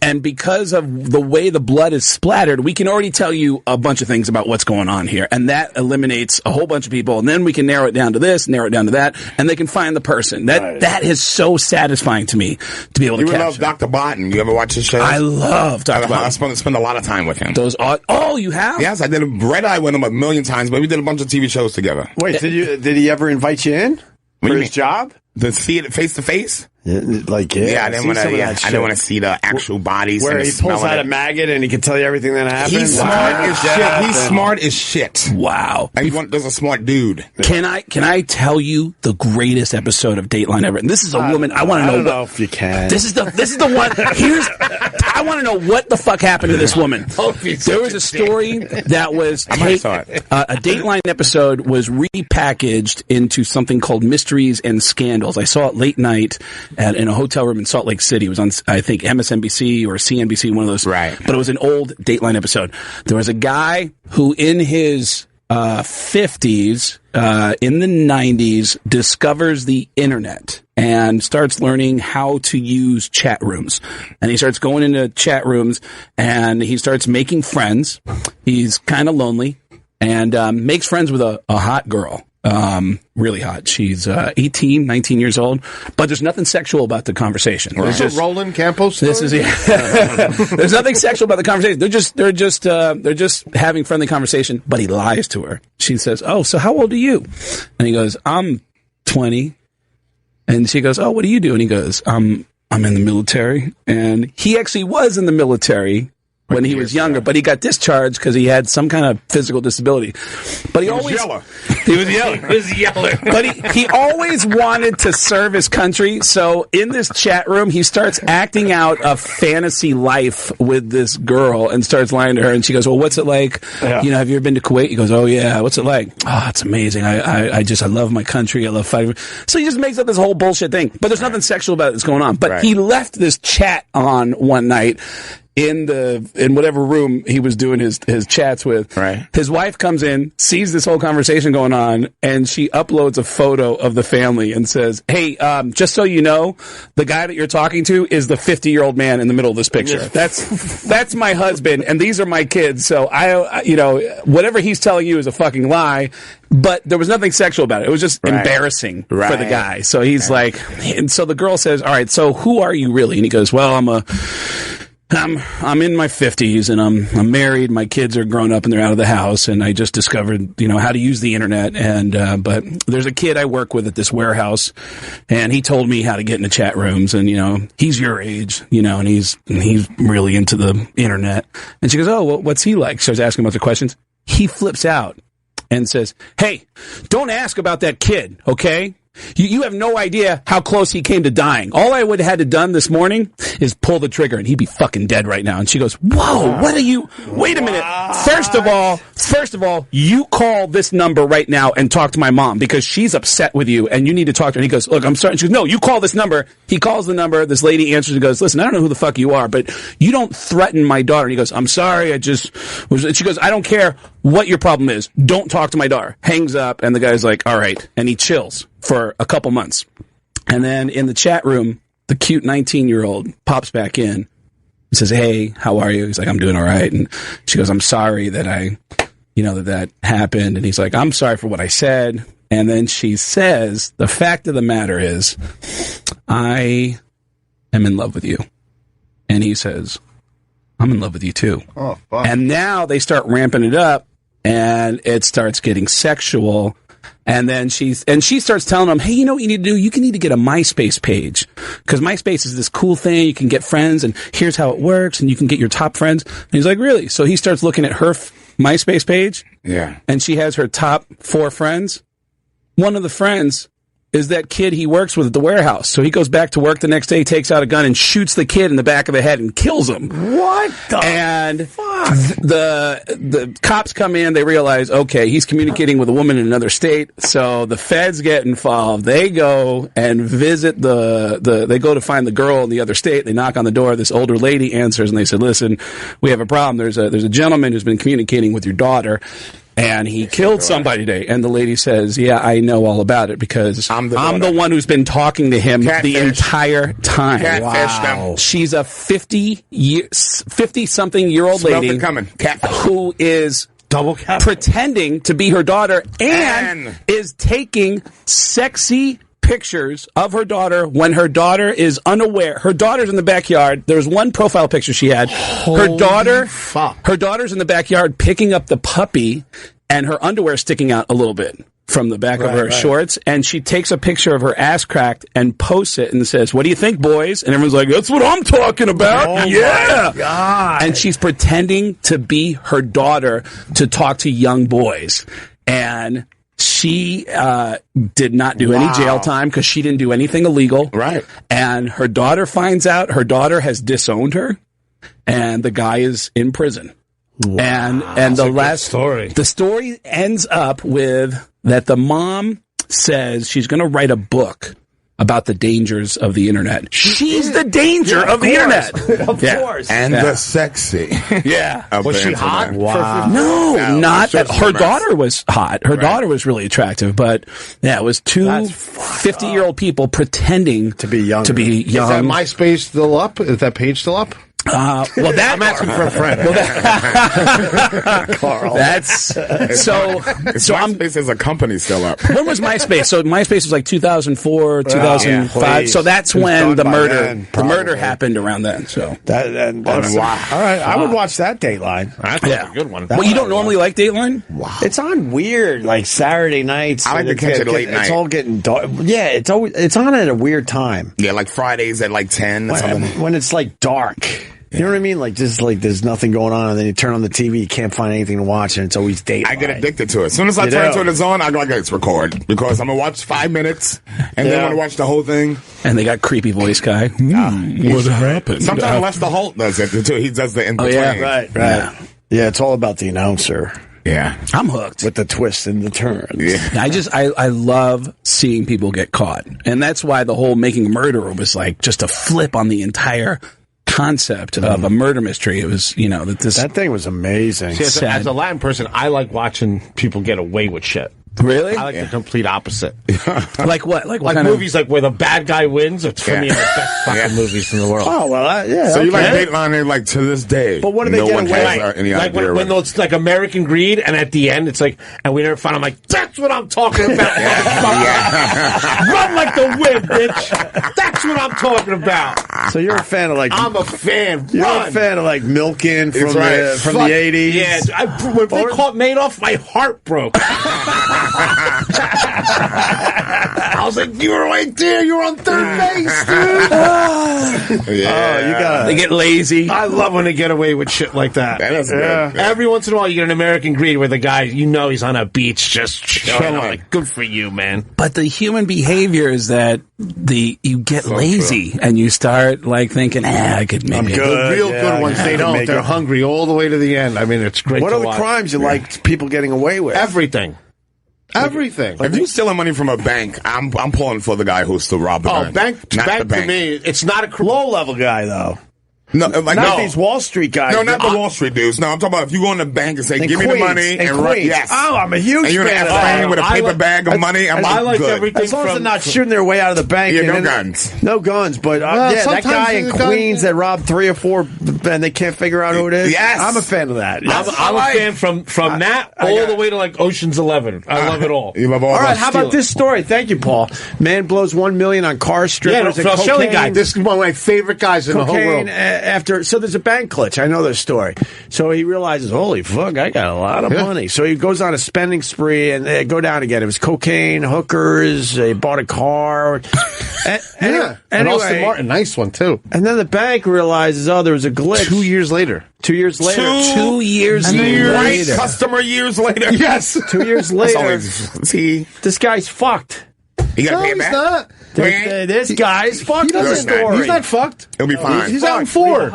and because of the way the blood is splattered, we can already tell you a bunch of things about what's going on here. And that eliminates a whole bunch of people. And then we can narrow it down to this, narrow it down to that, and they can find the person. That is so satisfying to me to be able to capture. You love Dr. Barton. You ever watch his show? I love Dr. Barton. I spend a lot of time with him. You have? Yes, I did a Red Eye with him 1,000,000 times, but we did a bunch of TV shows together. Wait, did he ever invite you in for his job? To see it face to face? I didn't want to see the actual bodies. Where he pulls out a maggot and he can tell you everything that happened. He's smart as shit. He's smart as shit. Wow. There's a smart dude. Can I tell you the greatest episode of Dateline ever? And this is a woman. I want to know. I don't know if you can. This is the one. I want to know what the fuck happened to this woman. There was a story that was a Dateline episode was repackaged into something called Mysteries and Scandals. I saw it late night in a hotel room in Salt Lake City. It was on, I think, MSNBC or CNBC, one of those. Right. But it was an old Dateline episode. There was a guy who, in his 50s, in the 90s, discovers the internet and starts learning how to use chat rooms. And he starts going into chat rooms and he starts making friends. He's kind of lonely and makes friends with a hot girl. Really hot. She's 18, 19 years old, but there's nothing sexual about the conversation. Is this a Roland Campos story? There's nothing sexual about the conversation. They're just having friendly conversation, but he lies to her. She says, "Oh, so how old are you?" And he goes, "I'm 20." And she goes, "Oh, what do you do?" And he goes, I'm in the military." And he actually was in the military when he was younger, but he got discharged because he had some kind of physical disability. But he was yeller. But he always wanted to serve his country. So in this chat room, he starts acting out a fantasy life with this girl and starts lying to her. And she goes, "Well, what's it like? Have you ever been to Kuwait?" He goes, "Oh yeah, what's it like?" "Oh, it's amazing. I love my country. I love fighting." So he just makes up this whole bullshit thing. But there's nothing sexual about it that's going on. But he left this chat on one night. in whatever room he was doing his chats with. Right. His wife comes in, sees this whole conversation going on, and she uploads a photo of the family and says, "Hey, just so you know, the guy that you're talking to is the 50-year-old man in the middle of this picture. That's my husband, and these are my kids. So whatever he's telling you is a fucking lie." But there was nothing sexual about it. It was just embarrassing for the guy. So he's like, and so the girl says, "All right, so who are you really?" And he goes, "Well, I'm in my 50s and I'm married. My kids are grown up and they're out of the house. And I just discovered, how to use the internet. And, but there's a kid I work with at this warehouse and he told me how to get into chat rooms. And, he's your age, and he's really into the internet." And she goes, "Oh, well, what's he like?" Starts asking a bunch of questions. He flips out and says, "Hey, don't ask about that kid, okay? You have no idea how close he came to dying. All I would have had to done this morning is pull the trigger and he'd be fucking dead right now." And she goes, "Whoa, what are you? Wait a minute. First of all, you call this number right now and talk to my mom because she's upset with you and you need to talk to her." And he goes, "Look, I'm sorry." And she goes, "No, you call this number." He calls the number. This lady answers and goes, "Listen, I don't know who the fuck you are, but you don't threaten my daughter." And he goes, "I'm sorry. She goes, "I don't care what your problem is. Don't talk to my daughter." Hangs up. And the guy's like, "All right." And he chills for a couple months. And then in the chat room, the cute 19-year-old pops back in and says, "Hey, how are you?" He's like, "I'm doing all right." And she goes, "I'm sorry that that happened." And he's like, "I'm sorry for what I said." And then she says, "The fact of the matter is, I am in love with you." And he says, "I'm in love with you too." Oh, fuck. And now they start ramping it up and it starts getting sexual. And then she starts telling him, "Hey, you know what you need to do? You need to get a MySpace page because MySpace is this cool thing. You can get friends and here's how it works and you can get your top friends." And he's like, "Really?" So he starts looking at her MySpace page. Yeah. And she has her top 4 friends. One of the friends is that kid he works with at the warehouse. So he goes back to work the next day, takes out a gun and shoots the kid in the back of the head and kills him. What the fuck? The cops come in, they realize, okay, he's communicating with a woman in another state, so the feds get involved. They go and visit they go to find the girl in the other state. They knock on the door. This older lady answers and they said, "Listen, we have a problem. There's a gentleman who's been communicating with your daughter. And he killed somebody today." And the lady says, "Yeah, I know all about it because I'm the one who's been talking to him the entire time." Wow. She's a 50-something-year-old lady who is pretending to be her daughter and is taking sexy pictures of her daughter when her daughter is unaware. Her daughter's in the backyard. There's one profile picture she had. Her daughter's in the backyard picking up the puppy and her underwear sticking out a little bit from the back of her shorts. And she takes a picture of her ass cracked and posts it and says, "What do you think, boys?" And everyone's like, "That's what I'm talking about." Oh yeah. My God. And she's pretending to be her daughter to talk to young boys. And she did not do any jail time because she didn't do anything illegal. Right. And her daughter finds out. Her daughter has disowned her, and the guy is in prison. Wow. And the story ends up with that the mom says she's going to write a book about the dangers of the internet. She's the danger of the internet. Of course. And the sexy. Yeah. Was she hot? Wow. No, not that. Her daughter was hot. Her daughter was really attractive, but yeah, it was two 50-year-old people pretending to be young. Is that MySpace still up? Is that page still up? Well, that I'm asking for a friend. Carl. That's so. MySpace is a company still up. When was MySpace? So MySpace was like 2004, 2005. So that's when the murder happened around then. So that's wow. All right, I would watch that Dateline. That's a good one. Well, you don't normally like Dateline? Wow. It's on weird like Saturday nights. I like to catch it late night. It's all getting dark. Yeah, it's on at a weird time. Yeah, like Fridays at like 10 or something. When it's like dark. You know what I mean? Like, just like there's nothing going on, and then you turn on the TV, you can't find anything to watch, and it's always Dateline. I get addicted to it. As soon as I turn to it, it's on, I go, okay, it's record. Because I'm going to watch 5 minutes, and then I'm going to watch the whole thing. And they got creepy voice guy. What happened? Sometimes Lester Holt does it, too. He does the in-between. Oh, yeah, right. Yeah, it's all about the announcer. Yeah. I'm hooked. With the twists and the turns. Yeah. I love seeing people get caught. And that's why the whole Making a Murderer was like just a flip on the entire concept of a murder mystery. It was, that thing was amazing. See, as a Latin person, I like watching people get away with shit. Really? I like the complete opposite. Like what? Like what kind movies like where the bad guy wins. It's for me the best fucking movies in the world. Oh well, So you like Dateline like to this day? But what do they get away with? Any like idea when it's like American Greed, and at the end it's like, and we never find. I'm like, that's what I'm talking about. Run like the wind, bitch. That's what I'm talking about. So you're a fan of like? I'm a fan. You're Run. a fan of like Milken from Fuck, the 80s. Yeah, when they caught Madoff, my heart broke. I was like, you were right there. You were on third base, dude. They get lazy. I love when they get away with shit like that. That is good. Every once in a while, you get an American Greed where the guy, he's on a beach just chilling. I'm like, good for you, man. But the human behavior is that you get lazy and you start like thinking, I could make it. The real good ones, they don't. They're hungry all the way to the end. I mean, it's great. What are the crimes you like people getting away with? Everything. Everything. If you're stealing money from a bank, I'm pulling for the guy who still robbed the bank. Bank to me, it's not a low-level guy, though. No, like not these Wall Street guys. No, not the Wall Street dudes. No, I'm talking about if you go in the bank and say, "Give me the money," and run. Yes. Oh, I'm a huge and you're fan in of a that. plane with a paper bag of money. I'm like, good. everything. As long as they're not shooting their way out of the bank. Yeah, and no then, guns. No guns, but that guy in Queens that robbed 3 or 4 and they can't figure out who it is. Yes. I'm a fan of that. I'm a fan from that all the way to like Ocean's 11. I love it all. You love all right, how about this story? Thank you, Paul. Man blows $1 million on car strippers and Australian cocaine. guy. This is one of my favorite guys in the whole world. So there's a bank glitch. I know this story. So he realizes, holy fuck, I got a lot of money. So he goes on a spending spree and they go down again. It was cocaine, hookers, he bought a car. And Austin Martin, nice one too. And then the bank realizes, there was a glitch. 2 years later. 2 years later. 2 years later. Right, customer years later. Yes. 2 years later. This guy's fucked. You gotta pay him back? Not. This guy's fucked. He's not fucked. He'll be fine. He's out in 4.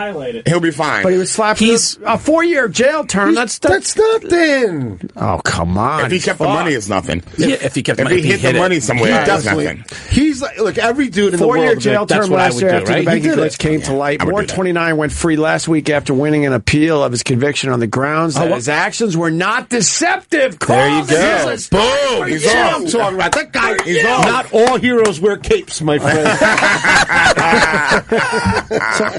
He'll be fine. But he was slapped with a 4-year jail term. That's nothing. Oh, come on. If he kept the money, it's nothing. Yeah, if he kept the if money. he hit the money somewhere, it's nothing. He's like, look, every dude in the world. 4-year jail term last year after right? the banking glitch came to light. Ward 29 went free last week after winning an appeal of his conviction on the grounds that his actions were not deceptive. There you go. Boom. He's off. I'm talking about that guy. He's off. Not all heroes wear capes, my friend.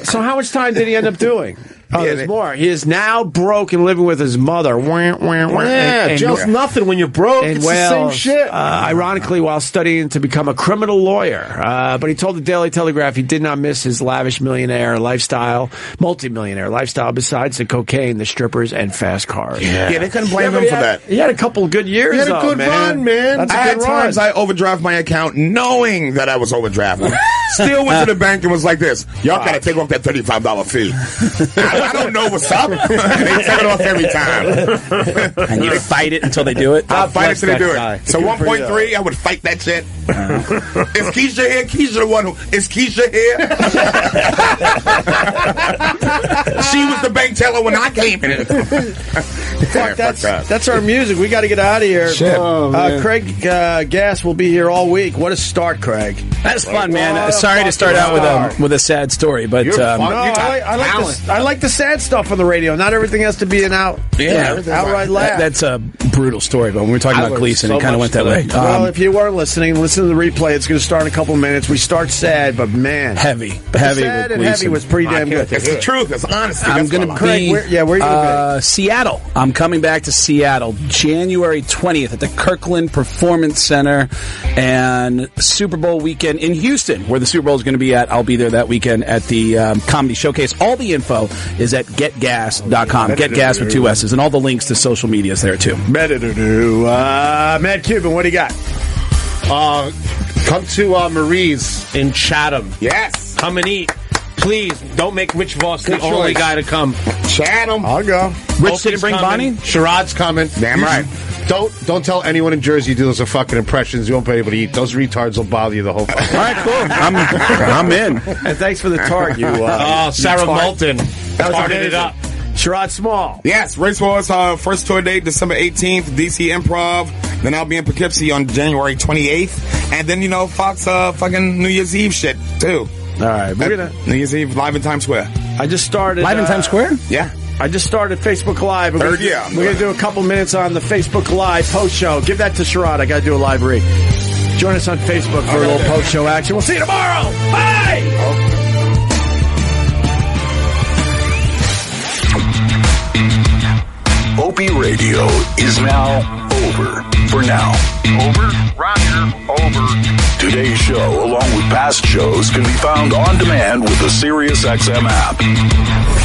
So how much time did he end up doing? Oh, there's more. He is now broke and living with his mother. Jail's nothing when you're broke. It's the same shit. Ironically, while studying to become a criminal lawyer. But he told the Daily Telegraph he did not miss his lavish multimillionaire lifestyle, besides the cocaine, the strippers, and fast cars. Yeah, they couldn't blame him for that. He had a couple of good years, He had a good run, man. That's I had times I overdraft my account knowing that I was overdrafting. Still went to the bank and was like this, y'all gotta take off that $35 fee. I don't know what's up. They take it off every time. And you fight it until they do it? I'll fight it till they do guy. it. So 1.3, I would fight that shit. Is Keisha here? Keisha the one who... Is Keisha here? She was the bank teller when I came in. That's our music. We got to get out of here. Craig Gass will be here all week. What a start, Craig. That's fun, man. Sorry to start out with a sad story, but I like the sad stuff on the radio. Not everything has to be an outright laugh. That's a brutal story, but when we were talking about Gleason, it kind of went that way. Well, if you weren't listening, listen to the replay. It's going to start in a couple of minutes. We start sad, but man, heavy sad with and Gleason. heavy was pretty damn good. It's the truth. It's honesty. I'm going to be Craig, where are you going to be? Seattle. I'm coming back to Seattle January 20th at the Kirkland Performance Center, and Super Bowl weekend in Houston, where the Super Bowl is going to be at. I'll be there that weekend at the Comedy Showcase. All the info is at getgas.com. Get Gas with 2 S's, and all the links to social media is there too. Matt Cuban, what do you got? Come to Marie's in Chatham. Yes. Come and eat. Please, don't make Rich Voss the only guy to come. Chatham. I'll go. Rich didn't bring Bonnie? Sherrod's coming. Damn right. Don't tell anyone in Jersey you do those fucking impressions. You won't be able to eat. Those retards will bother you the whole fucking All right, cool. I'm in. And thanks for the tart, you. Sarah Moulton. Tarted it up. Sherrod Small. Yes, Racewars, first tour date, December 18th, DC Improv. Then I'll be in Poughkeepsie on January 28th. And then, Fox fucking New Year's Eve shit, too. All right, we're going to... New Year's Eve live in Times Square. I just started live in Times Square. Yeah. I just started Facebook Live. We're Third year. going to do a couple minutes on the Facebook Live post show. Give that to Sherrod. I got to do a live read. Join us on Facebook for a little post show action. We'll see you tomorrow. Bye. Opie Radio is now over for now. Over. Roger. Over. Today's show, along with past shows, can be found on demand with the SiriusXM app.